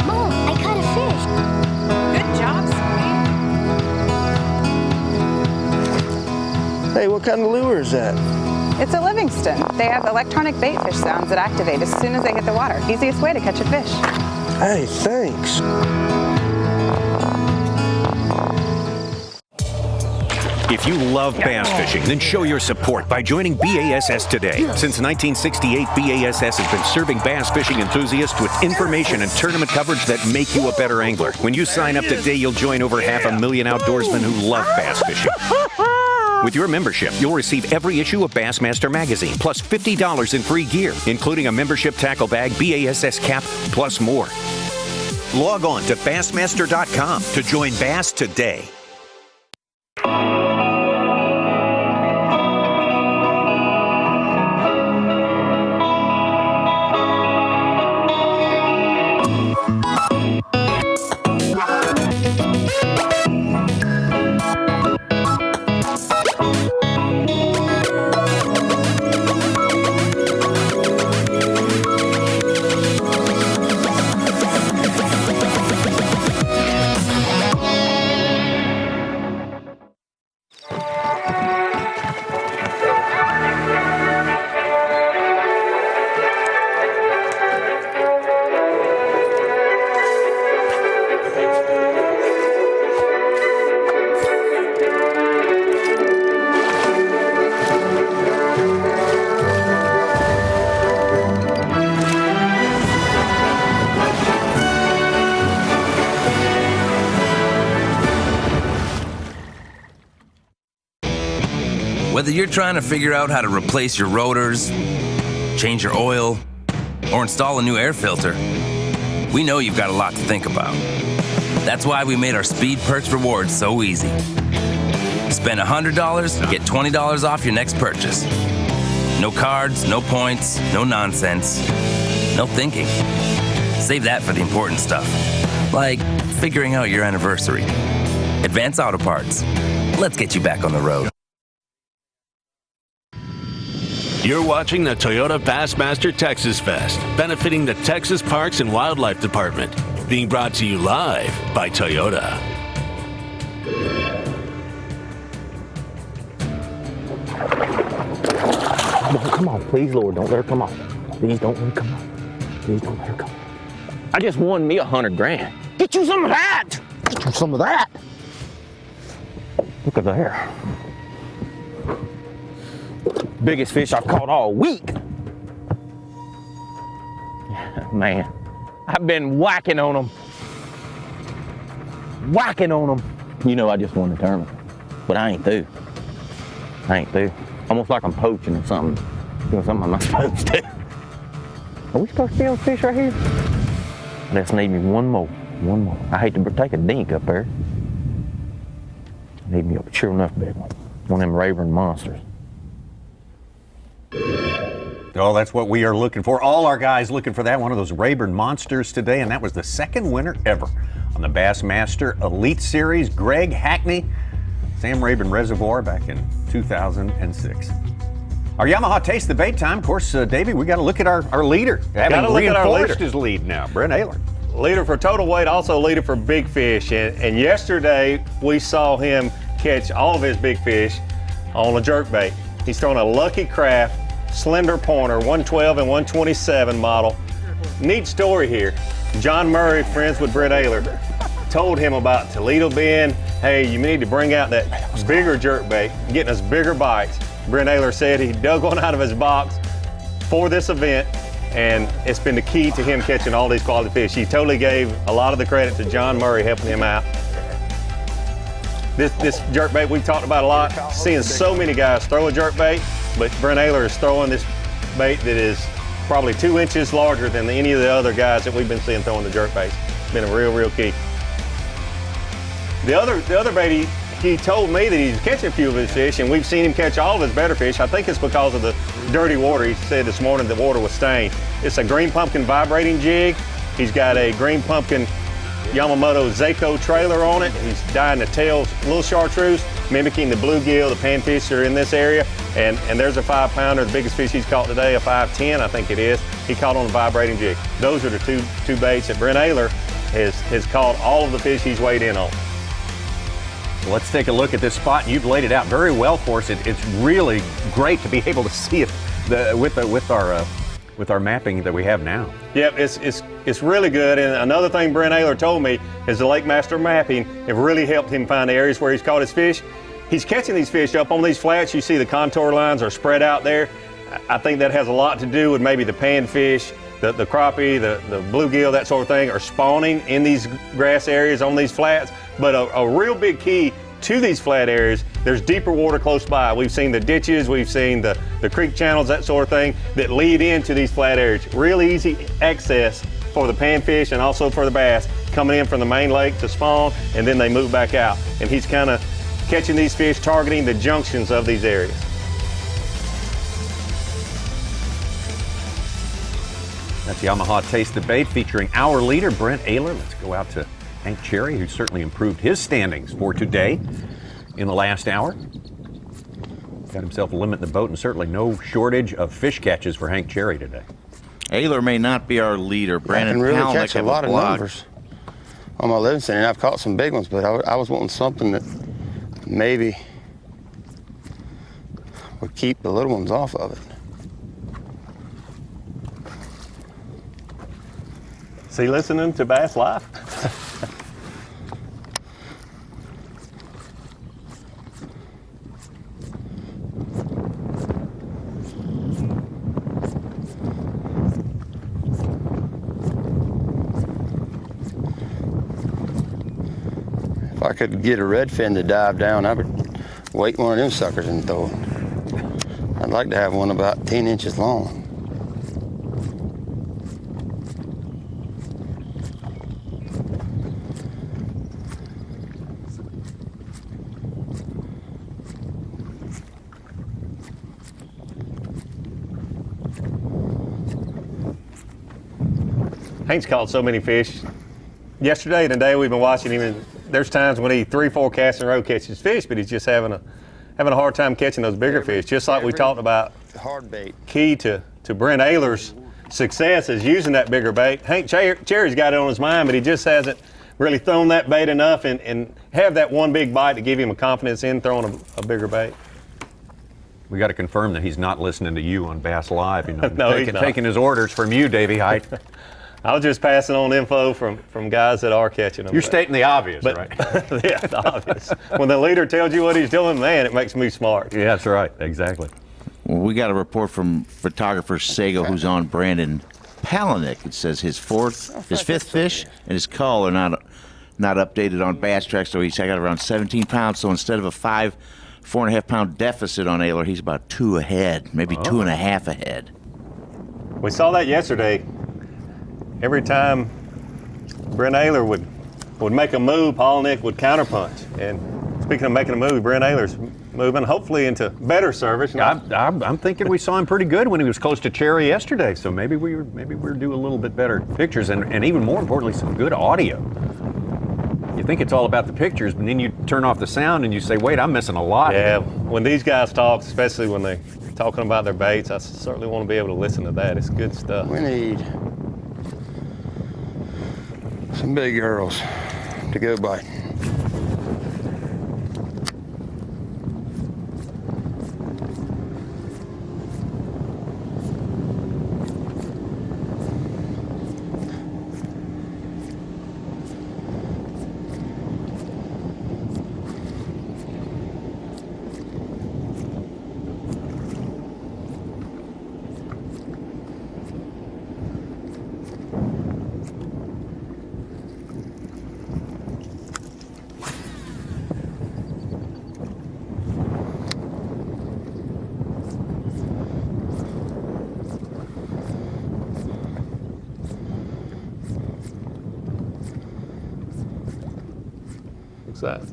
Mom, I caught a fish. Good job, sweetie. Hey, what kind of lure is that? It's a Livingston. They have electronic bait fish sounds that activate as soon as they hit the water. Easiest way to catch a fish. Hey, thanks. If you love bass fishing, then show your support by joining B.A.S.S today. Since 1968, B.A.S.S has been serving bass fishing enthusiasts with information and tournament coverage that make you a better angler. When you sign up today, you'll join over 500,000 outdoorsmen who love bass fishing. With your membership, you'll receive every issue of Bassmaster magazine, plus $50 in free gear, including a membership tackle bag, BASS cap, plus more. Log on to Bassmaster.com to join Bass today. Whether you're trying to figure out how to replace your rotors, change your oil, or install a new air filter, we know you've got a lot to think about. That's why we made our Speed Perks rewards so easy. Spend $100, get $20 off your next purchase. No cards, no points, no nonsense, no thinking. Save that for the important stuff, like figuring out your anniversary. Advance Auto Parts. Let's get you back on the road. You're watching the Toyota Bassmaster Texas Fest, benefiting the Texas Parks and Wildlife Department. Being brought to you live by Toyota. Come on, please, Lord, don't let her come on. Please don't let her come on. Please don't let her come on. I just won me $100 grand. Get you some of that! Get you some of that! Look at there. Biggest fish I've caught all week. Man, I've been whacking on them. Whacking on them. You know I just won the tournament, but I ain't through. I ain't through. Almost like I'm poaching or something. Doing something I'm not supposed to. Are we supposed to be on fish right here? I just need me one more. One more. I hate to take a dink up there. I need me a sure enough big one. One of them Rayburn monsters. Oh, that's what we are looking for. All our guys looking for that, one of those Rayburn monsters today, and that was the second winner ever on the Bassmaster Elite Series. Greg Hackney, Sam Rayburn Reservoir back in 2006. Our Yamaha Taste the Bait time. Of course, Davey, we got to look at our leader. Gotta look at our leader. His lead now, Bryn Taylor. Leader for total weight, also leader for big fish. And yesterday, we saw him catch all of his big fish on a jerkbait. He's throwing a Lucky Craft slender pointer, 112 and 127 model. Neat story here. John Murray, friends with Bryn Taylor, told him about Toledo Bend. Hey, you need to bring out that bigger jerkbait, getting us bigger bites. Bryn Taylor said he dug one out of his box for this event, and it's been the key to him catching all these quality fish. He totally gave a lot of the credit to John Murray helping him out. This jerkbait we've talked about a lot, seeing so many guys throw a jerkbait, but Bryn Taylor is throwing this bait that is probably 2 inches larger than any of the other guys that we've been seeing throwing the jerkbaits. It's been a real key. The other bait, he told me that he's catching a few of his fish, and we've seen him catch all of his better fish. I think it's because of the dirty water. He said this morning the water was stained. It's a green pumpkin vibrating jig. He's got a green pumpkin Yamamoto Zako trailer on it. He's dyeing the tails little chartreuse, mimicking the bluegill, the panfish that are in this area. And there's a 5-pounder, the biggest fish he's caught today, a 510, I think it is. He caught on a vibrating jig. Those are the two baits that Bryn Taylor has caught all of the fish he's weighed in on. Let's take a look at this spot. You've laid it out very well for us. It's really great to be able to see it with our mapping that we have now. Yep, it's really good. And another thing Bryn Taylor told me is the Lake Master mapping have really helped him find the areas where he's caught his fish. He's catching these fish up on these flats. You see the contour lines are spread out there. I think that has a lot to do with maybe the panfish, the crappie, the bluegill, that sort of thing, are spawning in these grass areas on these flats. But a real big key to these flat areas, there's deeper water close by. We've seen the ditches, we've seen the creek channels, that sort of thing, that lead into these flat areas. Real easy access for the panfish and also for the bass coming in from the main lake to spawn, and then they move back out. And he's kind of catching these fish, targeting the junctions of these areas. That's Yamaha Taste the Bait featuring our leader, Bryn Taylor. Let's go out to Hank Cherry, who certainly improved his standings for today in the last hour. Got himself a limit in the boat, and certainly no shortage of fish catches for Hank Cherry today. Taylor may not be our leader. Brandon I can really Powell catch a lot of numbers on my living center, and I've caught some big ones, but I was wanting something that maybe would keep the little ones off of it. Is he listening to Bass Live? If I could get a redfin to dive down, I would weight one of them suckers and throw it. I'd like to have one about 10 inches long. Hank's caught so many fish. Yesterday and today we've been watching him, and there's times when he 3-4 casts in a row catches fish, but he's just having a hard time catching those bigger fish. Just like we talked about, hard bait. Key to Bryn Taylor's success is using that bigger bait. Hank Cherry's got it on his mind, but he just hasn't really thrown that bait enough and have that one big bite to give him a confidence in throwing a bigger bait. We got to confirm that he's not listening to you on Bass Live. You know, No, he's not. Taking his orders from you, Davey Height. I was just passing on info from guys that are catching them. You're stating the obvious, right? Yeah, the obvious. When the leader tells you what he's doing, man, it makes me smart. Yeah, that's right. Exactly. Well, we got a report from photographer Sago, who's on Brandon Palaniuk. It says his fifth fish and his cull are not updated on Bass Track, so he's got around 17 pounds. So instead of a 4.5 pound deficit on Taylor, he's about 2 ahead, maybe 2.5 ahead. We saw that yesterday. Every time Bryn Taylor would make a move, Palaniuk would counterpunch. And speaking of making a move, Bryn Taylor's moving hopefully into better service. I'm thinking we saw him pretty good when he was close to Cherry yesterday. So maybe we're due a little bit better pictures and even more importantly, some good audio. You think it's all about the pictures, but then you turn off the sound and you say, wait, I'm missing a lot. Yeah, when these guys talk, especially when they're talking about their baits, I certainly want to be able to listen to that. It's good stuff. We need some big girls to go bite.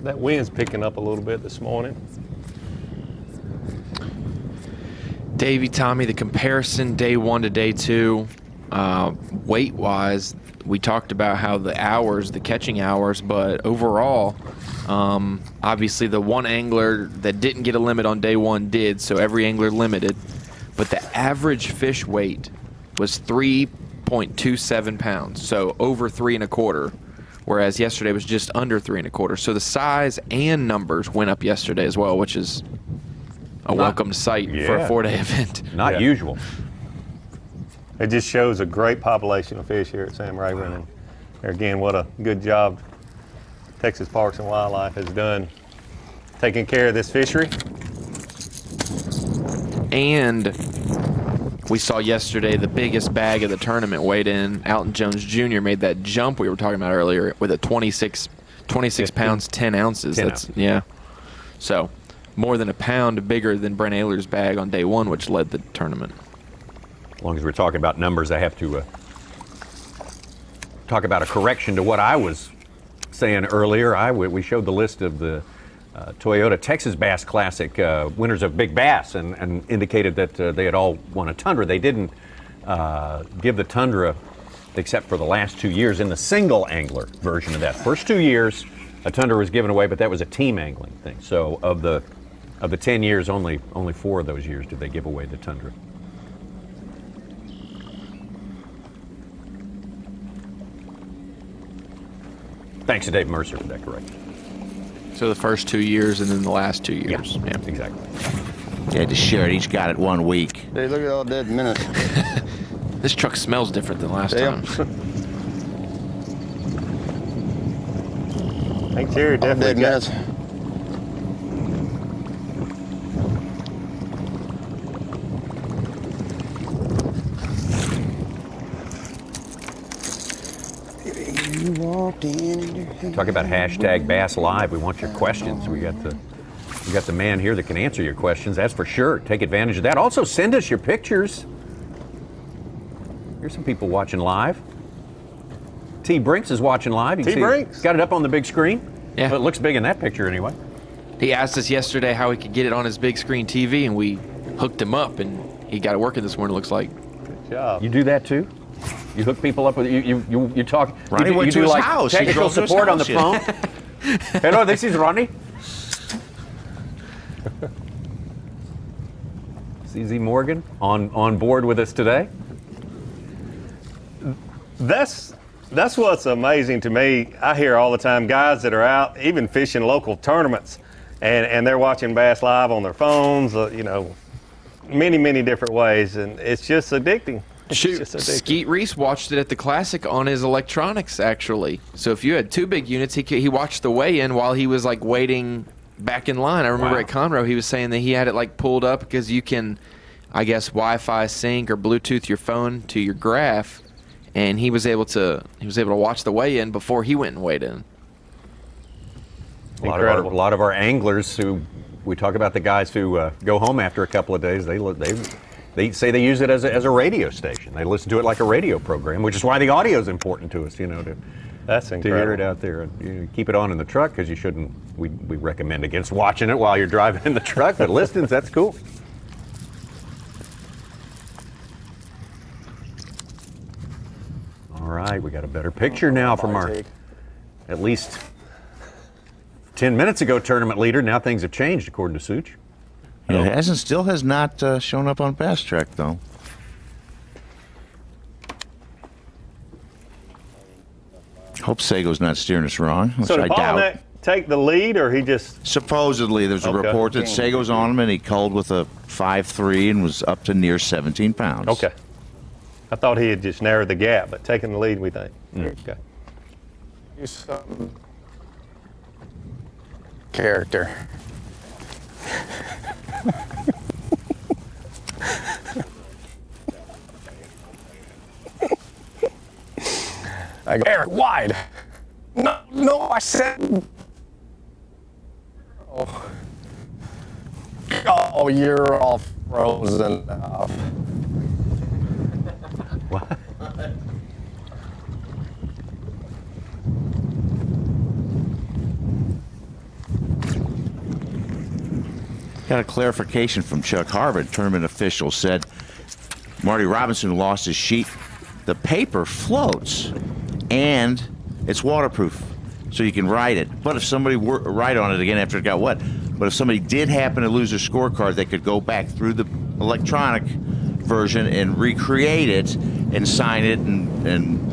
That wind's picking up a little bit this morning. Davey, Tommy, the comparison day 1 to day 2, weight-wise, we talked about how the catching hours, but overall, obviously the one angler that didn't get a limit on day 1 did, so every angler limited, but the average fish weight was 3.27 pounds, so over 3 1/4. Whereas yesterday was just under 3 1/4. So the size and numbers went up yesterday as well, which is a welcome sight for a 4-day event. Not usual. It just shows a great population of fish here at Sam Rayburn. And again, what a good job Texas Parks and Wildlife has done taking care of this fishery. And we saw yesterday the biggest bag of the tournament weighed in. Alton Jones Jr. made that jump we were talking about earlier with a 26 pounds, 10 ounces. Yeah. So more than a pound bigger than Bryn Taylor's bag on day 1, which led the tournament. As long as we're talking about numbers, I have to talk about a correction to what I was saying earlier. We showed the list of the Toyota Texas Bass Classic winners of Big Bass and indicated that they had all won a Tundra. They didn't give the Tundra except for the last 2 years in the single angler version of that. First 2 years, a Tundra was given away, but that was a team angling thing. So of the 10 years, only 4 of those years did they give away the Tundra. Thanks to Dave Mercer for that correction. So the first 2 years and then the last 2 years. Yeah, exactly. They had to share it. Each got it 1 week. Hey, look at all dead minutes. This truck smells different than last time. I think Terry definitely got Talk about hashtag Bass Live. We want your questions. We got the man here that can answer your questions. That's for sure. Take advantage of that. Also, send us your pictures. Here's some people watching live. T. Brinks is watching live. You can T. Brinks got it up on the big screen. Yeah, but it looks big in that picture anyway. He asked us yesterday how he could get it on his big screen TV, and we hooked him up, and he got it working this morning. Looks like. Good job. You do that too? You hook people up with you talk. Ronnie you do, went you to do his like house. He technical drove to his support on the house, phone. Hello, this is Ronnie. CZ Morgan on board with us today. That's what's amazing to me. I hear all the time guys that are out, even fishing local tournaments, and they're watching Bass Live on their phones, many different ways, and it's just addicting. Shoot, Skeet Reese watched it at the Classic on his electronics, actually. So if you had two big units, he watched the weigh-in while he was, like, waiting back in line. I remember at Conroe he was saying that he had it, like, pulled up because you can, I guess, Wi-Fi sync or Bluetooth your phone to your graph, and he was able to watch the weigh-in before he went and weighed in. A lot of our anglers who we talk about, the guys who go home after a couple of days, they say they use it as a radio station. They listen to it like a radio program, which is why the audio is important to us. That's to incredible. hear it out there. And, keep it on in the truck because you shouldn't. We recommend against watching it while you're driving in the truck, but listening, that's cool. All right, we got a better picture now from our at least 10 minutes ago tournament leader. Now things have changed according to Such. It still has not shown up on Bass Track, though. Hope Sago's not steering us wrong, which So I did doubt. Paul take the lead, or he just... Supposedly, there's a report that Sago's on him, and he culled with a 5.3 and was up to near 17 pounds. Okay. I thought he had just narrowed the gap, but taking the lead, we think. Okay. Character. I go, Eric, wide. No, I said. Oh, you're all frozen up. What? Got a clarification from Chuck Harvard. Tournament official said Marty Robinson lost his sheet. The paper floats, and it's waterproof, so you can write it. But if somebody write on it again after it got wet, but if somebody did happen to lose their scorecard, they could go back through the electronic version and recreate it and sign it and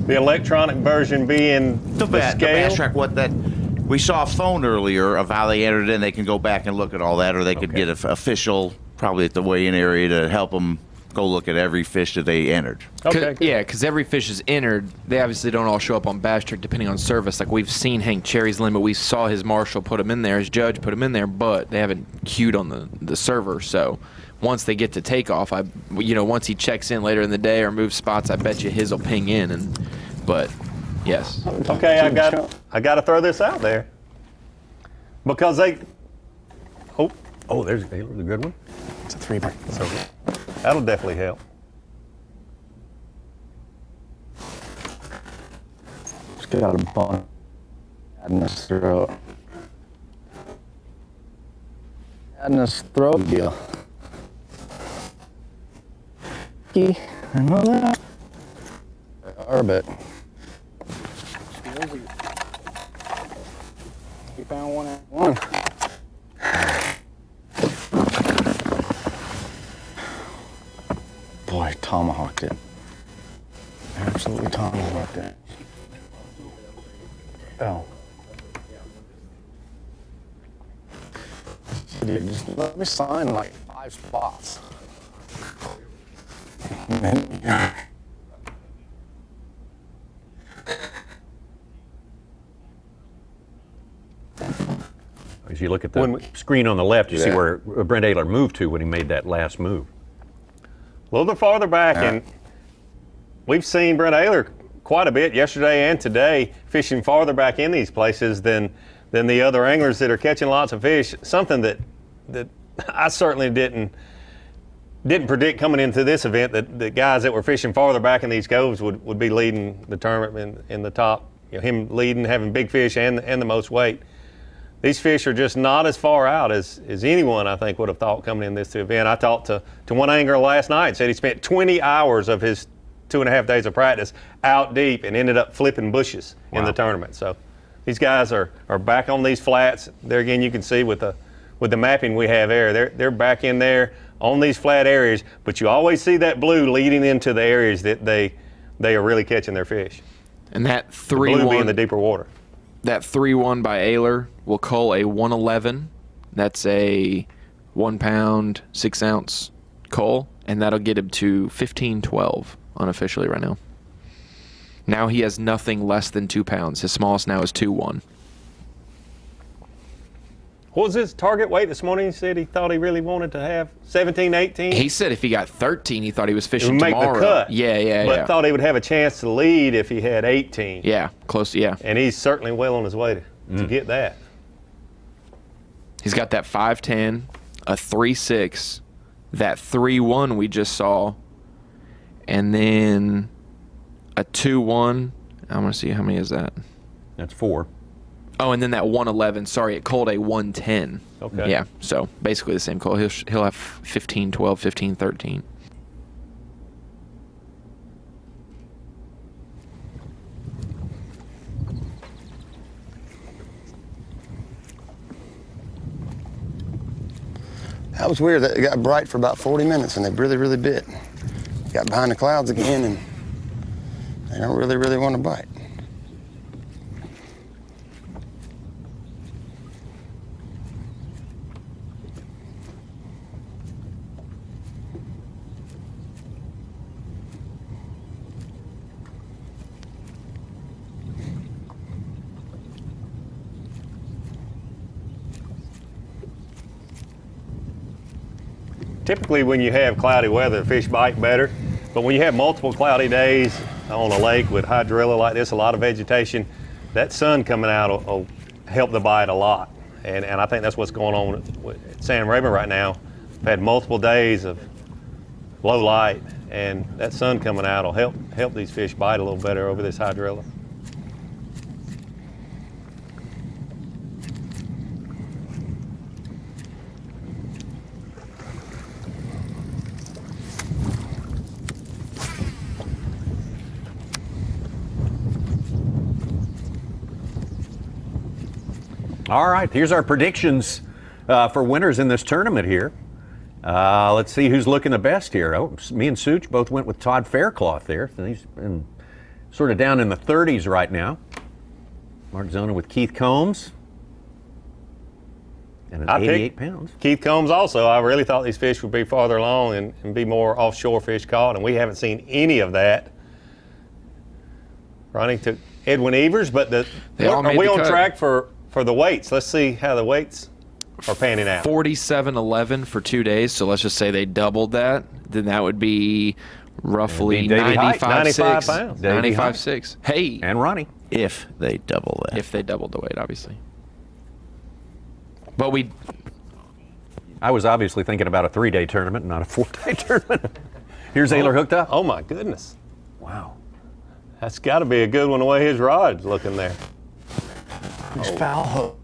the electronic version being the scale? The Bass Track, what that we saw a phone earlier of how they entered in. They can go back and look at all that, or they could get an official probably at the weigh-in area to help them go look at every fish that they entered. Okay. Yeah, because every fish is entered. They obviously don't all show up on Bass Track depending on service. Like we've seen Hank Cherry's limit. We saw his marshal put him in there, his judge put him in there, but they haven't queued on the server. So once they get to takeoff, once he checks in later in the day or moves spots, I bet you his will ping in. But yes. Okay, I got to throw this out there because they. Oh, there's a good one. It's a 3-pack. So that'll definitely help. Just got a bun in his throat. In his throat deal. I know that. They are, but. You found one at one. Boy, tomahawked it. Absolutely tomahawked it. Oh. Dude, just let me sign like 5 spots. And then, As you look at the screen on the left, you see where Bryn Taylor moved to when he made that last move. A little bit farther back, and we've seen Bryn Taylor quite a bit yesterday and today fishing farther back in these places than the other anglers that are catching lots of fish. Something that I certainly didn't predict coming into this event, that the guys that were fishing farther back in these coves would be leading the tournament in the top. Him leading, having big fish and the most weight. These fish are just not as far out as anyone, I think, would have thought coming in this event. I talked to one angler last night, said he spent 20 hours of his 2.5 days of practice out deep and ended up flipping bushes in the tournament. So these guys are back on these flats. There again, you can see with the mapping we have there, they're back in there on these flat areas, but you always see that blue leading into the areas that they are really catching their fish. And that 3-1 blue being the deeper water. That 3-1 by Ayler will cull a 111. That's a 1 pound, 6 ounce cull, and that'll get him to 15-12 unofficially right now. Now he has nothing less than 2 pounds. His smallest now is 2-1. What was his target weight this morning? He said he thought he really wanted to have 17, 18. He said if he got 13, he thought he was fishing make tomorrow. the cut. Yeah. But thought he would have a chance to lead if he had 18. Yeah, close. Yeah. And he's certainly well on his way to get that. He's got that 5'10", a 3.6, that 3-1 we just saw, and then a 2-1. I'm going to see how many is that. That's 4. Oh, and then that 111. Sorry, it called a 110. Okay. Yeah, so basically the same call. He'll have 15, 12, 15, 13. That was weird. It got bright for about 40 minutes and they really, really bit. Got behind the clouds again and they don't really, really want to bite. Typically when you have cloudy weather, fish bite better. But when you have multiple cloudy days on a lake with hydrilla like this, a lot of vegetation, that sun coming out will help the bite a lot. And I think that's what's going on with San Rayburn right now. We've had multiple days of low light, and that sun coming out will help these fish bite a little better over this hydrilla. All right, here's our predictions for winners in this tournament here. Let's see who's looking the best here. Oh, me and Such both went with Todd Faircloth there. So he's been sort of down in the 30s right now. Mark Zona with Keith Combs. And an 88 pounds. Keith Combs also. I really thought these fish would be farther along and be more offshore fish caught, and we haven't seen any of that. Ronnie took Edwin Evers, but are we on track for the weights? Let's see how the weights are panning out. 47.11 for 2 days, so let's just say they doubled that. Then that would be roughly 95 pounds. 95.6. Hey. And Ronnie. If they double that. If they doubled the weight, obviously. But I was obviously thinking about a 3-day tournament, not a 4-day tournament. Here's Ayler hooked up. Oh my goodness. Wow. That's got to be a good one the way his rod's looking there. He's foul hook.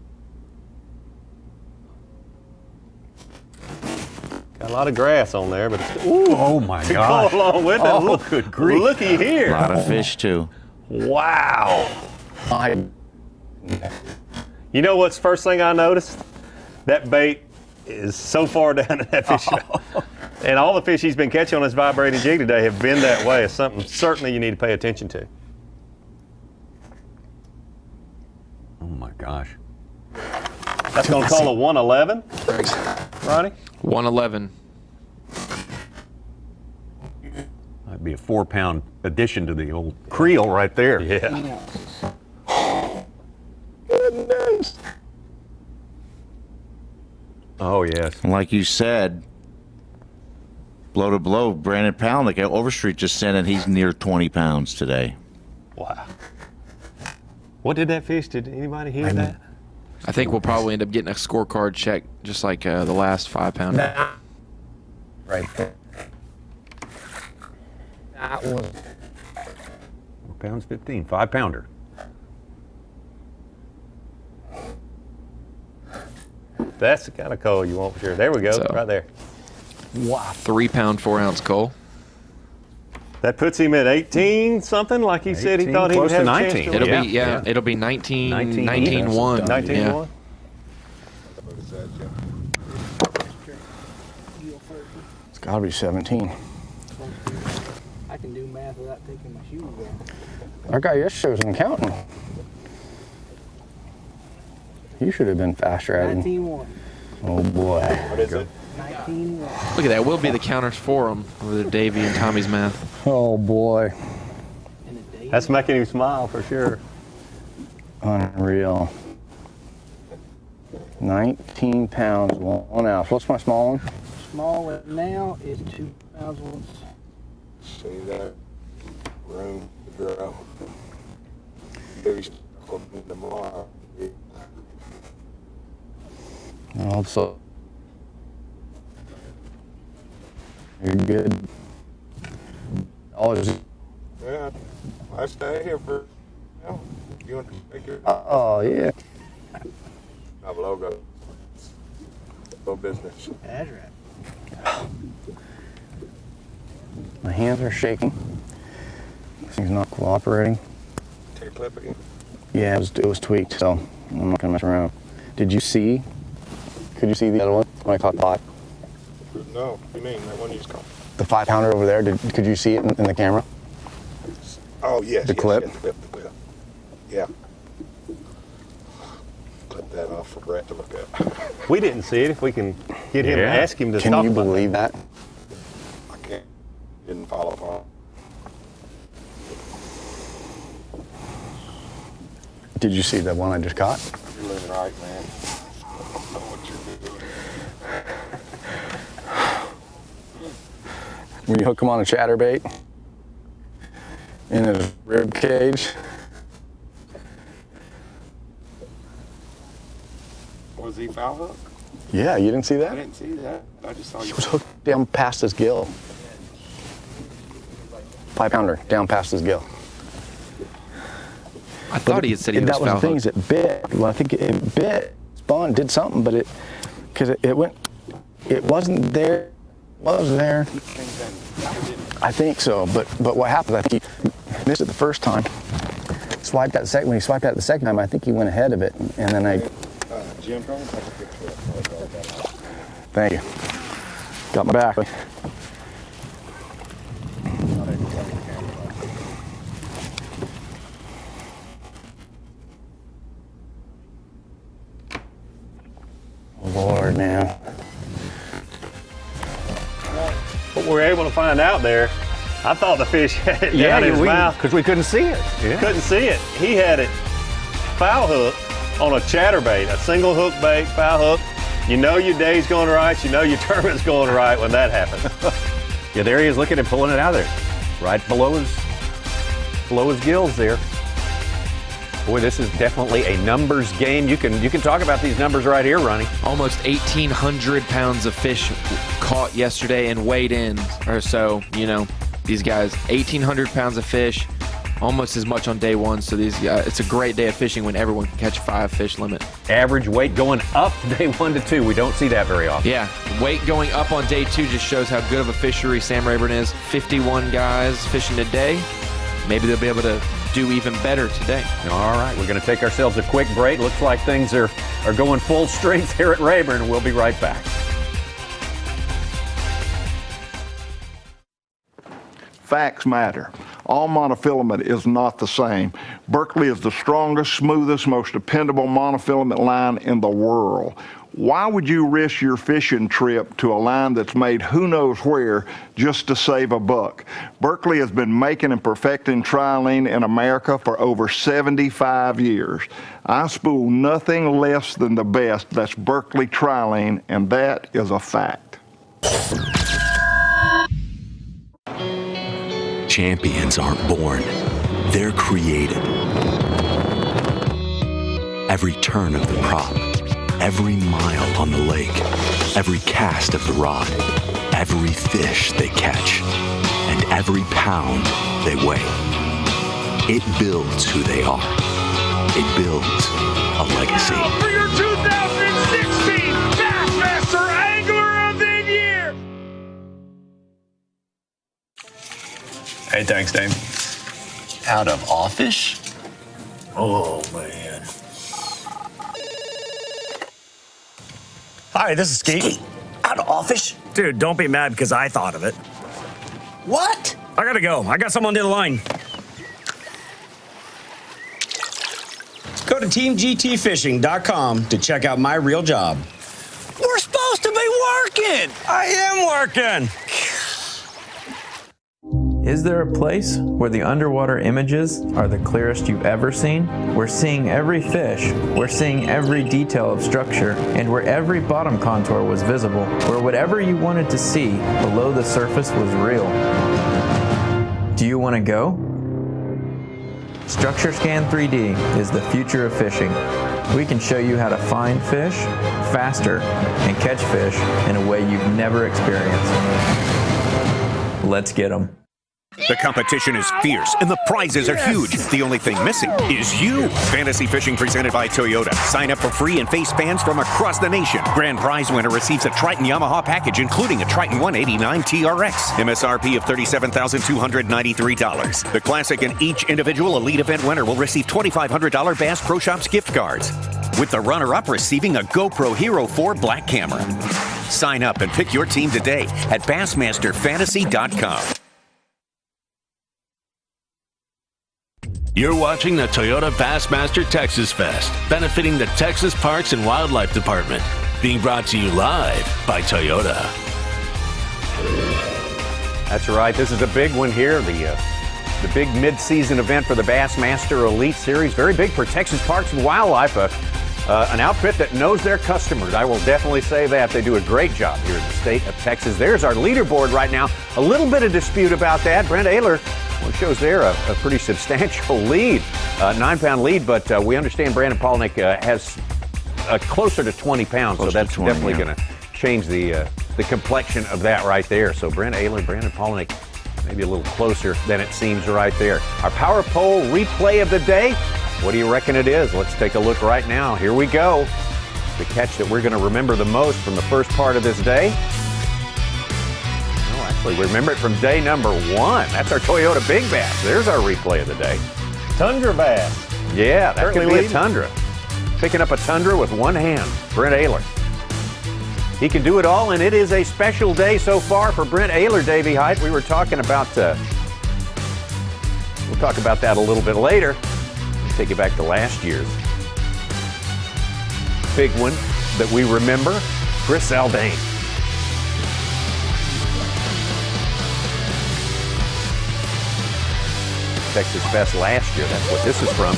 Got a lot of grass on there, but it's, oh my God! Go along with it. Oh, good grief! Looky here. A lot of fish too. Wow. You know what's the first thing I noticed? That bait is so far down in that fish. And all the fish he's been catching on his vibrating jig today have been that way. It's something certainly you need to pay attention to. Oh my gosh. That's going to call a 111, Ronnie? 111. That'd be a 4-pound addition to the old creel right there. Yeah. Goodness. Oh, yes. Like you said, blow to blow, Brandon Palnick at Overstreet just sent in, he's near 20 pounds today. Wow. What did that fish? Did anybody hear that? I think we'll probably end up getting a scorecard check just like the last 5-pounder. Right there. That was 4 pounds 15, 5-pounder. That's the kind of coal you want for sure. There we go, So, right there. wow. 3-pound, 4-ounce coal. That puts him at 18 something, like he said he thought he would close to have a chance 19. to It'll win. be it'll be 19-1. 19-1. It's got to be 17. I can do math without taking my shoes off. Our guy yesterday wasn't counting. You should have been faster at it. 19-1. Oh boy. What is it? 19-1. Look at that. We'll be the counters for them over there, Davey and Tommy's math. Oh boy. That's making him smile for sure. Unreal. 19 pounds, 1 ounce. What's my small one? Small one now is 2 pounds once. See that room to grow. Maybe tomorrow. Also, you're good. Always. Yeah, I stay here for. You want to take your. Oh yeah. Have a logo. No business. That's right. My hands are shaking. This thing's not cooperating. Take a clip again. Yeah, it was tweaked, so I'm not gonna mess around. Did you see? Could you see the other one when I caught pot? No, you mean that one you just caught? The 5 pounder over there. Could you see it in the camera? Oh yes. The clip? Yes, the clip. Yeah. Clip that off for Brett to look at. We didn't see it. If we can get him, ask him to Can talk you about believe that? I can't. Didn't follow upon. Did you see the one I just caught? You're living right, man. I know what you're doing. When you hook him on a chatterbait in his rib cage. Was he foul hook? Yeah, you didn't see I that? didn't see that. I just saw He you. was hooked down past his gill. 5 pounder down past his gill. I thought he had said he was that was foul the thing is hooked. it bit. Well, I think it bit. Spawn did something, but it went. It wasn't there. Was there? I think so. But what happened? I think he missed it the first time. Swiped that second. When he swiped that the second time, I think he went ahead of it, and then I. Jim, come and take a picture of that. Thank you. Got my back. Lord, man. what we were able to find out there. I thought the fish had it down in his mouth because we couldn't see it. Yeah. Couldn't see it. He had it foul hook on a chatterbait, a single hook bait, foul hook. You know your day's going right. You know your tournament's going right when that happens. Yeah, there he is looking and pulling it out of there, right below his gills there. Boy, this is definitely a numbers game. You can talk about these numbers right here, Ronnie. Almost 1,800 pounds of fish caught yesterday and weighed in, or so. You know, these guys, 1,800 pounds of fish, almost as much on day one. So these guys, it's a great day of fishing when everyone can catch 5 fish limit. Average weight going up day 1 to 2. We don't see that very often. Yeah, weight going up on day 2 just shows how good of a fishery Sam Rayburn is. 51 guys fishing today. Maybe they'll be able to do even better today. All right, we're going to take ourselves a quick break. Looks like things are going full strength here at Rayburn, and we'll be right back. Facts matter. All monofilament is not the same. Berkley is the strongest, smoothest, most dependable monofilament line in the world. Why would you risk your fishing trip to a line that's made who knows where just to save a buck? Berkley has been making and perfecting trilene in America for over 75 years. I spool nothing less than the best. That's Berkley trilene, and that is a fact. Champions aren't born, they're created. Every turn of the prop, every mile on the lake, every cast of the rod, every fish they catch, and every pound they weigh. It builds who they are. It builds a legacy. For your 2016 Bassmaster Angler of the Year! Hey, thanks, Dave. Out of office? Oh, man. Hi, this is Skeet. Skeet, out of office? Dude, don't be mad because I thought of it. What? I gotta go. I got someone on the other line. Go to teamgtfishing.com to check out my real job. We're supposed to be working. I am working. Is there a place where the underwater images are the clearest you've ever seen? We're seeing every fish, we're seeing every detail of structure, and where every bottom contour was visible, where whatever you wanted to see below the surface was real. Do you want to go? Structure Scan 3D is the future of fishing. We can show you how to find fish faster and catch fish in a way you've never experienced. Let's get them. The competition is fierce and the prizes are huge. The only thing missing is you. Fantasy Fishing presented by Toyota. Sign up for free and face fans from across the nation. Grand prize winner receives a Triton Yamaha package, including a Triton 189 TRX. MSRP of $37,293. The classic and each individual elite event winner will receive $2,500 Bass Pro Shops gift cards, with the runner-up receiving a GoPro Hero 4 black camera. Sign up and pick your team today at Bassmasterfantasy.com. You're watching the Toyota Bassmaster Texas Fest, benefiting the Texas Parks and Wildlife Department. Being brought to you live by Toyota. That's right. This is a big one here. The big mid-season event for the Bassmaster Elite Series. Very big for Texas Parks and Wildlife. An outfit that knows their customers. I will definitely say that. They do a great job here in the state of Texas. There's our leaderboard right now. A little bit of dispute about that. Bryn Taylor shows there a pretty substantial lead, 9-pound lead, but we understand Brandon Palaniuk has closer to 20 pounds, so that's 20, definitely going to change the complexion of that right there. So Bryn Taylor, Brandon Palaniuk, maybe a little closer than it seems right there. Our Power Pole replay of the day. What do you reckon it is? Let's take a look right now. Here we go. The catch that we're going to remember the most from the first part of this day. No, actually, we remember it from day number 1. That's our Toyota Big Bass. There's our replay of the day. Tundra bass. Yeah, that could be a Tundra. Picking up a Tundra with one hand. Bryn Taylor. He can do it all, and it is a special day so far for Bryn Taylor, Davey Height. We were talking about, we'll talk about that a little bit later. Take you back to last year's big one that we remember, Chris Zaldane. Texas Fest last year, that's what this is from.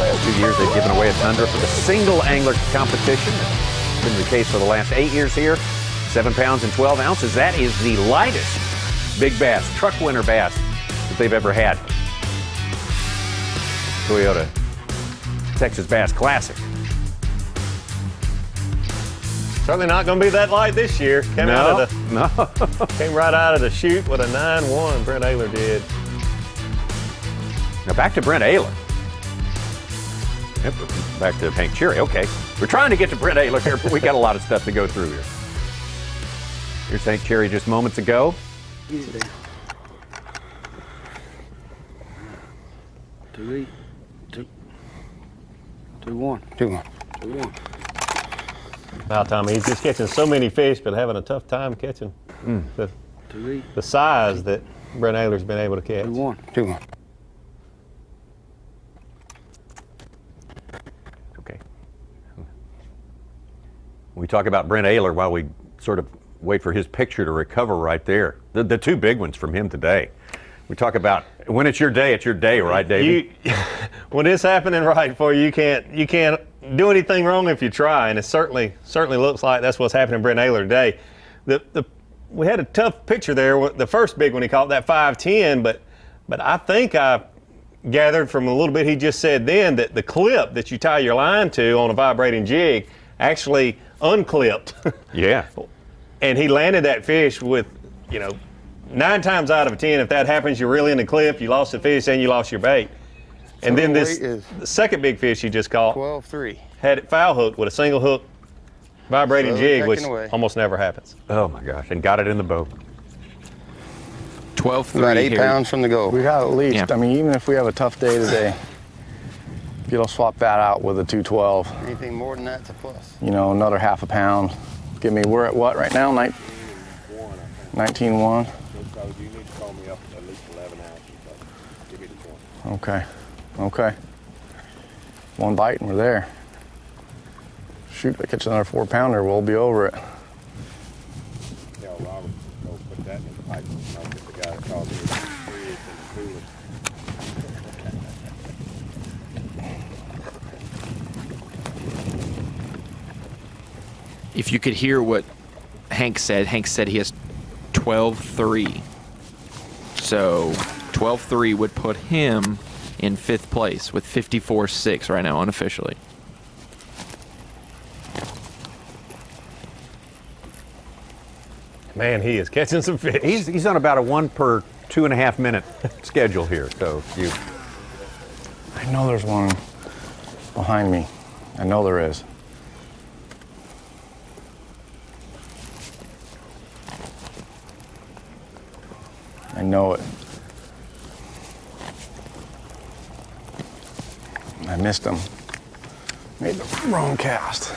Last 2 years they've given away a Tundra for the single angler competition. It's been the case for the last 8 years here. 7 pounds and 12 ounces. That is the lightest big bass, truck winter bass that they've ever had. Toyota Texas Bass Classic. Certainly not going to be that light this year. Came right out of the chute with a 9-1. Bryn Taylor did. Now back to Bryn Taylor. Yep, back to Hank Cherry. Okay, we're trying to get to Bryn Taylor here, but we got a lot of stuff to go through here. Here's Hank Cherry just moments ago. Easy. 2-1. 2-1. Now, Tommy, he's just catching so many fish, but having a tough time catching the size that Bryn Taylor's been able to catch. 2-1. Okay. We talk about Bryn Taylor while we sort of wait for his picture to recover right there. The two big ones from him today. We talk about when it's your day, right, David? When it's happening right for you, you can't do anything wrong if you try, and it certainly looks like that's what's happening to Bryn Taylor today. We had a tough picture there. The first big one he caught that 5'10", but I think I gathered from a little bit he just said then that the clip that you tie your line to on a vibrating jig actually unclipped. Yeah. And he landed that fish with, 9 times out of 10, if that happens, you're really in the clip, you lost the fish, and you lost your bait. And then the second big fish you just caught 12-3. had it foul hooked with a single hook vibrating jig, which almost never happens. Oh my gosh, and got it in the boat. 12.3 About 8 here. pounds from the goal. We got at least, Yeah. I mean, even if we have a tough day today, if you'll swap that out with a 212, Anything more than that's a plus. you know, another half a pound. Give me, we're at what right now? 19.1? You need to call me up at least 11 ounces. Give me the 20. Okay, okay. One bite and we're there. Shoot, if I catch another 4-pounder, we'll be over it. Tell Robert to go put that in the pipe. I'll get the guy that calls me the fridge and the cooler. If you could hear what Hank said he has 12.3. So 12.3 would put him in 5th place with 54.6 right now unofficially. Man, he is catching some fish. He's on about a 1 per 2.5 minute schedule here. So I know there's one behind me. I know there is. I know it. I missed him. Made the wrong cast.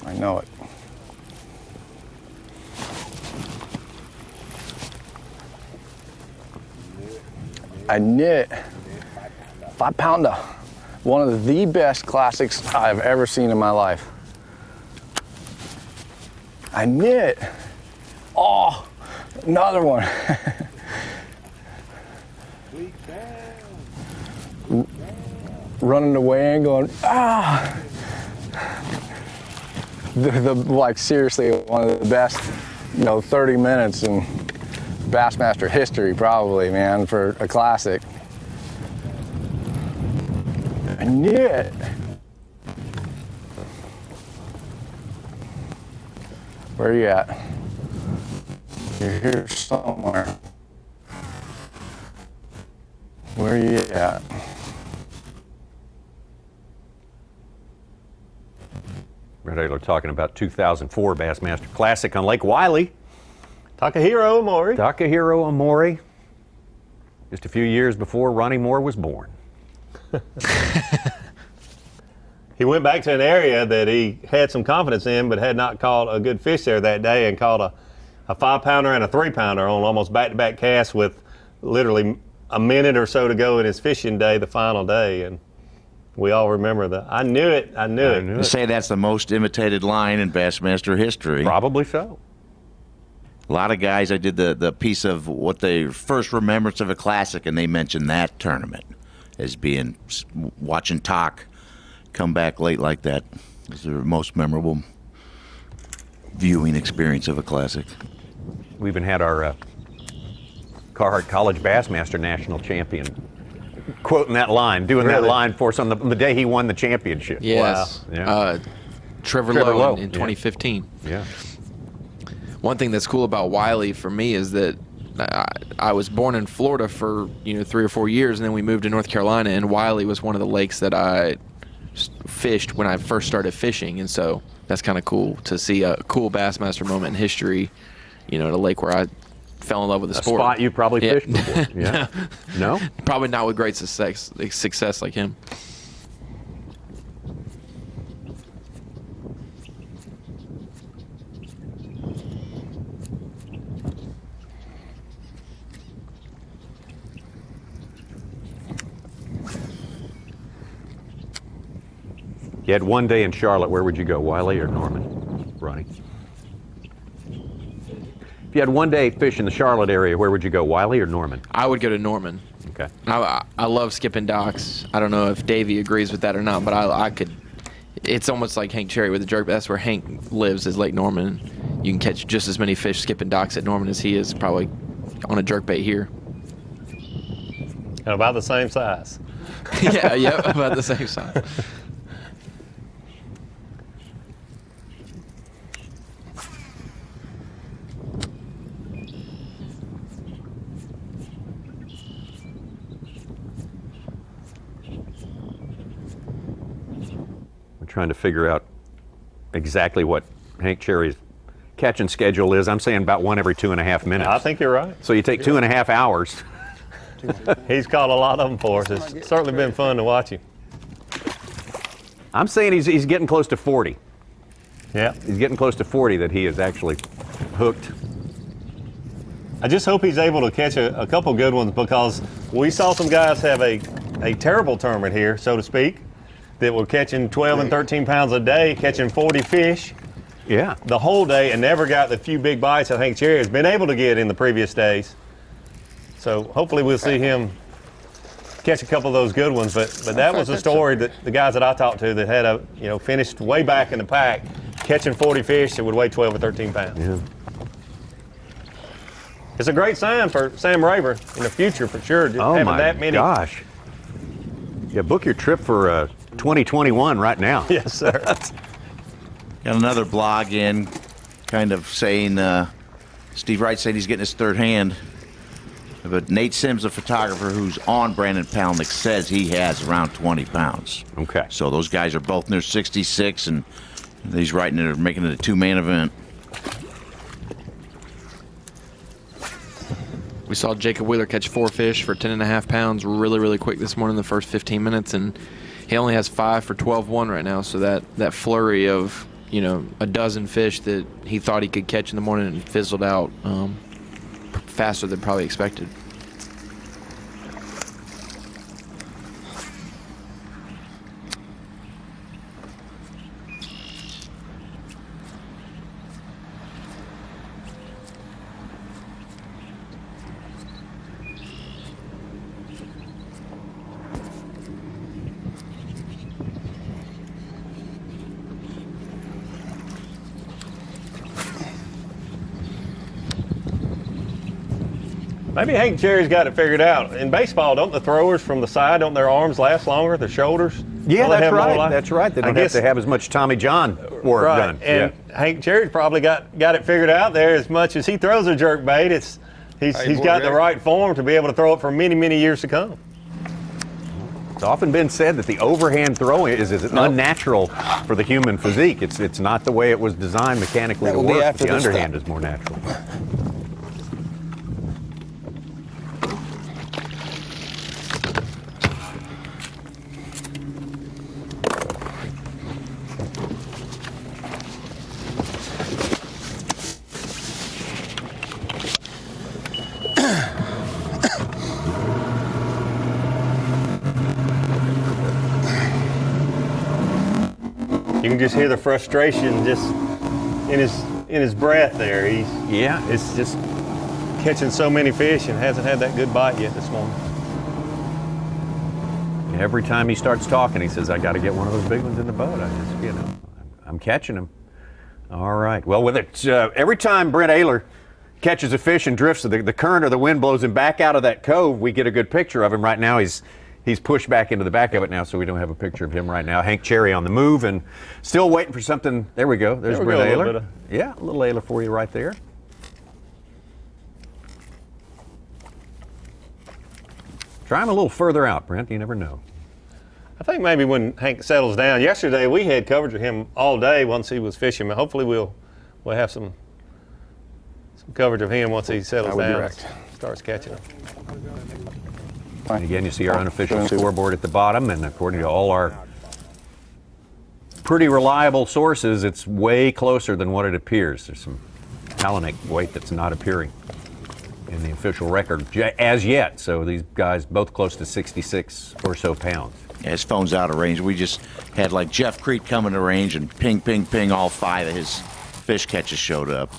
I know it. I knew it. 5-pounder. One of the best classics I've ever seen in my life. I knew it. Oh, another one. Running away and going, ah. Like seriously, one of the best, 30 minutes in Bassmaster history, probably, man, for a classic. I knew it. Where are you at? You're here somewhere. Where are you at? Bryn Taylor talking about 2004 Bassmaster Classic on Lake Wiley. Takahiro Omori. Takahiro Omori. Just a few years before Ronnie Moore was born. He went back to an area that he had some confidence in, but had not caught a good fish there that day, and caught a 5-pounder and a 3-pounder on almost back-to-back casts with literally a minute or so to go in his fishing day, the final day. And we all remember that. I knew it. You say that's the most imitated line in Bassmaster history. Probably so. A lot of guys, I did the piece of what they first remembrance of a classic, and they mentioned that tournament as being watching Tak come back late like that. It was their most memorable viewing experience of a classic. We even had our Carhartt College Bassmaster National Champion quoting that line, doing that line for us on the day he won the championship. Yes. Wow. Yeah. Trevor Lowe in 2015. Yeah. One thing that's cool about Wiley for me is that I was born in Florida for 3 or 4 years, and then we moved to North Carolina, and Wiley was one of the lakes that I fished when I first started fishing, and so that's kind of cool to see a cool Bassmaster moment in history, at a lake where I fell in love with the sport. A spot you probably fished before. Yeah. No? Probably not with great success like him. You had one day in Charlotte, where would you go, Wiley or Norman? Ronnie? If you had one day fishing the Charlotte area, where would you go, Wiley or Norman? I would go to Norman. Okay. I love skipping docks. I don't know if Davey agrees with that or not, but I could. It's almost like Hank Cherry with the jerk. That's where Hank lives, is Lake Norman. You can catch just as many fish skipping docks at Norman as he is probably on a jerkbait here. And about the same size. yeah, about the same size. We're trying to figure out exactly what Hank Cherry's catching schedule is, I'm saying about one every 2.5 minutes. I think you're right. So you take 2.5 hours. He's caught a lot of them for us. It's certainly been fun to watch him. I'm saying he's getting close to 40. Yeah. He's getting close to 40 that he is actually hooked. I just hope he's able to catch a couple good ones, because we saw some guys have a terrible tournament here, so to speak, that were catching 12 and 13 pounds a day, catching 40 fish. Yeah. The whole day, and never got the few big bites I think Cherry has been able to get in the previous days. So hopefully we'll see him catch a couple of those good ones. But that was a story that the guys that I talked to that had finished way back in the pack, catching 40 fish that would weigh 12 or 13 pounds. Yeah. It's a great sign for Sam Rayburn in the future for sure. Just Oh having my that many. gosh. Yeah, book your trip for 2021 right now. Yes, sir. Got another blog in, kind of saying, Steve Wright said he's getting his third hand. But Nate Sims, a photographer who's on Brandon Palnick, says he has around 20 pounds. Okay. So those guys are both in their 66, and he's writing it, making it a two-man event. We saw Jacob Wheeler catch 4 fish for 10.5 pounds really, really quick this morning, the first 15 minutes, and he only has 5 for 12-1 right now. So that flurry of, a dozen fish that he thought he could catch in the morning and fizzled out faster than probably expected. Maybe Hank Cherry's got it figured out. In baseball, don't the throwers from the side, don't their arms last longer, their shoulders? Yeah, Don't they that's have more right. life? That's right. They don't have to have as much Tommy John work right. done. And Yeah. Hank Cherry's probably got it figured out there. As much as he throws a jerk bait, he's got the right form to be able to throw it for many, many years to come. It's often been said that the overhand throwing is unnatural for the human physique. It's not the way it was designed mechanically to work. But the underhand is more natural. You can just hear the frustration just in his breath there. It's just catching so many fish and hasn't had that good bite yet this morning. Every time he starts talking, he says, I got to get one of those big ones in the boat. I'm catching them. All right. Well, with it, every time Bryn Taylor catches a fish and drifts, the current or the wind blows him back out of that cove, we get a good picture of him. Right now, he's pushed back into the back of it now, so we don't have a picture of him right now. Hank Cherry on the move and still waiting for something. There we go. There's Bryn Taylor. Yeah, a little Taylor for you right there. Try him a little further out, Brent. You never know. I think maybe when Hank settles down. Yesterday we had coverage of him all day once he was fishing. But hopefully we'll have some coverage of him once he settles down and starts catching them. And again, you see our unofficial scoreboard at the bottom, and according to all our pretty reliable sources, it's way closer than what it appears. There's some Palnick weight that's not appearing in the official record as yet. So these guys both close to 66 or so pounds. Yeah, his phone's out of range. We just had like Jeff Creek coming to range and ping, ping, ping, all 5 of his fish catches showed up.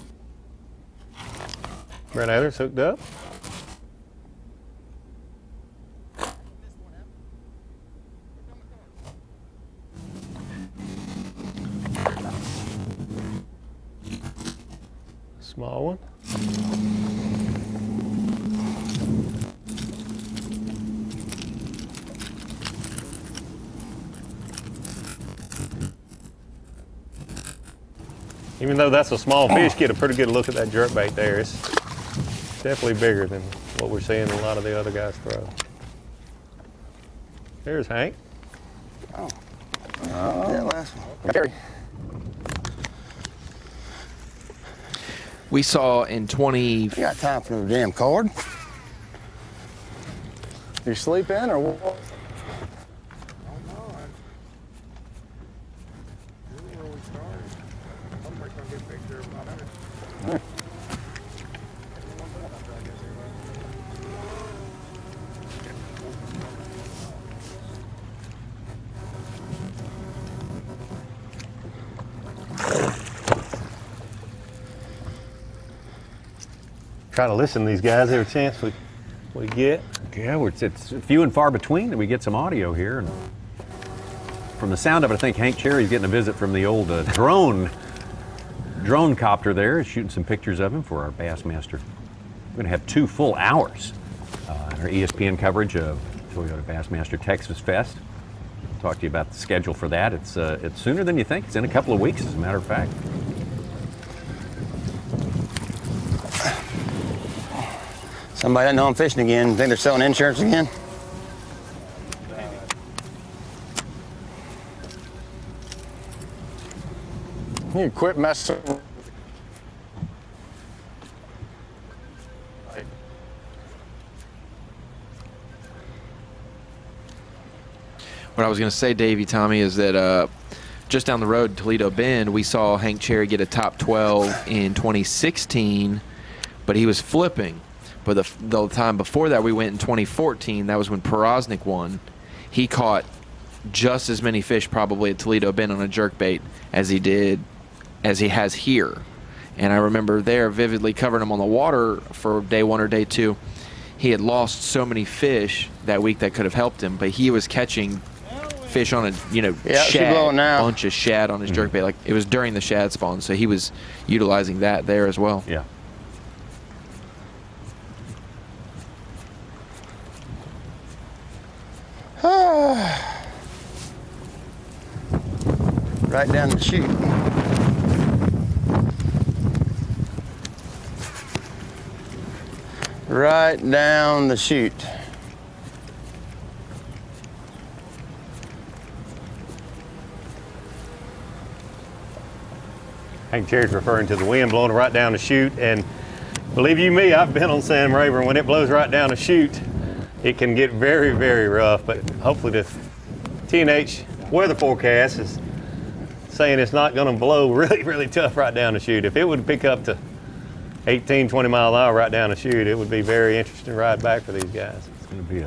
Bryn Taylor's hooked up. Small one. Even though that's a small fish, get a pretty good look at that jerkbait there. It's definitely bigger than what we're seeing a lot of the other guys throw. There's Hank. Oh. Yeah, last one. Gary. We saw in 20. You got time for no damn card. You sleeping or what? Try to listen to these guys every chance we get. Yeah, it's few and far between that we get some audio here. And from the sound of it, I think Hank Cherry's getting a visit from the old drone copter there. He's shooting some pictures of him for our Bassmaster. We're going to have 2 full hours in our ESPN coverage of Toyota Bassmaster Texas Fest. I'll talk to you about the schedule for that. It's sooner than you think. It's in a couple of weeks, as a matter of fact. Somebody that know I'm fishing again, think they're selling insurance again? You quit messing. What I was going to say, Davey, Tommy, is that just down the road, Toledo Bend, we saw Hank Cherry get a top 12 in 2016, but he was flipping. But the time before that, we went in 2014. That was when Porosnik won. He caught just as many fish probably at Toledo Bend on a jerkbait as he has here. And I remember there vividly covering him on the water for day 1 or day 2. He had lost so many fish that week that could have helped him, but he was catching fish on a shad, bunch of shad on his jerkbait. Like it was during the shad spawn, so he was utilizing that there as well. Yeah. Right down the chute. Right down the chute. Hank Cherry's referring to the wind blowing right down the chute, and believe you me, I've been on Sam Rayburn. When it blows right down the chute, it can get very, very rough, but hopefully the TNH weather forecast is saying it's not going to blow really, really tough right down the chute. If it would pick up to 18, 20 mile an hour right down the chute, it would be very interesting ride back for these guys. It's going to be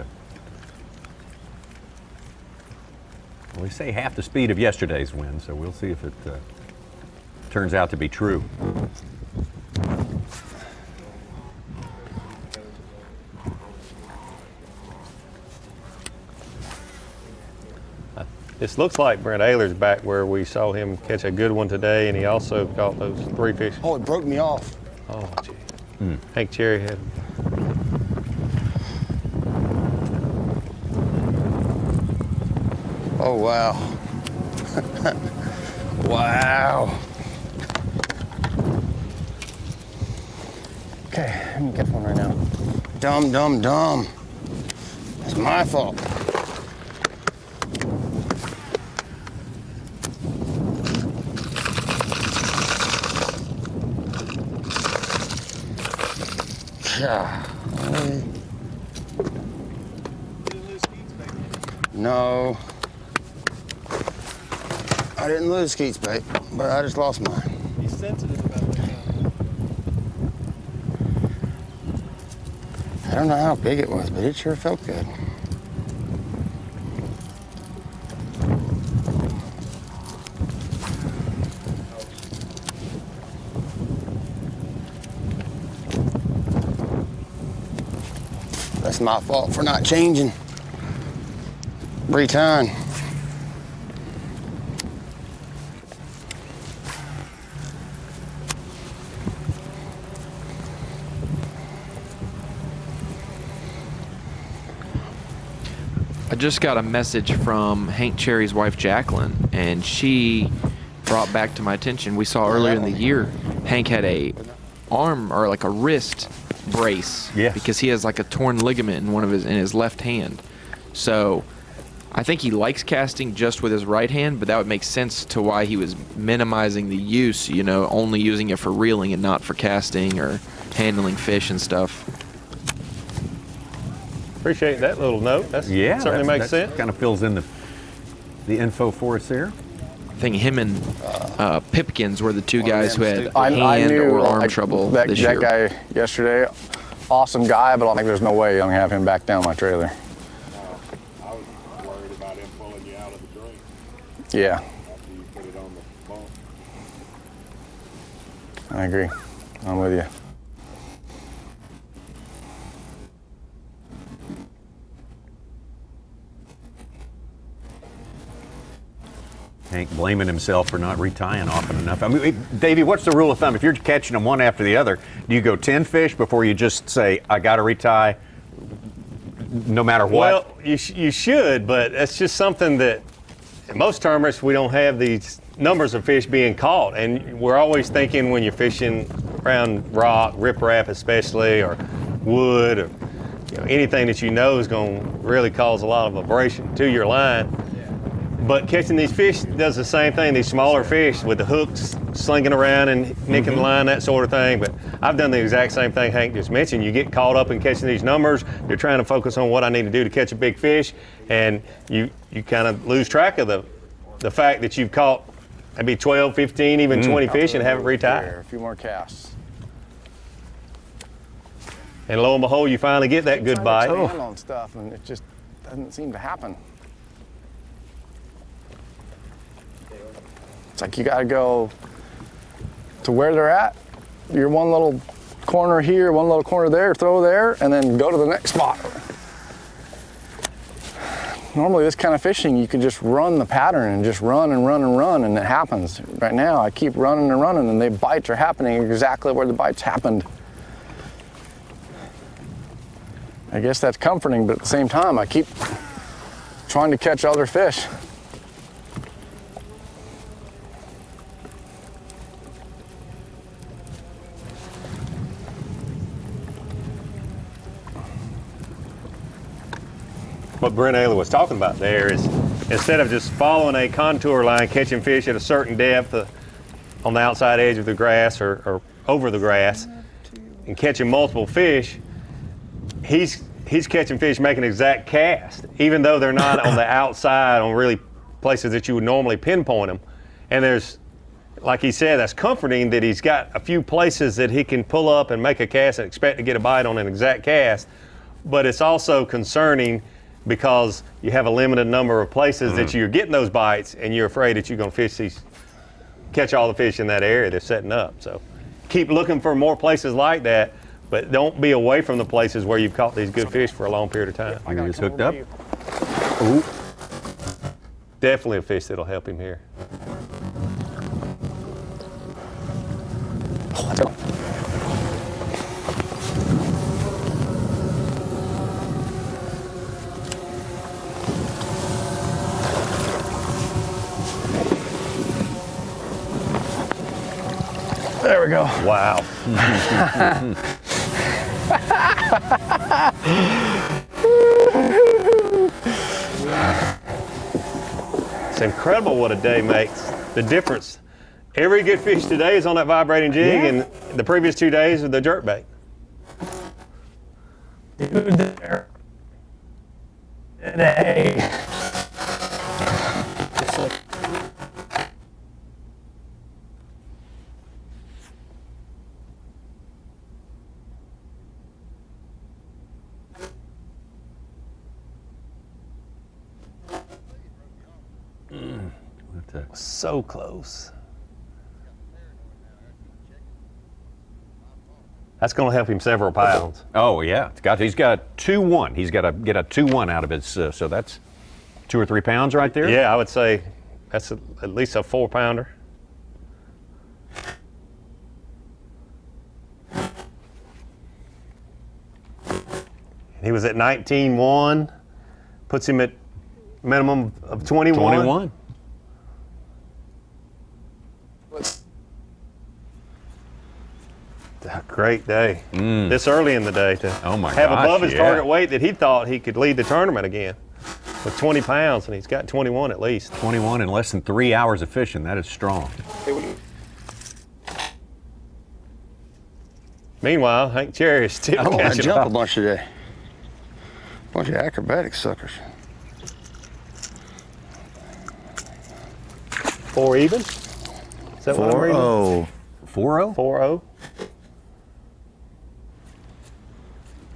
we say half the speed of yesterday's wind, so we'll see if it turns out to be true. This looks like Bryn Taylor's back where we saw him catch a good one today, and he also caught those 3 fish. Oh, it broke me off. Oh, gee. Hank Cherry had. Oh, wow. Wow. Okay, let me get one right now. Dumb. It's my fault. No. I didn't lose Skeet's bait, but I just lost mine. He's sensitive about that. I don't know how big it was, but it sure felt good. That's my fault for not changing. Return. I just got a message from Hank Cherry's wife, Jacqueline, and she brought back to my attention. We saw earlier in the year, Hank had a arm or like a wrist brace because he has like a torn ligament in his left hand. So I think he likes casting just with his right hand, but that would make sense to why he was minimizing the use, only using it for reeling and not for casting or handling fish and stuff. Appreciate that little note. Certainly makes sense. Kind of fills in the info for us there. I think him and Pipkins were the two guys who had I hand knew, or arm trouble this year. That guy yesterday, awesome guy, but I think there's no way I'm gonna have him back down my trailer. I was worried about him pulling you out of the drink. Yeah. After you put it on the bump. I agree. I'm with you. Hank blaming himself for not retying often enough. I mean, Davey, what's the rule of thumb? If you're catching them one after the other, do you go 10 fish before you just say, I got to retie no matter what? Well, you should, but that's just something that in most tournaments we don't have these numbers of fish being caught. And we're always thinking when you're fishing around rock, riprap especially, or wood, or anything that is going to really cause a lot of abrasion to your line. But catching these fish does the same thing, these smaller fish with the hooks slinging around and nicking the line, that sort of thing. But I've done the exact same thing Hank just mentioned. You get caught up in catching these numbers. You're trying to focus on what I need to do to catch a big fish, and you kind of lose track of the fact that you've caught maybe 12, 15, even 20 fish and haven't retied. A few more casts. And lo and behold, you finally get that good bite. On stuff, and it just doesn't seem to happen. It's like you got to go to where they're at. You're one little corner here, one little corner there, throw there, and then go to the next spot. Normally this kind of fishing, you can just run the pattern and just run and run and run, and it happens. Right now, I keep running and running, and the bites are happening exactly where the bites happened. I guess that's comforting, but at the same time, I keep trying to catch other fish. What Bryn Taylor was talking about there is instead of just following a contour line, catching fish at a certain depth on the outside edge of the grass or over the grass and catching multiple fish, he's catching fish making an exact cast, even though they're not on the outside on really places that you would normally pinpoint them. And there's, like he said, that's comforting that he's got a few places that he can pull up and make a cast and expect to get a bite on an exact cast. But it's also concerning because you have a limited number of places that you're getting those bites, and you're afraid that you're going to catch all the fish in that area they're setting up. So keep looking for more places like that, but don't be away from the places where you've caught these good fish for a long period of time. You're just hooked up? Ooh. Definitely a fish that'll help him here. Let's go. There we go. Wow. It's incredible what a day makes. The difference. Every good fish today is on that vibrating jig, and the previous 2 days are the jerkbait. Dude, there. Today. So close. That's going to help him several pounds. Oh yeah, he's got a 2-1. He's got to get a 2-1 out of it. So that's 2 or 3 pounds right there. Yeah, I would say that's at least a 4-pounder. He was at 19.1, puts him at minimum of 21. 21. A great day. This early in the day to have gosh, above his target weight that he thought he could lead the tournament again. with 20 pounds, and he's got 21 at least. 21 in less than 3 hours of fishing. That is strong. Meanwhile, Hank Cherry is still I catching jump up. a bunch today. Bunch of acrobatic suckers. 4 even? Is that what I'm reading? 4-0. 4-0? 4-0.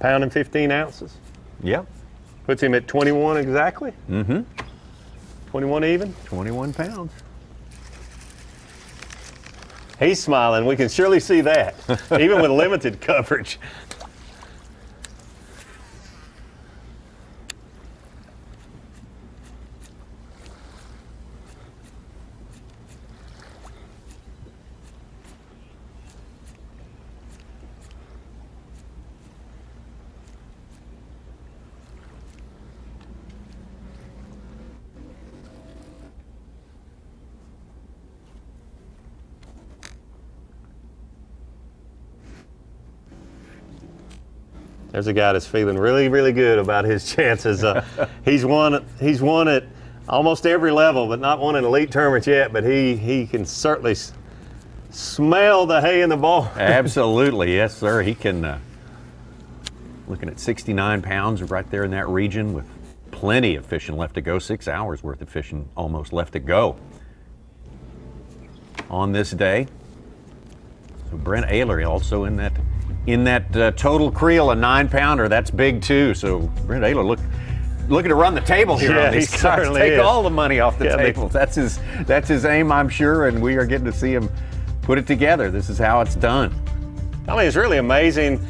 Pound and 15 ounces. Yep. Puts him at 21 exactly. Mm-hmm. 21 even. 21 pounds. He's smiling. We can surely see that, even with limited coverage. There's a guy that's feeling really, really good about his chances. He's won at almost every level, but not won an elite tournament yet. But he can certainly smell the hay in the barn. Absolutely, yes, sir. He can. Looking at 69 pounds right there in that region with plenty of fishing left to go. 6 hours worth of fishing almost left to go on this day. So Bryn Taylor also in that total creel, a 9-pounder. That's big too. So Bryn Taylor looking to run the table here Yeah, on these he guys. certainly Take is. all the money off the Yeah, table. That's his aim, I'm sure, and we are getting to see him put it together. This is how it's done. I mean, it's really amazing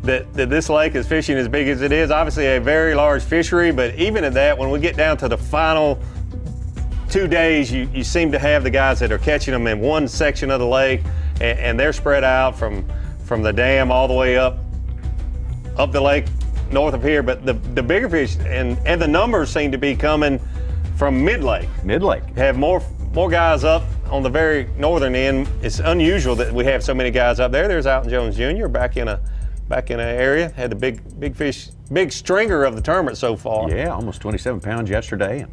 that this lake is fishing as big as it is. Obviously a very large fishery, but even at that, when we get down to the final 2 days, you seem to have the guys that are catching them in one section of the lake, and they're spread out from the dam all the way up the lake north of here. But the bigger fish and the numbers seem to be coming from mid-lake. Mid-lake. Have more guys up on the very northern end. It's unusual that we have so many guys up there. There's Alton Jones Jr. back in an area. Had the big fish, big stringer of the tournament so far. Yeah, almost 27 pounds yesterday.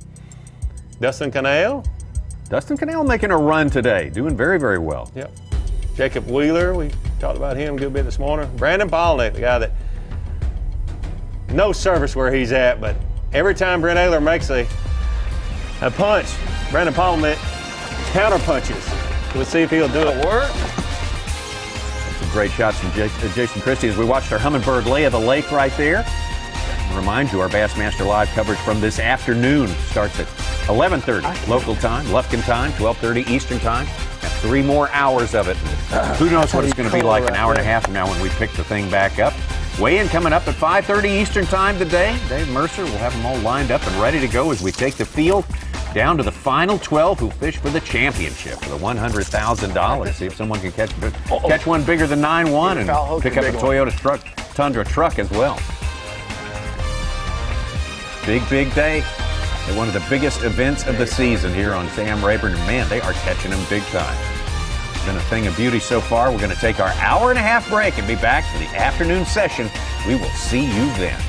Dustin Cannell making a run today, doing very, very well. Yep. Jacob Wheeler, we talked about him a good bit this morning. Brandon Polnick, the guy that no service where he's at, but every time Bryn Taylor makes a punch, Brandon Polnick counter punches. We'll see if he'll do it work. Some great shots from Jason Christie as we watched our Hummingbird lay of the lake right there. Remind you, our Bassmaster Live coverage from this afternoon starts at 11:30 local time, Lufkin time, 12:30 Eastern time. Have 3 more hours of it. Who knows what it's going to be like an hour and a half from now when we pick the thing back up. Weigh-in coming up at 5:30 Eastern time today. Dave Mercer will have them all lined up and ready to go as we take the field down to the final 12 who fish for the championship for the $100,000. See if someone can catch one bigger than 9-1 and pick up a Toyota Tundra truck as well. Big day. They're one of the biggest events of the season here on Sam Rayburn. And man, they are catching them big time. It's been a thing of beauty so far. We're going to take our hour and a half break and be back for the afternoon session. We will see you then.